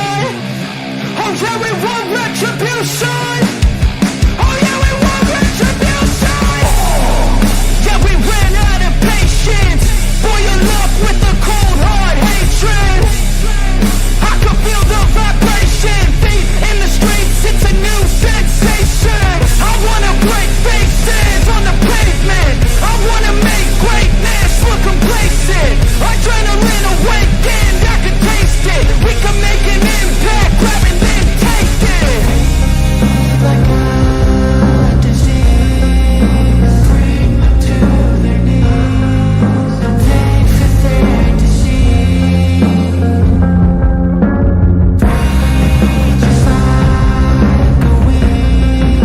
Oh yeah, we want retribution. Oh yeah, we want retribution. Yeah, we ran out of patience. Boil up with the cold hard hatred. I can feel the vibration. Feet in the streets, it's a new sensation. I wanna break faces on the pavement. I wanna make greatness look complacent. Adrenaline awakened, I can taste it. We can make an impact, grab and then take it. Like a disease, bring them to their knees. Pay for their disease. Just like a weed.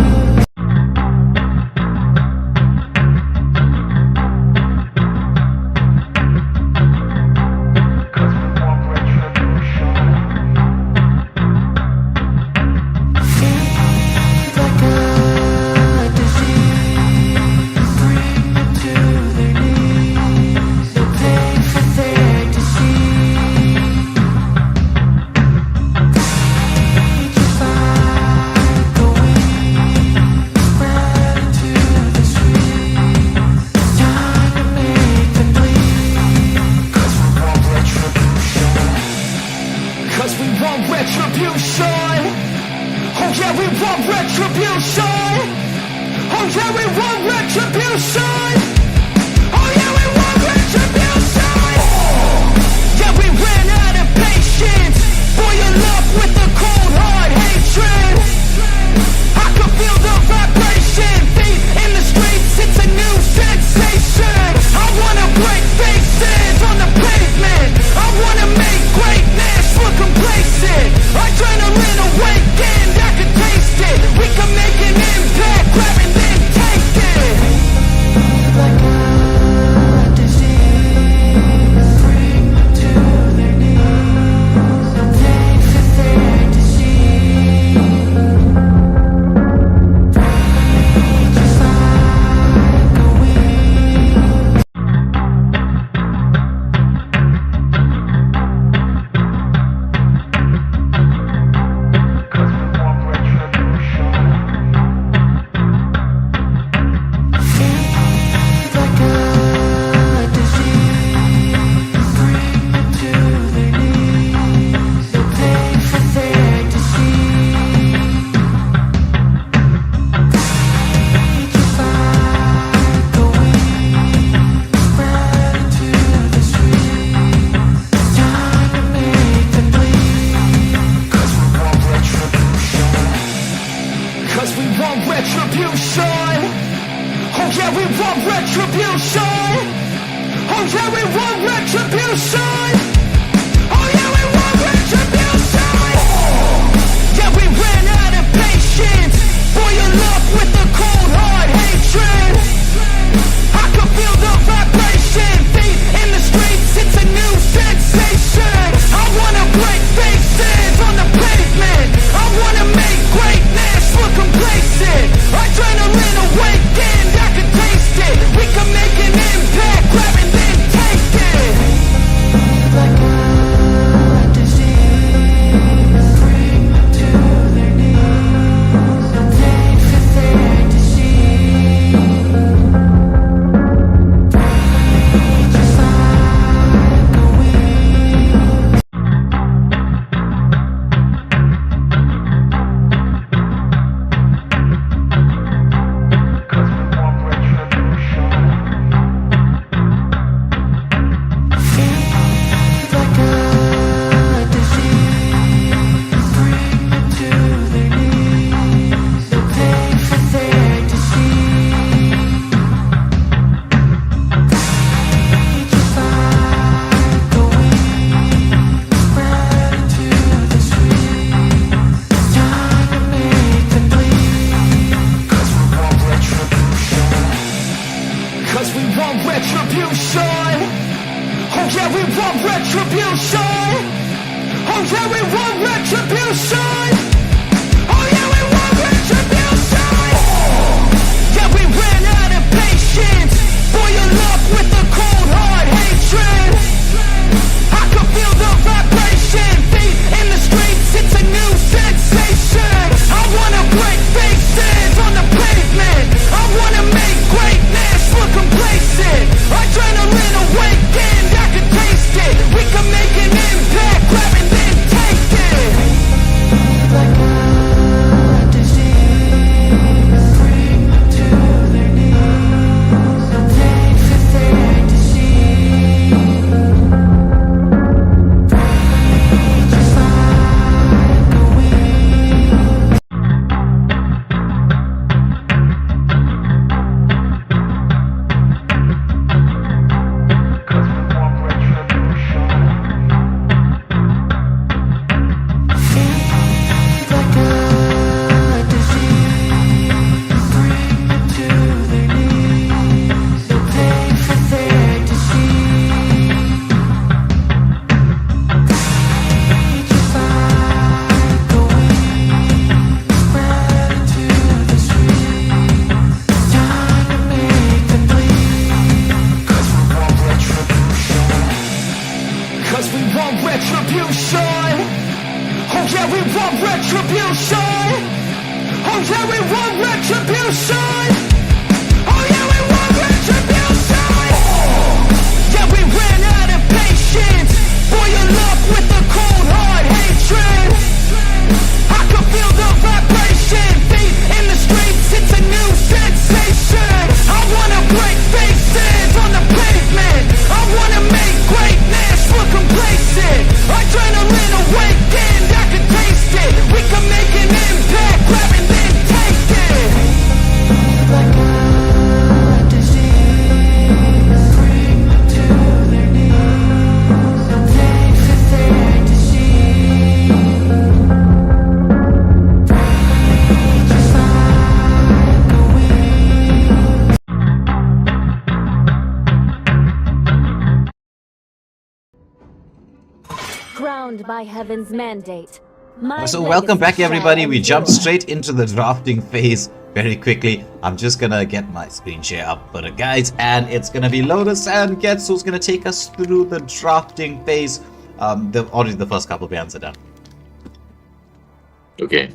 Feed like a disease, bring them to their knees. They'll pay for their disease. Just like a weed, spread into the streets. Time to make them bleed. 'Cause we want retribution. 'Cause we want retribution. Oh yeah, we want retribution. Oh yeah, we want retribution. Oh yeah, we want retribution. Yeah, we ran out of patience. Boil up with the cold hard hatred. I can feel the vibration. Feet in the streets, it's a new sensation. I wanna break faces on the pavement. I wanna make greatness look complacent. Adrenaline awakened, I can taste it. We can make an impact, grab and then take it. Like a disease, bring them to their knees. Pay for their disease. Just like a weed. Feed like a disease, bring them to their knees. They'll pay for their disease. Just like a weed, spread into the streets. Time to make them bleed. 'Cause we want retribution. 'Cause we want retribution. Oh yeah, we want retribution. Oh yeah, we want retribution. Oh yeah, we want retribution. Yeah, we ran out of patience. Boil up with the cold hard hatred. I can feel the vibration. Feet in the streets, it's a new sensation. I wanna break faces on the pavement. I wanna make greatness look complacent. Adrenaline awakened, I can taste it. We can make an impact, grab and then take it. Like a disease, bring them to their knees. Pay for their disease. Just like a weed. Feed like a disease, bring them to their knees. They'll pay for their disease. Just like a weed, spread into the streets. Time to make them bleed. 'Cause we want retribution. 'Cause we want retribution. Oh yeah, we want retribution. Oh yeah, we want retribution. Oh yeah, we want retribution. Yeah, we ran out of patience. Boil up with the cold hard hatred. I can feel the vibration. retribution. Oh yeah, we want retribution. Oh yeah, we want retribution. Oh yeah, we want retribution. Yeah, we ran out of patience. Boil up with the cold hard hatred. I can feel the vibration. Feet in the streets, it's a new sensation. I wanna break faces on the pavement. I wanna make greatness look complacent. Adrenaline awakened, I can taste it. We can make an impact, grab and then take it. Like a disease, bring them to their knees. No day for fantasy. Just like a weed. Crowned by heaven's mandate. My So welcome legacy back shall everybody, we jumped endure. straight into the drafting phase very quickly. I'm just gonna get my screen share up for the guys, and it's gonna be Lotus and Getz who's gonna take us through the drafting phase. Already the first couple bands are done. Okay.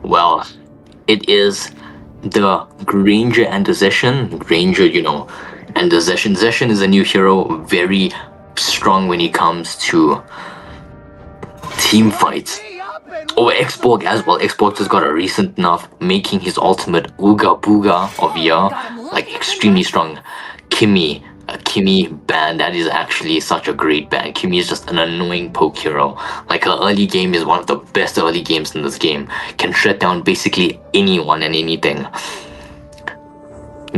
Well, it is the Granger and the Zeshan. Granger, and the Zeshan. Zeshan is a new hero, very strong when it comes to team fights. Oh, Xborg as well. Xborg has got a recent nerf, making his ultimate Ooga Booga of year, like extremely strong. Kimmy, a Kimmy ban, that is actually such a great ban. Kimmy is just an annoying poke hero. Like her early game is one of the best early games in this game. Can shut down basically anyone and anything.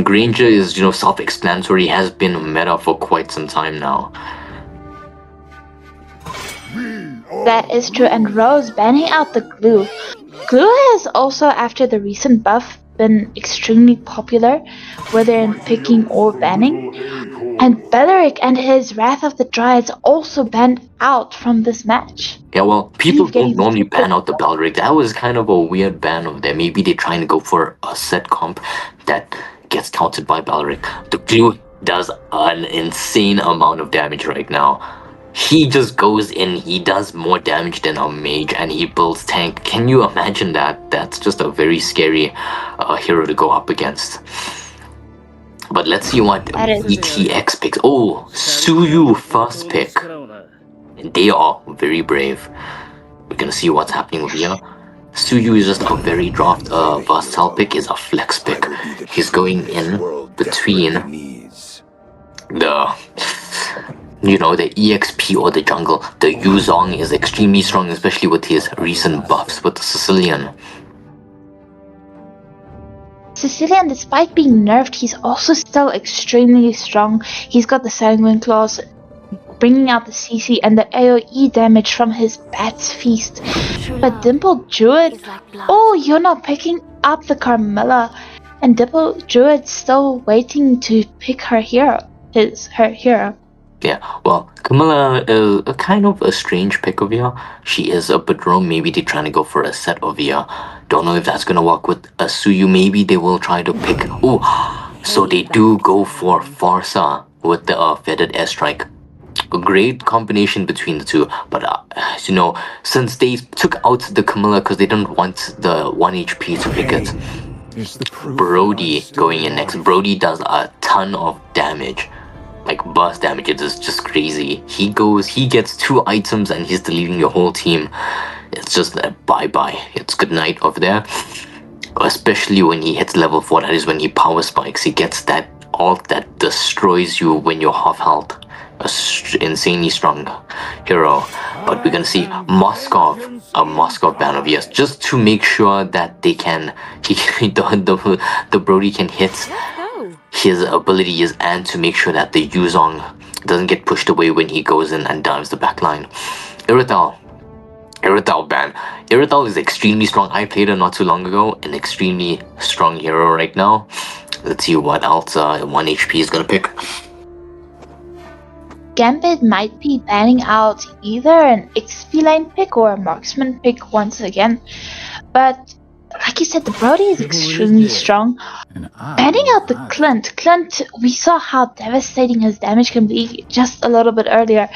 Granger is, self-explanatory, has been meta for quite some time now. That is true, and Rose banning out the glue. Glue has also, after the recent buff, been extremely popular, whether in picking or banning. And Beleric and his Wrath of the Dryads also banned out from this match. Yeah, well, people He's getting don't normally super- ban out the Beleric. That was kind of a weird ban of them. Maybe they're trying to go for a set comp that gets counted by Beleric. The glue does an insane amount of damage right now. He just goes in, he does more damage than a mage, and he builds tank. Can you imagine that? That's just a very scary hero to go up against. But let's see what That is- ETX picks. Oh, Suyu first pick. They are very brave. We're gonna see what's happening with here. Suyu is just a very versatile pick, is a flex pick. He's going in between the EXP or the jungle. The Yuzong is extremely strong, especially with his recent buffs with the Sicilian. Sicilian, despite being nerfed, he's also still extremely strong. He's got the Sanguine Claws, bringing out the CC and the AoE damage from his Bat's Feast. But Dimple Druid, oh, you're not picking up the Carmilla, and Dimple Druid's still waiting to pick her hero. Her hero. Yeah, well, Camilla is a kind of a strange pick of here. She is a bit roam. Maybe they're trying to go for a set of here. Don't know if that's gonna work with a Suyu. Maybe they will try to pick. Oh, so they do go for Farsa with the feathered airstrike. A great combination between the two, but since they took out the Camilla because they didn't want the 1 HP to pick it, Brody going in next. Brody does a ton of damage. Like burst damage, it is just crazy. He gets 2 items and he's deleting your whole team. It's just a bye-bye. It's good night over there. Especially when he hits level 4, that is when he power spikes. He gets that ult that destroys you when you're half health. Insanely strong hero. But we're gonna see a Moskov ban of yes, just to make sure that they can the Brody can hit his abilities, and to make sure that the Yuzong doesn't get pushed away when he goes in and dives the backline. Irithal ban. Irithal is extremely strong. I played her not too long ago. An extremely strong hero right now. Let's see what else 1 HP is gonna pick. Gambit might be banning out either an XP lane pick or a marksman pick once again. But like you said, the Brody is extremely strong. Banning out the Clint. Clint, we saw how devastating his damage can be just a little bit earlier.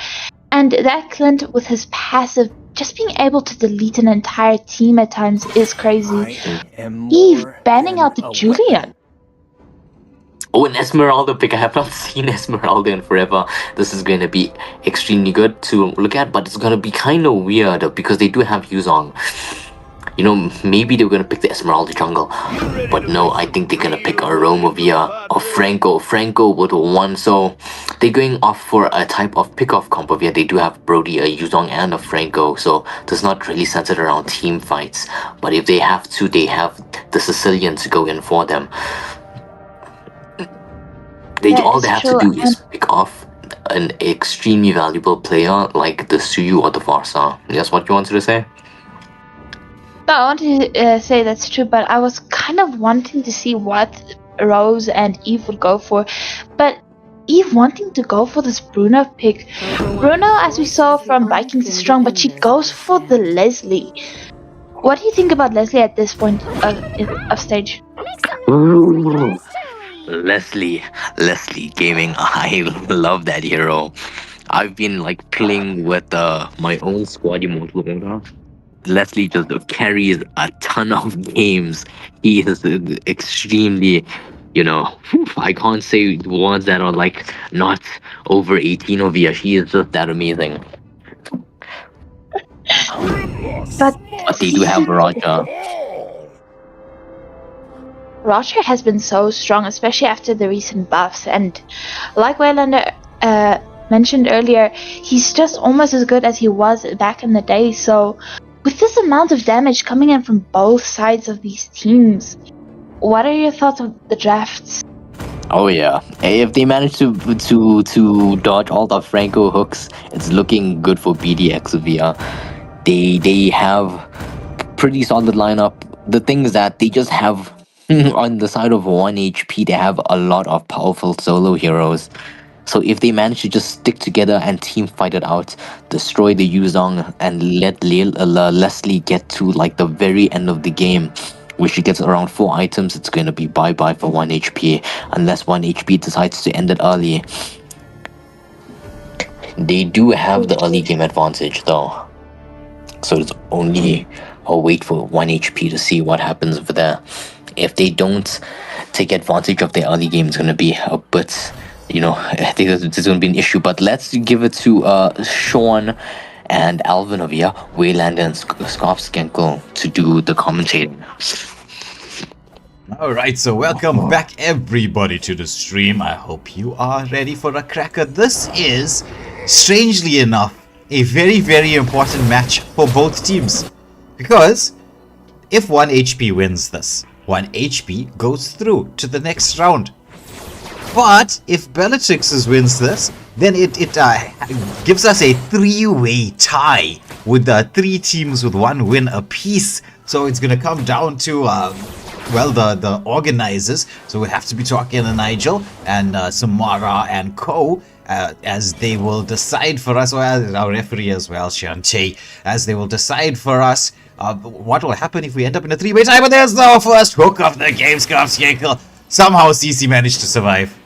And that Clint with his passive, just being able to delete an entire team at times is crazy. I am Eve more banning than out the a Julian. Oh, an Esmeralda pick. I have not seen Esmeralda in forever. This is going to be extremely good to look at, but it's going to be kind of weird because they do have Yuzong. You know, maybe they were going to pick the Esmeralda jungle, but no, I think they're going to pick a Romovia or Franco. Franco with one, so they're going off for a type of pick-off comp over here. They do have Brody, a Yuzong, and a Franco, so does not really center around team fights. But if they have to, they have the Sicilian to go in for them. All they have to do is pick off an extremely valuable player like the Suyu or the Farsa. That's what you wanted to say? No, I want to say that's true, but I was kind of wanting to see what Rose and Eve would go for. But Eve wanting to go for this Bruno pick. Bruno, as we saw from Vikings, is strong, but she goes for the Leslie. What do you think about Leslie at this point of stage? Leslie Gaming. I love that hero. I've been like playing with my own squad immortal order. Leslie just carries a ton of games. He is extremely, I can't say words that are like not over 18 over here. She is just that amazing. But they do have Raja. Roger has been so strong, especially after the recent buffs, and like Waylander mentioned earlier, he's just almost as good as he was back in the day. So with this amount of damage coming in from both sides of these teams, what are your thoughts on the drafts? Oh yeah, if they manage to dodge all the Franco hooks, it's looking good for BDX via. They have pretty solid lineup. The thing is that they just have on the side of 1 HP, they have a lot of powerful solo heroes. So if they manage to just stick together and team fight it out, destroy the Yuzong and let Leslie get to like the very end of the game, where she gets around 4 items, it's going to be bye-bye for 1 HP, unless 1 HP decides to end it early. They do have the early game advantage though, so it's only a wait for 1 HP to see what happens over there. If they don't take advantage of the early game, it's going to be a bit, I think there's going to be an issue. But let's give it to Sean and Alvin over here, Wayland and Scarf Skenkel to do the commentating. Alright, so welcome back everybody to the stream. I hope you are ready for a cracker. This is, strangely enough, a very, very important match for both teams. Because if 1 HP wins this, 1 HP goes through to the next round. But if Bellatrix wins this, then it gives us a 3-way tie with 3 teams with 1 win apiece. So it's going to come down to, the organizers. So we have to be talking to Nigel and Samara and Co. As they will decide for us, or our referee as well, Shantae, as they will decide for us what will happen if we end up in a 3-way tie. But there's the first hook of the game, Scarf Skenkel. Somehow CC managed to survive.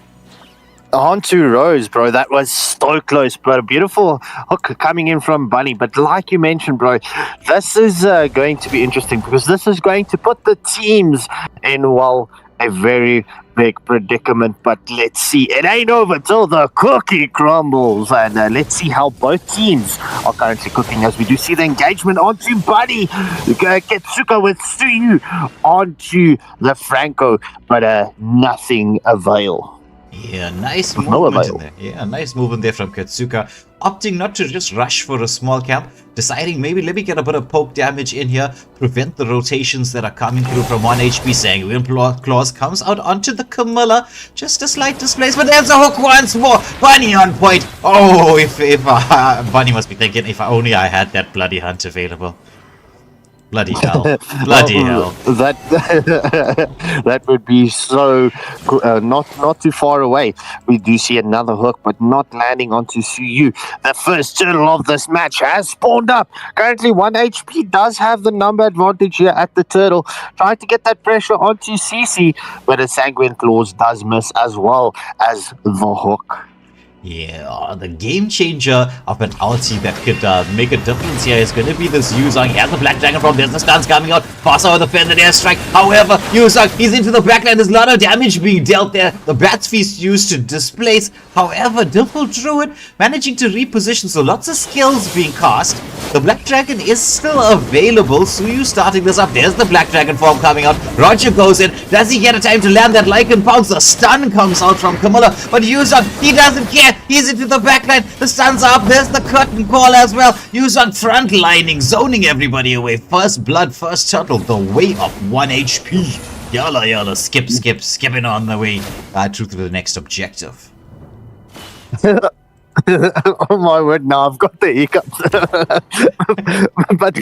On to Rose, bro. That was so close, but a beautiful hook coming in from Bunny. But like you mentioned, bro, this is going to be interesting because this is going to put the teams in, well, a very big predicament. But let's see. It ain't over till the cookie crumbles. And let's see how both teams are currently cooking as we do see the engagement onto Bunny. Ketsuka with Suyu onto the Franco, but nothing avail. Yeah, nice movement in there. Yeah, nice movement there from Ketsuka. Opting not to just rush for a small camp, deciding maybe let me get a bit of poke damage in here, prevent the rotations that are coming through from 1 HP. Sanguine Claws comes out onto the Camilla. Just a slight displacement. There's a hook once more. Bunny on point. Oh, if Bunny must be thinking, if only I had that bloody hunt available. Bloody hell. Bloody hell. That would be so not too far away. We do see another hook, but not landing onto Suyu. The first turtle of this match has spawned up. Currently 1 HP does have the number advantage here at the turtle. Trying to get that pressure onto CC, but a Sanguine Claws does miss as well as the hook. Yeah, the game changer of an ulti that could make a difference here is going to be this Yuzong. He has the Black Dragon from, there's the stuns coming out. Faster with the feathered airstrike. However, Yuzong, he's into the backline. There's a lot of damage being dealt there. The Bat's Feast used to displace. However, Dimple Druid managing to reposition, so lots of skills being cast. The Black Dragon is still available. Suyu starting this up. There's the Black Dragon form coming out. Roger goes in. Does he get a time to land that Lycan Pounce? The stun comes out from Camilla, but Yuzong, he doesn't care. He's into the backline. The stuns are up. There's the curtain call as well. Yuzong frontlining, zoning everybody away. First blood, first turtle. The way of 1 HP. Yalla yalla, skipping on the way to the next objective. Oh my word, now I've got the hiccups. But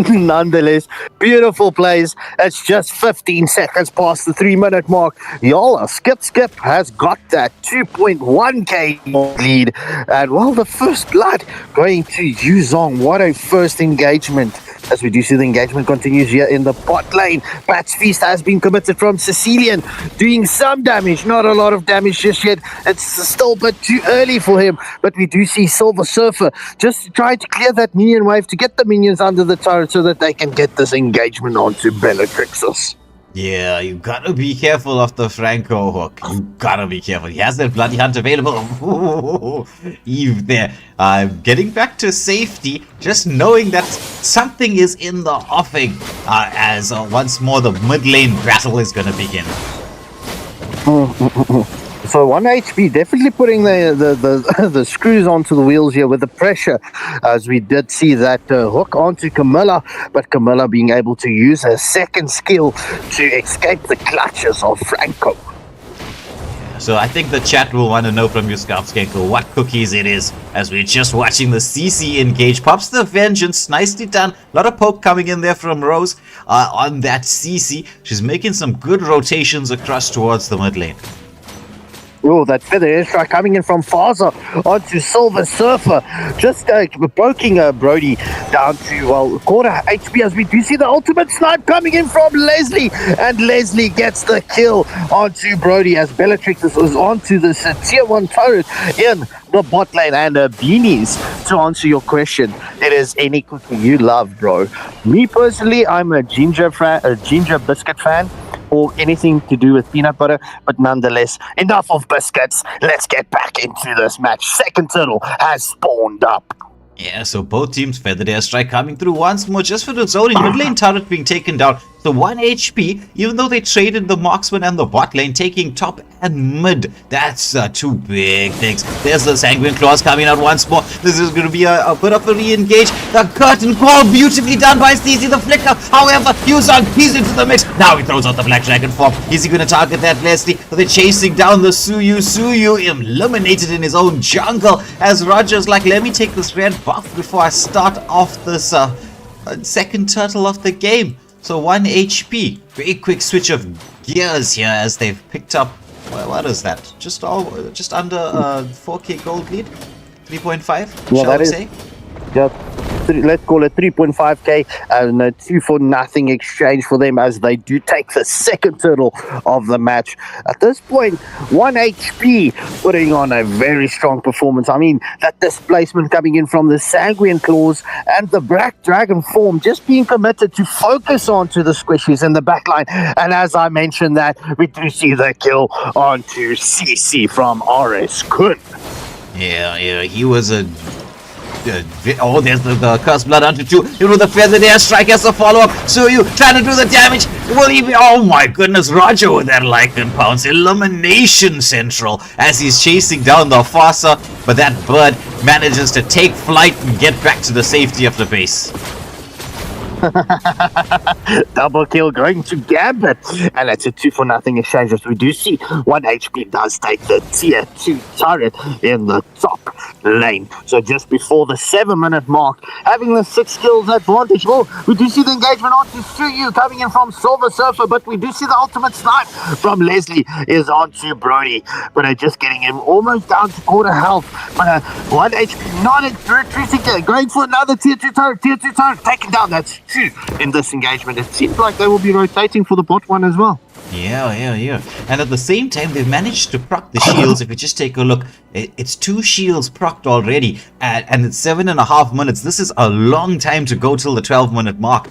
nonetheless, beautiful plays. It's just 15 seconds past the 3-minute mark. Y'all, Skip has got that 2.1k lead. And well, the first blood going to Yuzong. What a first engagement. As we do see the engagement continues here in the bot lane. Bat's Feast has been committed from Sicilian, doing some damage, not a lot of damage just yet. It's still a bit too early for him, but we do see Silver Surfer just trying to clear that minion wave to get the minions under the turret so that they can get this engagement onto Bellatrixus. Yeah, you gotta be careful of the Franco hook. You gotta be careful. He has that Bloody Hunt available. Eve there. Getting back to safety, just knowing that something is in the offing as once more the mid lane battle is gonna begin. So 1 HP, definitely putting the screws onto the wheels here with the pressure, as we did see that hook onto Camilla, but Camilla being able to use her second skill to escape the clutches of Franco. So I think the chat will want to know from you, Scarfskenko, what cookies it is, as we're just watching the CC engage. Pops the Vengeance, nicely done. A lot of poke coming in there from Rose on that CC. She's making some good rotations across towards the mid lane. Oh, that feather airstrike coming in from Faza onto Silver Surfer, just poking Brody down to, well, quarter HP, as we do see the ultimate snipe coming in from Leslie, and Leslie gets the kill onto Brody as Bellatrix is onto this tier 1 turret in the bot lane. And Beanies, to answer your question, it is any cookie you love, bro. Me personally, I'm a ginger biscuit fan, or anything to do with peanut butter, but nonetheless, enough of biscuits. Let's get back into this match. Second turtle has spawned up. Yeah, so both teams, feathered airstrike coming through once more just for the zoning. Mid lane turret being taken down. So 1 HP, even though they traded the marksman and the bot lane, taking top and mid. That's two big things. There's the Sanguine Claws coming out once more. This is going to be a bit of a re-engage. The curtain call, beautifully done by CC the Flicker. However, Yuzong, he's into the mix. Now he throws out the Black Dragon form. Is he going to target that Leslie? They're chasing down the Suyu eliminated in his own jungle. As Roger's like, let me take this red buff before I start off this second turtle of the game. So 1 HP. Very quick switch of gears here as they've picked up, well, what is that? Just under 4k gold lead? 3.5, yeah, shall we say? Yeah, let's call it 3.5k, and a 2-for-nothing exchange for them as they do take the second turtle of the match. At this point, 1 HP putting on a very strong performance. I mean, that displacement coming in from the Sanguine Claws and the Black Dragon form just being committed to focus onto the squishies in the backline. And as I mentioned that, we do see the kill onto CC from RS Kun. Yeah, he was a... oh, there's the Cursed Blood onto 2. With the feathered airstrike as a follow-up. Suyu trying to do the damage. Will he be... Oh my goodness, Roger with that Lycan Pounce. Elimination central as he's chasing down the Fossa. But that bird manages to take flight and get back to the safety of the base. Double kill going to Gambit, and that's a 2-for-nothing exchange. As we do see 1 HP does take the tier 2 turret in the top lane. So just before the 7-minute mark, having the 6 skills advantage. Well, we do see the engagement onto Suyu coming in from Silver Surfer, but we do see the ultimate snipe from Leslie is onto Brody, but just getting him almost down to quarter health. But 1 HP, not retreating there, going for another tier 2 turret, taken down. That's 2 in this engagement. It seems like they will be rotating for the bot one as well. Yeah. And at the same time, they've managed to proc the shields. If you just take a look, it's 2 shields procced already, and it's 7.5 minutes. This is a long time to go till the 12-minute mark.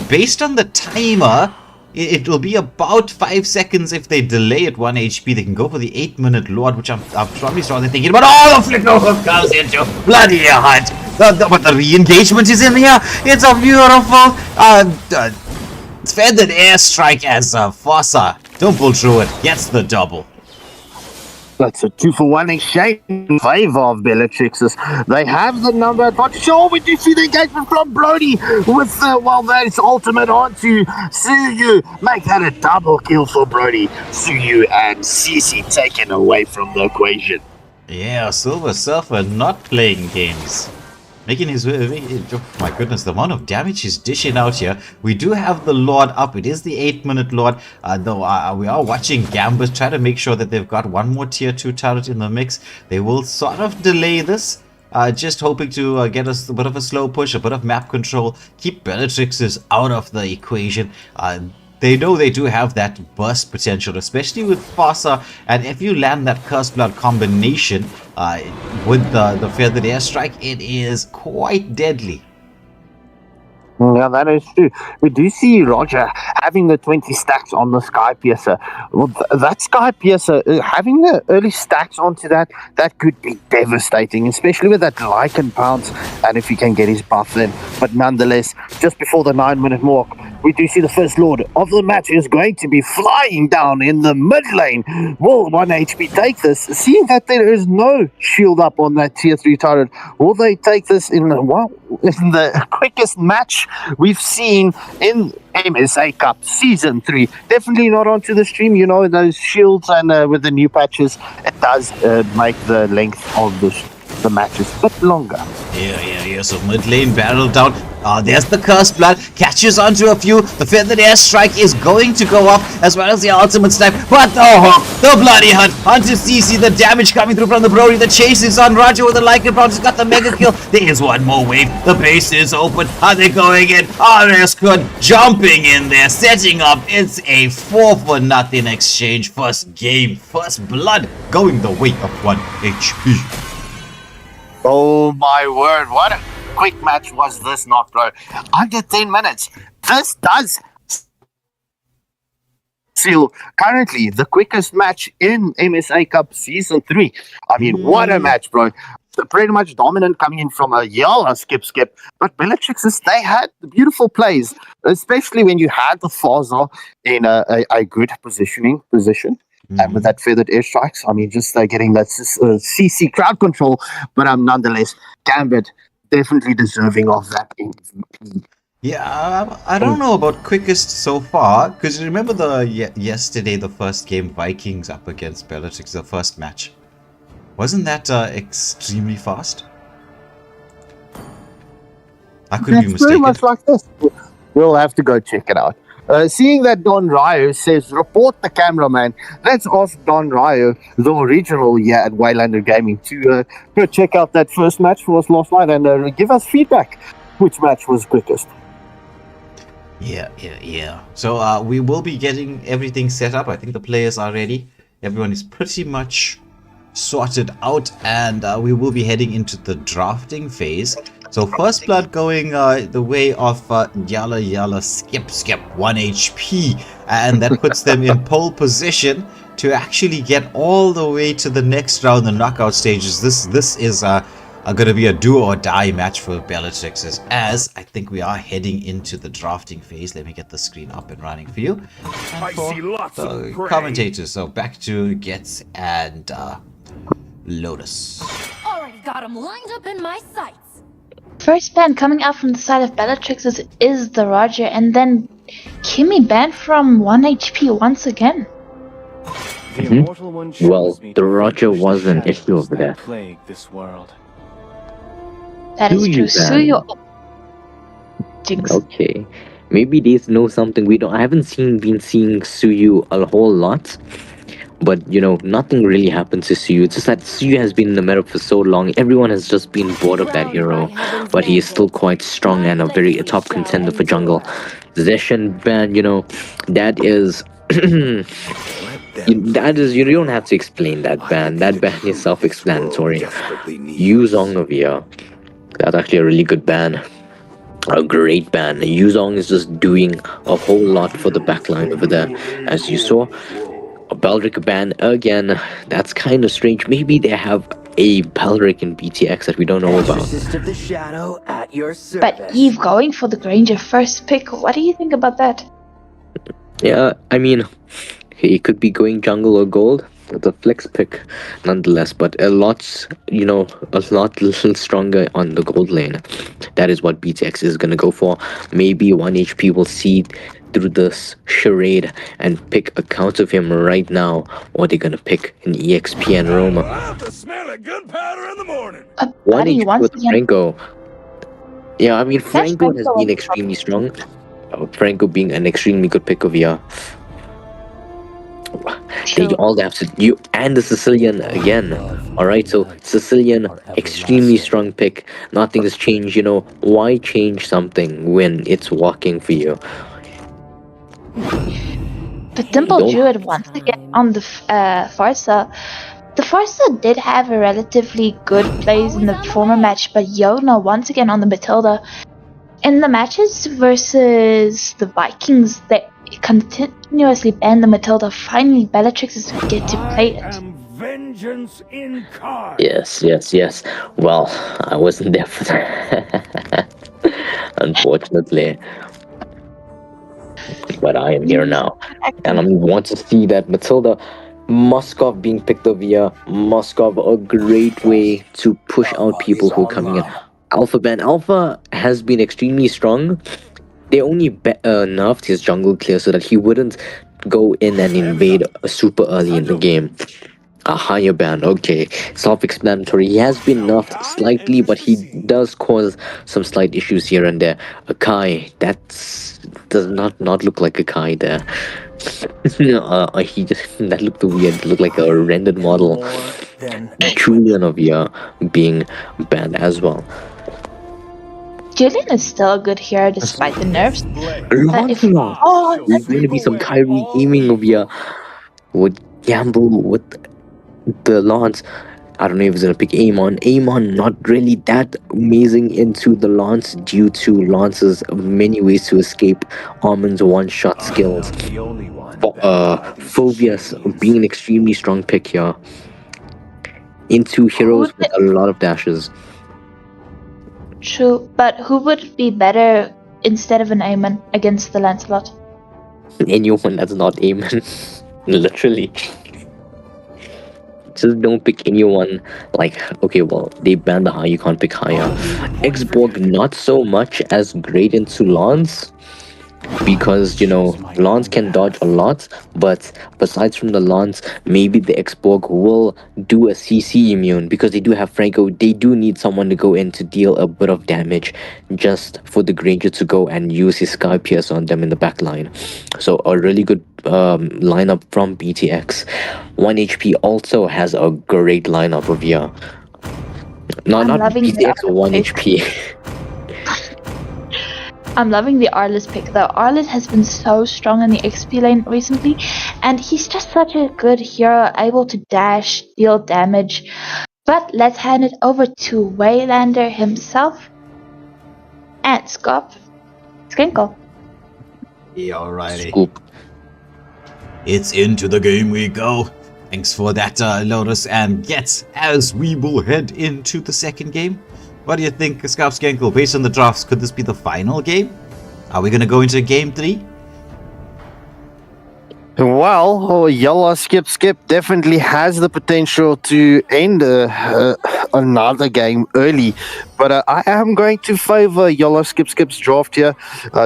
Based on the timer, it will be about 5 seconds if they delay at 1 HP. They can go for the 8-minute Lord, which I'm probably sure they're thinking about. Oh, the flicker hook comes into bloody hunt. But the re-engagement is in here. It's a beautiful feathered airstrike as Fossa. Don't pull through it. Gets the double. That's a 2-for-1 exchange in favor of Bellatrix's. They have the number advantage. Oh, we do see the engagement from Brody with that's ultimate onto Suyu. Make that a double kill for Brody. Suyu and Cece taken away from the equation. Yeah, Silver Surfer not playing games. Making his way. Oh my goodness, the amount of damage he's dishing out here. We do have the Lord up. It is the 8-minute Lord. Though we are watching Gambit try to make sure that they've got one more tier 2 turret in the mix. They will sort of delay this. Just hoping to get us a bit of a slow push, a bit of map control. Keep Bellatrix's out of the equation. They know they do have that burst potential, especially with Fossa, and if you land that Cursed Blood combination with the Feathered Airstrike, it is quite deadly. Yeah, that is true. We do see Roger having the 20 stacks on the Sky Piercer. Well, that Sky Piercer, having the early stacks onto that could be devastating, especially with that Lycan pounce, and if he can get his buff in. But nonetheless, just before the 9-minute mark, we do see the first Lord of the match is going to be flying down in the mid lane. Will 1 HP take this? Seeing that there is no shield up on that tier 3 turret, will they take this in the quickest match we've seen in MSA Cup Season 3? Definitely not onto the stream, those shields, and with the new patches, it does make the length of the matches a bit longer. Yeah. So mid lane barrel down. There's the Cursed Blood. Catches onto a few. The Feathered Airstrike is going to go up, as well as the ultimate snipe. But the bloody hunt onto CC. The damage coming through from the Brody. The chase is on. Roger with the Lycan Bronze has got the mega kill. There is one more wave. The base is open. Are they going in? RS Good jumping in there, setting up. It's a 4-for-0 exchange. First game, first blood, going the way of 1 HP. Oh my word, what a quick match was this not, bro? Under 10 minutes. This does seal currently the quickest match in MSA Cup Season 3. I mean, what a match, bro. Pretty much dominant coming in from a yell, skip. But Bellatrix's, they had the beautiful plays, especially when you had the Faza in a good position. And with that feathered airstrikes, I mean, just getting that CC crowd control, but nonetheless, Gambit definitely deserving of that MVP. Yeah, I don't know about quickest so far, because remember yesterday, the first game, Vikings up against Bellatrix, the first match. Wasn't that extremely fast? I could be mistaken. Very much like this. We'll have to go check it out. Seeing that Don Ryo says, report the cameraman. Let's ask Don Ryo, the original here at Waylander Gaming, to go check out that first match for us last night and give us feedback. Which match was quickest? Yeah. So we will be getting everything set up. I think the players are ready. Everyone is pretty much sorted out, and we will be heading into the drafting phase. So first blood going the way of Yala skip 1 HP, and that puts them in pole position to actually get all the way to the next round, the knockout stages. This is going to be a do or die match for Bellatrix's, as I think we are heading into the drafting phase. Let me get the screen up and running for you. And for the commentators, so back to Getz and Lotus. Already got him lined up in my sights. First ban coming out from the side of Bellatrix is the Roger, and then Kimmy banned from 1 HP once again. Well, the Roger was an issue over there. That is true. Suyu. Jinx. Okay, maybe they know something we don't. I haven't been seeing Suyu a whole lot. But nothing really happens to Suyu. It's just that Suyu has been in the meta for so long. Everyone has just been bored of that hero. But he is still quite strong and a top contender for jungle. Zeshan ban, that is you don't have to explain that ban. That ban is self-explanatory. Yuzong of here. That's actually a really good ban. A great ban. Yuzong is just doing a whole lot for the backline over there. As you saw, a Baldric ban again. That's kind of strange. Maybe they have a Baldric in BTX that we don't know about. Exorcist of the Shadow at your service. But Eve going for the Granger first pick. What do you think about that? Yeah, I mean, he could be going jungle or gold. It's a flex pick, nonetheless, but a lot little stronger on the gold lane. That is what BTX is gonna go for. Maybe 1 HP will see through this charade and pick a count of him right now, or they're gonna pick an EXP and Roma. One Buddy, HP once with again, Franco. Yeah, I mean Franco has Franco been on extremely strong. Franco being an extremely good pick of VR. They true. all have to you and the Sicilian again. Alright, so Sicilian, extremely strong pick. Nothing has changed, why change something when it's working for you? But Dimple Don't- Druid once again on the Farsa. The Farsa did have a relatively good plays in the former match, but Yona once again on the Matilda. In the matches versus the Vikings, they continuously ban the Matilda. Finally, Bellatrix is get to play it. Vengeance incarnate. Yes. Well, I wasn't there for that. Unfortunately. But I am here now. And I want to see that Matilda Moskov being picked over here. Moskov, a great way to push out people who are coming in. Alpha ban. Alpha has been extremely strong. They only nerfed his jungle clear so that he wouldn't go in and invade super early in the game. A higher ban, okay. Self-explanatory. He has been nerfed slightly, but he does cause some slight issues here and there. A Kai, does not look like a Kai there. That looked weird. It looked like a rendered model. Julian of here being banned as well. Julian is still a good hero despite the nerfs. Lancelot. There's going to be some Kyrie gaming over here. Would gamble with the Lance. I don't know if he's going to pick Amon. Amon not really that amazing into the Lance due to Lance's many ways to escape Armin's one-shot skills. Phobius being an extremely strong pick here. Into heroes with a lot of dashes. True, but who would be better instead of an Aemon against the Lancelot? Anyone that's not Aemon. Literally. Just don't pick anyone okay, well, they banned the high, you can't pick higher. Xborg not so much as great into Lance. Because, Lance can dodge a lot, but besides from the Lance, maybe the Xborg will do a CC immune because they do have Franco. They do need someone to go in to deal a bit of damage just for the Granger to go and use his Sky Pierce on them in the back line. So a really good lineup from BTX. 1 HP also has a great lineup of here. No, not loving the BTX, 1 update. HP. I'm loving the Arliss pick though. Arliss has been so strong in the XP lane recently, and he's just such a good hero, able to dash, deal damage. But let's hand it over to Waylander himself and Skinkle. Yeah, alrighty. Scoop. It's into the game we go. Thanks for that, Lotus and Gets, as we will head into the second game. What do you think, Scarpscankle? Based on the drafts, could this be the final game? Are we gonna go into game 3? Well, Yellow Skip definitely has the potential to end another game early, but I am going to favor Yellow Skip's draft here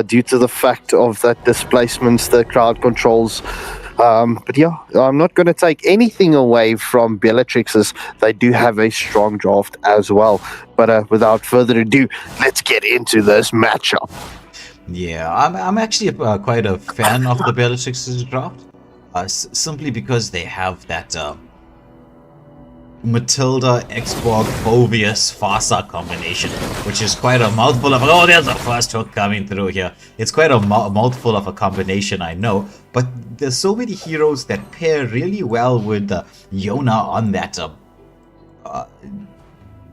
due to the fact of that displacements, the crowd controls. But yeah, I'm not going to take anything away from Bellatrix's. They do have a strong draft as well. But without further ado, let's get into this matchup. Yeah, I'm actually quite a fan of the Bellatrix's draft. simply because they have that Matilda, Xborg, Phobius, Farsa combination, which is quite a mouthful of. Oh, there's a first hook coming through here. It's quite a mouthful of a combination, I know, but there's so many heroes that pair really well with Yona on that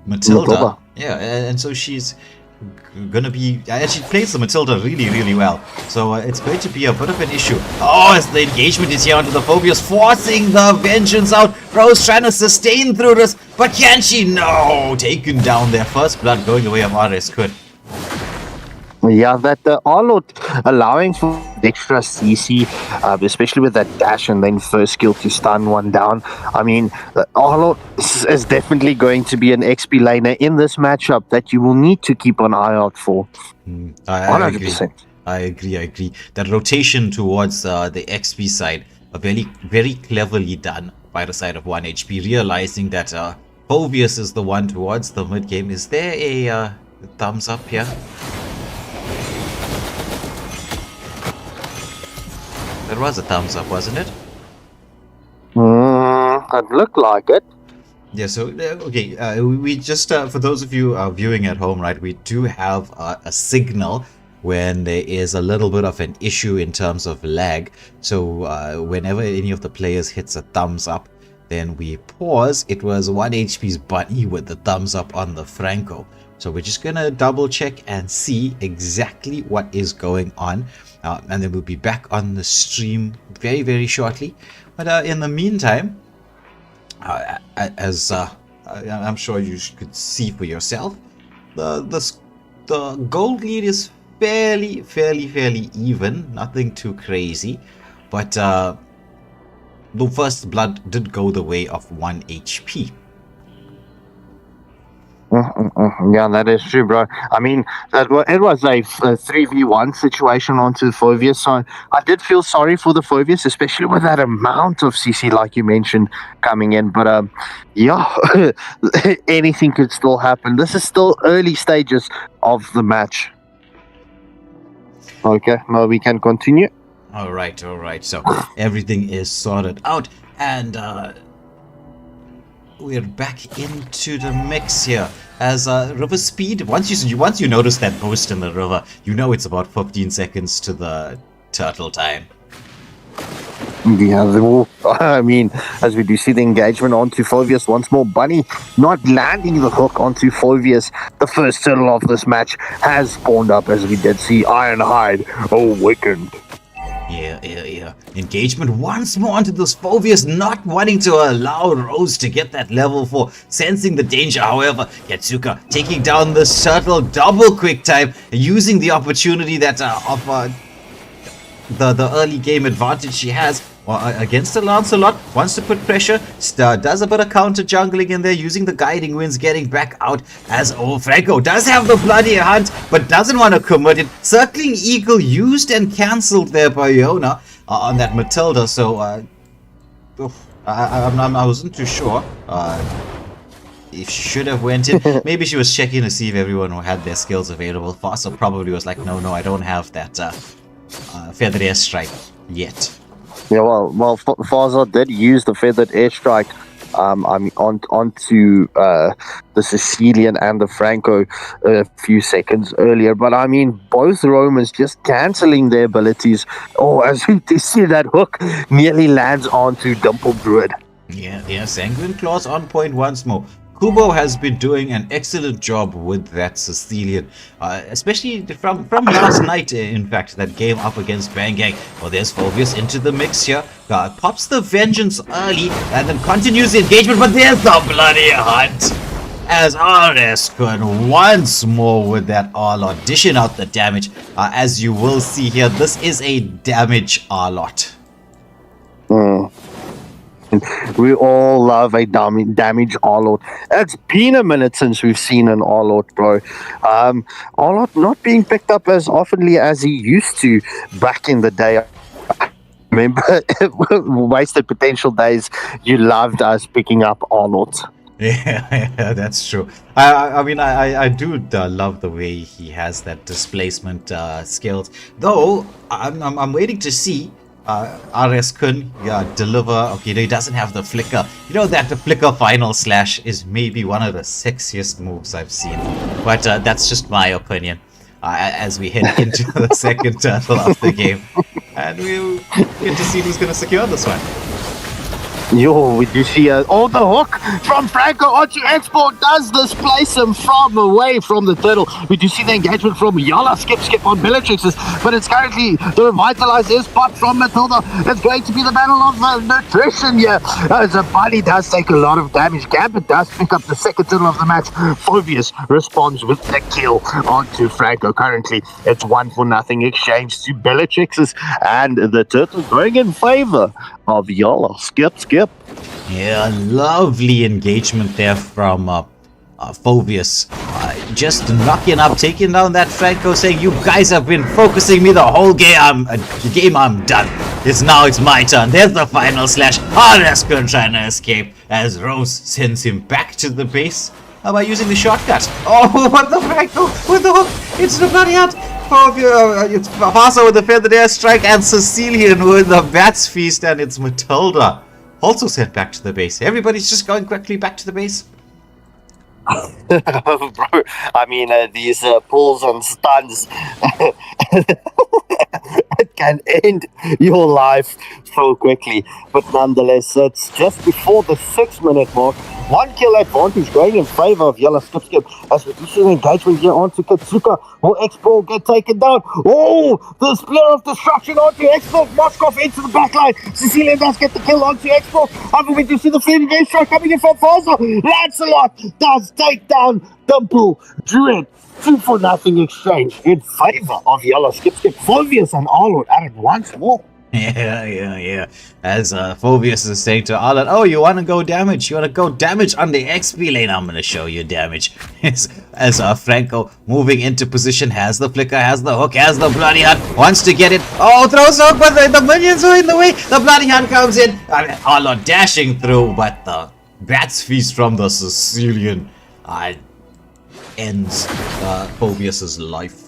Matilda. Yeah, and so she's gonna be, and she plays the Matilda really well, so it's going to be a bit of an issue. Oh, as the engagement is here onto the Phobius, forcing the vengeance out. Rose trying to sustain through this, but can she? No, taken down there. First blood going away of RS Could. Yeah, that Arlott allowing for extra CC, especially with that dash and then first skill to stun one down. I mean, Arlott is definitely going to be an XP laner in this matchup that you will need to keep an eye out for. 100%. I agree. That rotation towards the XP side, very cleverly done by the side of 1HP, realizing that Phobius is the one towards the mid game. Is there a thumbs up here? There was a thumbs up, wasn't it? It looked like it. Yeah, so, okay, we just, for those of you viewing at home, right, we do have a signal when there is a little bit of an issue in terms of lag. So, whenever any of the players hits a thumbs up, then we pause. It was 1HP's Bunny with the thumbs up on the Franco. So we're just gonna double check and see exactly what is going on. And then we'll be back on the stream very shortly. But in the meantime, as I'm sure you could see for yourself, the gold lead is fairly even, nothing too crazy. But the first blood did go the way of 1 HP. Yeah, that is true, bro. I mean, it was a 3v1 situation onto Phobius, so I did feel sorry for the Phobius, especially with that amount of CC, like you mentioned, coming in. But, yeah, anything could still happen. This is still early stages of the match. Okay, now we can continue. All right. So everything is sorted out, and we're back into the mix here. As river speed, once you notice that boost in the river, you know it's about 15 seconds to the turtle time. Yeah, I mean, as we do see the engagement onto Phobius once more, Bunny not landing the hook onto Phobius. The first turtle of this match has spawned up, as we did see Ironhide awakened. Yeah. Engagement once more onto this Phobius, not wanting to allow Rose to get that level 4, sensing the danger. However, Yatsuka taking down this turtle, double quick time, using the opportunity that of the early game advantage she has against the Lancelot, wants to put pressure, does a bit of counter jungling in there, using the guiding winds, getting back out, as Franco does have the bloody hunt, but doesn't want to commit it. Circling Eagle used and cancelled there by Yona on that Matilda, so I wasn't too sure if she should have went in. Maybe she was checking to see if everyone had their skills available. Fasa probably was like, no, I don't have that feathered airstrike yet. Yeah, well, Faza did use the feathered airstrike onto the Sicilian and the Franco a few seconds earlier. But I mean, both Romans just cancelling their abilities. Oh, as we see that hook nearly lands onto Dimple Druid. Yeah, Sanguine Claws on point once more. Kubo has been doing an excellent job with that Sicilian, especially from last night, in fact, that game up against Bangang. Well, there's Phobius into the mix here. Pops the Vengeance early and then continues the engagement, but there's the bloody hunt. As RS could once more with that Arlott, dishing out the damage. As you will see here, this is a damage Arlott. We all love a damage Arlott. It's been a minute since we've seen an Arlott, bro. Arlott not being picked up as oftenly as he used to back in the day. Remember, wasted potential days, you loved us picking up Arlott. Yeah, that's true. I mean, I do love the way he has that displacement skills. Though, I'm waiting to see RS Kun, deliver. Okay, he doesn't have the flicker. You know that the flicker final slash is maybe one of the sexiest moves I've seen. But that's just my opinion. As we head into the second turtle of the game. And we'll get to see who's going to secure this one. Yo, we do see the hook from Franco onto Expo does displace him from away from the turtle. We do see the engagement from Yala, skip on Bellatrix's, but it's currently the revitalize is spot from Matilda. It's going to be the battle of nutrition here. As a Bunny does take a lot of damage. Gambit does pick up the second turtle of the match. Phobius responds with the kill onto Franco. Currently, it's 1-0 exchange to Bellatrix's, and the turtle going in favor of Yala. Skip. Yeah, lovely engagement there from Phobius. Just knocking up, taking down that Franco, saying, "You guys have been focusing me the whole game. I'm done. It's my turn." There's the final slash. Rescue trying to escape as Rose sends him back to the base by using the shortcut. Oh, what the Franco with the hook? It's the bloody out. It's Vasa with the feathered airstrike and Sicilian with the Bats Feast, and it's Matilda also sent back to the base. Everybody's just going quickly back to the base. Bro, I mean, these pulls and stuns it can end your life so quickly. But nonetheless, it's just before the 6-minute mark. 1 kill advantage going in favor of Yellow Skip. As we do see an engagement here onto Katsuka. Will Expo get taken down? Oh, the Spear of Destruction onto Expo. Moskov into the backline. Sicilian does get the kill onto Expo. However, we do see the fleeting game strike coming in from Faza. Lancelot does take down Dimple Druid. 2-0 exchange in favor of Yellow Skip. Phobius and Arlord at it once more. Yeah. As Phobius is saying to Arlord, "Oh, you want to go damage? You want to go damage on the XP lane? I'm going to show you damage." As Franco moving into position, has the flicker, has the hook, has the bloody hunt, wants to get it. Oh, throws hook, but the minions are in the way. The bloody hunt comes in. Arlord dashing through, but the Bats Feast from the Sicilian ends Phobius's life.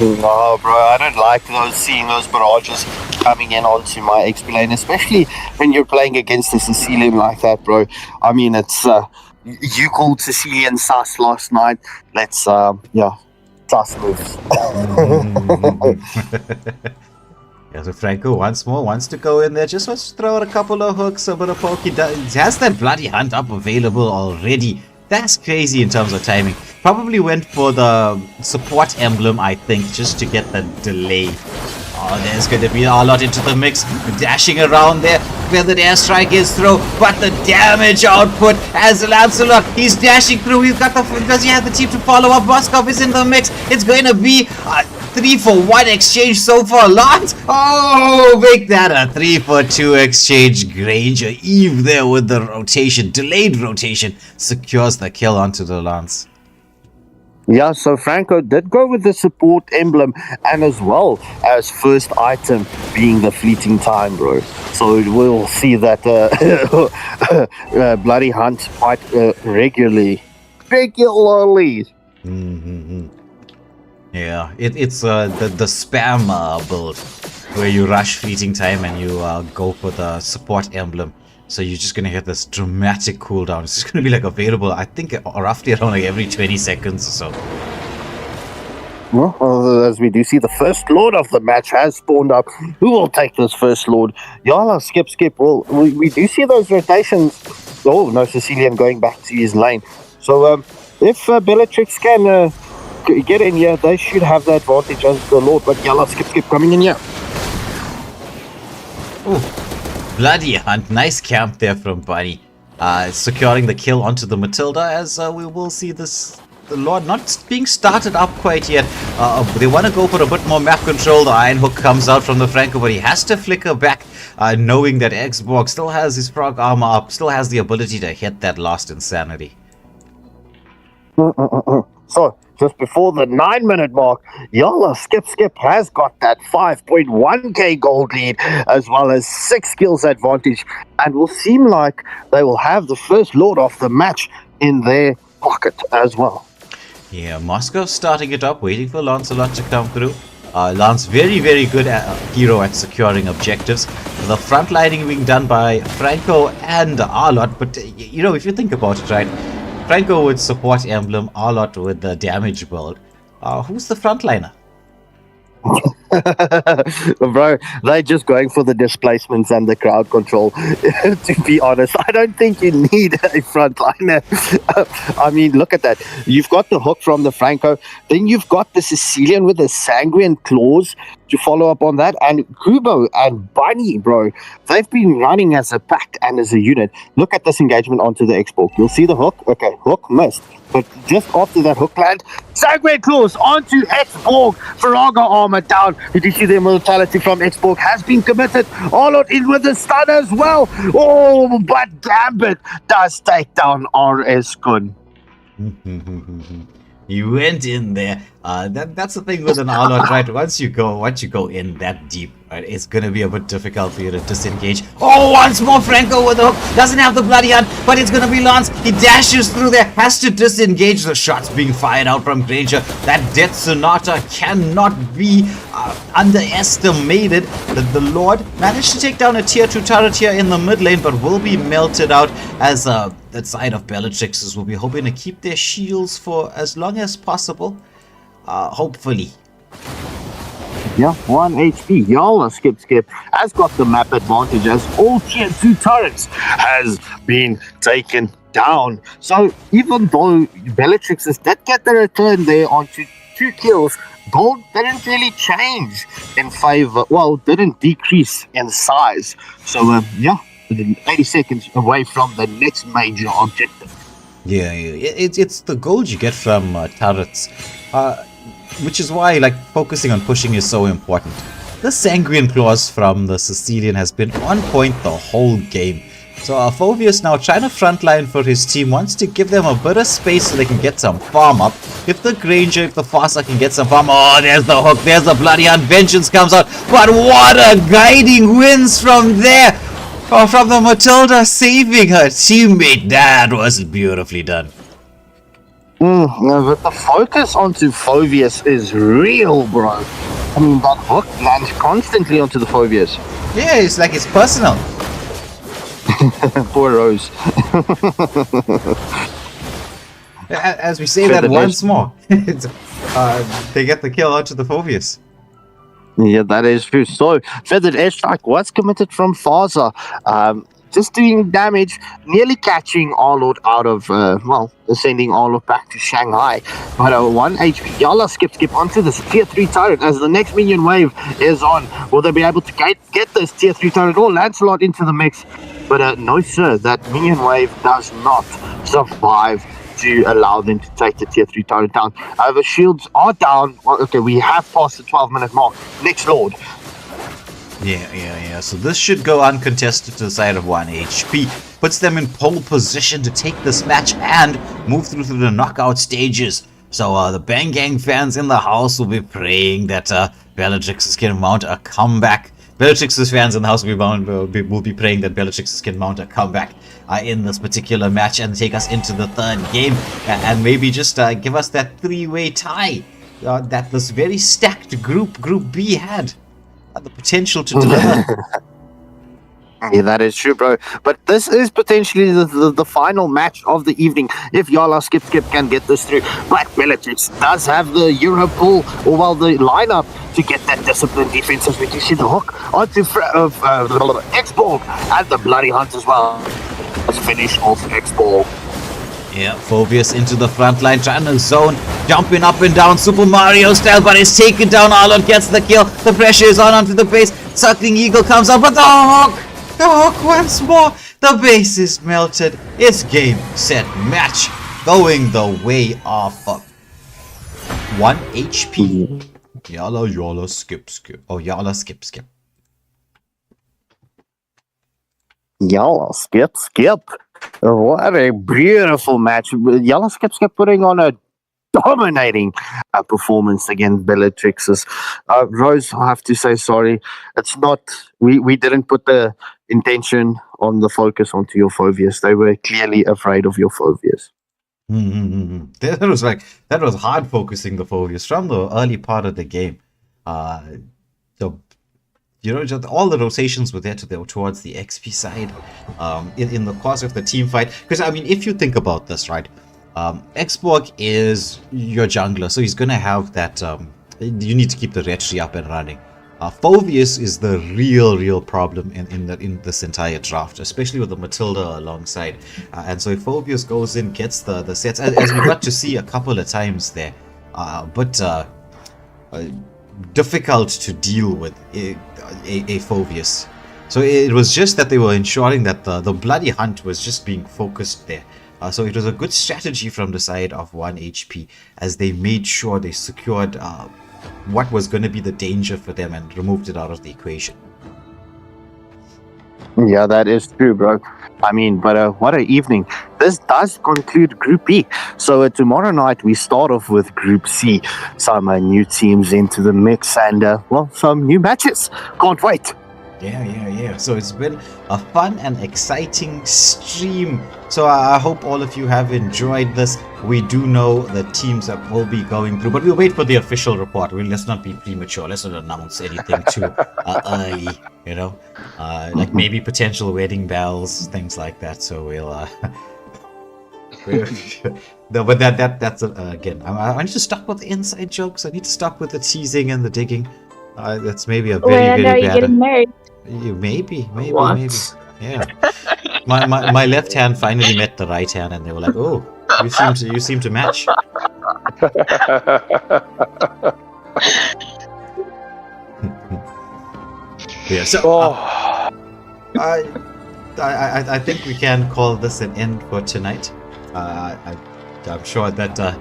No, bro, I don't like seeing those barrages coming in onto my XP lane, especially when you're playing against a Sicilian like that, bro. I mean, it's you called Sicilian sus last night. Let's sus moves. Yeah, so Franco once more wants to go in there, just wants to throw out a couple of hooks, a bit of poke. He has that bloody hunt up available already. That's crazy in terms of timing. Probably went for the support emblem, I think, just to get the delay. Oh, there's going to be a lot into the mix. Dashing around there. Feathered airstrike is through, but the damage output as Lancelot, he's dashing through. He's got because he has the team to follow up. Moskov is in the mix. It's going to be 3-for-1 exchange so far. Lance, oh, make that a 3-for-2 exchange. Granger, Eve there with the rotation, delayed rotation, secures the kill onto the Lance. Yeah, so Franco did go with the support emblem and as well as first item being the fleeting time, bro. So we'll see that bloody hunt quite regularly. Mm-hmm. Yeah, it's the spam build where you rush fleeting time and you go for the support emblem. So you're just gonna get this dramatic cooldown. It's just gonna be like available, I think, roughly around like every 20 seconds or so. Well, as we do see, the first lord of the match has spawned up. Who will take this first lord? Yala, skip. Well, we do see those rotations. Oh no, Sicilian going back to his lane. So if Bellatrix can get in here, they should have the advantage as the lord. But Yala, skip coming in here. Oh. Bloody hunt, nice camp there from Bunny. Securing the kill onto the Matilda as we will see the Lord not being started up quite yet. They want to go for a bit more map control. The Iron Hook comes out from the Franco, but he has to flicker back, knowing that Xbox still has his frog armor up, still has the ability to hit that Lost Insanity. So, just before the 9-minute mark, Yala Skip has got that 5.1k gold lead as well as 6 kills advantage, and will seem like they will have the first lord of the match in their pocket as well. Yeah, Moscow starting it up, waiting for Lancelot to come through. Lance, very, very good hero at securing objectives. The front lining being done by Franco and Arlott. But, if you think about it, right? Franco would support Emblem, Arlott with the damage build. Who's the frontliner? Bro, they're just going for the displacements and the crowd control. To be honest, I don't think you need a frontliner. I mean, look at that. You've got the hook from the Franco, then you've got the Sicilian with the Sanguine Claws to follow up on that, and Kubo and Bunny, bro, they've been running as a pack and as a unit. Look at this engagement onto the X-Borg. You'll see the hook. Okay, hook missed. But just after that hook land, Sanguine Claws onto X-Borg. Faraga armor down. Did you see the immortality from X-Borg has been committed? Arlott in with the stun as well. Oh, but Gambit does take down RS Kun. You went in there. That's the thing with an Arlott, right? Once you go in that deep, right, it's gonna be a bit difficult for you to disengage. Oh, once more Franco with the hook. Doesn't have the bloody hand, but it's gonna be Lance. He dashes through there, has to disengage the shots being fired out from Granger. That Death Sonata cannot be underestimated. The Lord managed to take down a tier 2 turret here in the mid lane, but will be melted out as that side of Bellatrix's will be hoping to keep their shields for as long as possible. Hopefully. Yeah, 1 HP. Yala Skip has got the map advantage as all tier 2 turrets has been taken down. So even though Bellatrix's did get the return there onto 2 kills, gold didn't really change in favor, well, didn't decrease in size. So, 80 seconds away from the next major objective. Yeah. It's the gold you get from turrets, which is why focusing on pushing is so important. The Sanguine Claws from the Sicilian has been on point the whole game. So Phoveus now trying to frontline for his team, wants to give them a bit of space so they can get some farm up. If the Fasa can get some farm, oh, there's the hook, there's the bloody hand, Vengeance comes out. But what a guiding wins from there! Oh, from the Matilda saving her teammate. That was beautifully done. But the focus onto Phoveus is real, bro. I mean, that hook lands constantly onto the Phoveus. Yeah, it's like it's personal. Poor Rose. As we say that once more, they get the kill onto the Phoveus. Yeah, that is true. So, Feathered Airstrike was committed from Faza. Just doing damage, nearly catching Arlott out of, sending Arlott back to Shanghai. But 1 HP. Yala skip onto this tier 3 turret as the next minion wave is on. Will they be able to get this tier 3 turret or Lancelot into the mix? But no, sir, that minion wave does not survive to allow them to take the tier 3 turret down. The shields are down. Well, okay, we have passed the 12-minute mark. Next Lord. Yeah. So this should go uncontested to the side of 1 HP. Puts them in pole position to take this match and move through to the knockout stages. So the Bang Gang fans in the house will be praying that Bellatrix can mount a comeback. Bellatrix's fans in the house will be praying that Bellatrix can mount a comeback in this particular match and take us into the third game. And maybe just give us that 3-way tie that this very stacked Group B had. The potential to deliver. Yeah, that is true, bro. But this is potentially the final match of the evening if Yala Skip can get this through. But Bellatrix does have the Euro pull, or the lineup to get that disciplined defense, as we can see the hook onto X-Borg and the Bloody Hunt as well. Let's finish off X-Borg. Yeah, Phoveus into the front line, trying to zone, jumping up and down Super Mario style, but it's taken down. Arlott gets the kill. The pressure is on onto the base. Circling Eagle comes out, but the hook once more. The base is melted. It's game, set, match, going the way of 1 HP. Yala skip. Oh, Yala skip. Yala skip. What a beautiful match. Yala skip putting on a dominating performance against Bellatrix's. Rose, I have to say sorry. It's not, we didn't put the intention on the focus onto your Phoveus. They were clearly afraid of your Phoveus. That was hard focusing the Phoveus from the early part of the game. So just all the rotations were there towards the XP side in the course of the team fight. Because, I mean, if you think about this, right, Xborg is your jungler, so he's going to have that, you need to keep the red tree up and running. Phoveus is the real problem in this entire draft, especially with the Matilda alongside. And so if Phoveus goes in, gets the sets, as we got to see a couple of times there, but difficult to deal with a Phoveus. So it was just that they were ensuring that the bloody hunt was just being focused there. So it was a good strategy from the side of 1HP as they made sure they secured what was going to be the danger for them and removed it out of the equation. Yeah, that is true, bro. I mean, but what an evening. This does conclude Group B. So tomorrow night we start off with Group C. Some new teams into the mix and, well, some new matches. Can't wait. Yeah. So it's been a fun and exciting stream. So I hope all of you have enjoyed this. We do know the teams that will be going through, but we'll wait for the official report. Let's not be premature. Let's not announce anything too early, like maybe potential wedding bells, things like that. So we'll no, but that's again. I need to stop with the inside jokes. I need to stop with the teasing and the digging. That's maybe a very When are you bad. getting married? Maybe. What? Yeah. My left hand finally met the right hand, and they were like, "Oh, you seem to match." Yeah. So I think we can call this an end for tonight. I'm sure that the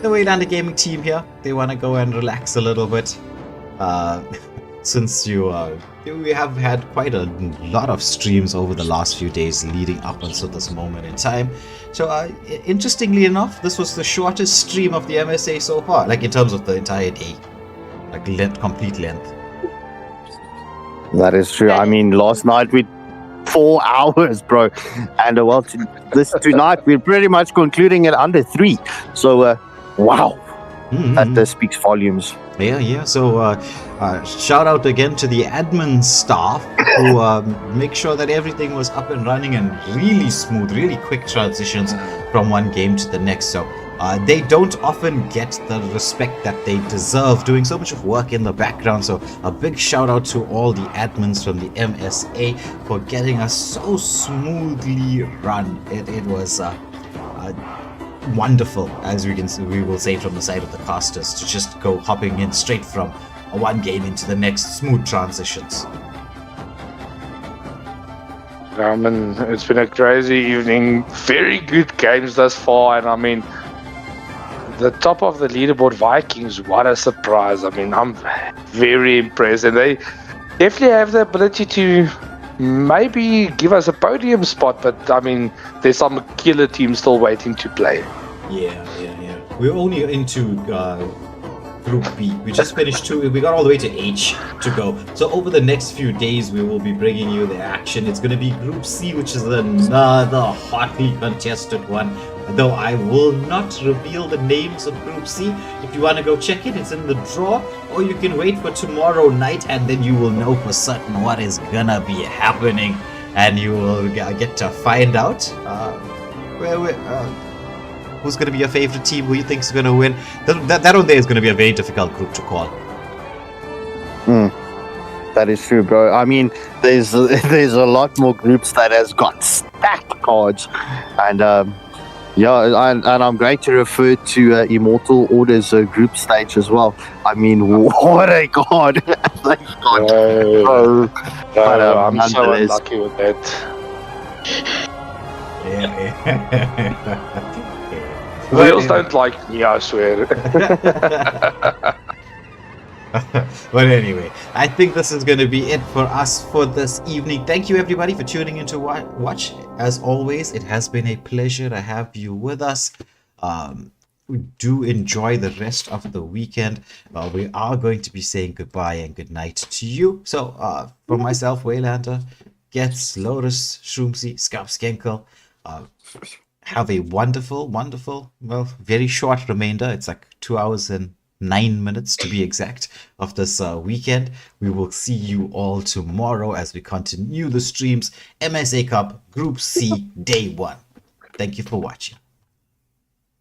Waylander Gaming team here, they want to go and relax a little bit. Since we have had quite a lot of streams over the last few days leading up until this moment in time. So interestingly enough, this was the shortest stream of the MSA so far, like in terms of the entire day, like complete length. That is true. I mean, last night we 4 hours, bro. And well, tonight we're pretty much concluding it under 3. So, wow. Mm-hmm. That speaks volumes. Yeah. So shout out again to the admin staff who make sure that everything was up and running and really smooth, really quick transitions from one game to the next. So they don't often get the respect that they deserve, doing so much of work in the background. So a big shout out to all the admins from the MSA for getting us so smoothly run. It was wonderful, as we will say from the side of the casters, to just go hopping in straight from one game into the next, smooth transitions. It's been a crazy evening. Very good games thus far, and I mean, the top of the leaderboard Vikings, what a surprise. I mean, I'm very impressed, and they definitely have the ability to maybe give us a podium spot, but I mean, there's some killer teams still waiting to play. Yeah. We're only into Group B. We just finished 2. We got all the way to H to go. So over the next few days, we will be bringing you the action. It's going to be Group C, which is another hotly contested one. Though I will not reveal the names of Group C. If you want to go check it, it's in the draw. Or you can wait for tomorrow night, and then you will know for certain what is gonna be happening, and you will get to find out who's gonna be your favorite team, who you think is gonna win. That one there is gonna be a very difficult group to call. That is true, bro. I mean, there's a lot more groups that has got stacked cards, and and I'm going to refer to Immortal Order's group stage as well. I mean, what a card! They've got. I'm so unlucky with that. Wheels don't like me, I swear. But anyway, I think this is going to be it for us for this evening. Thank you everybody for tuning in to watch. As always, it has been a pleasure to have you with us. We do enjoy the rest of the weekend. We are going to be saying goodbye and good night to you. So for myself, Waylander, Gets, Lotus, Shroomsy, Scarp Skenkel, have a wonderful, well, very short remainder. It's like 2 hours and 9 minutes to be exact, of this weekend. We will see you all tomorrow as we continue the streams. MSA Cup Group C Day 1. Thank you for watching.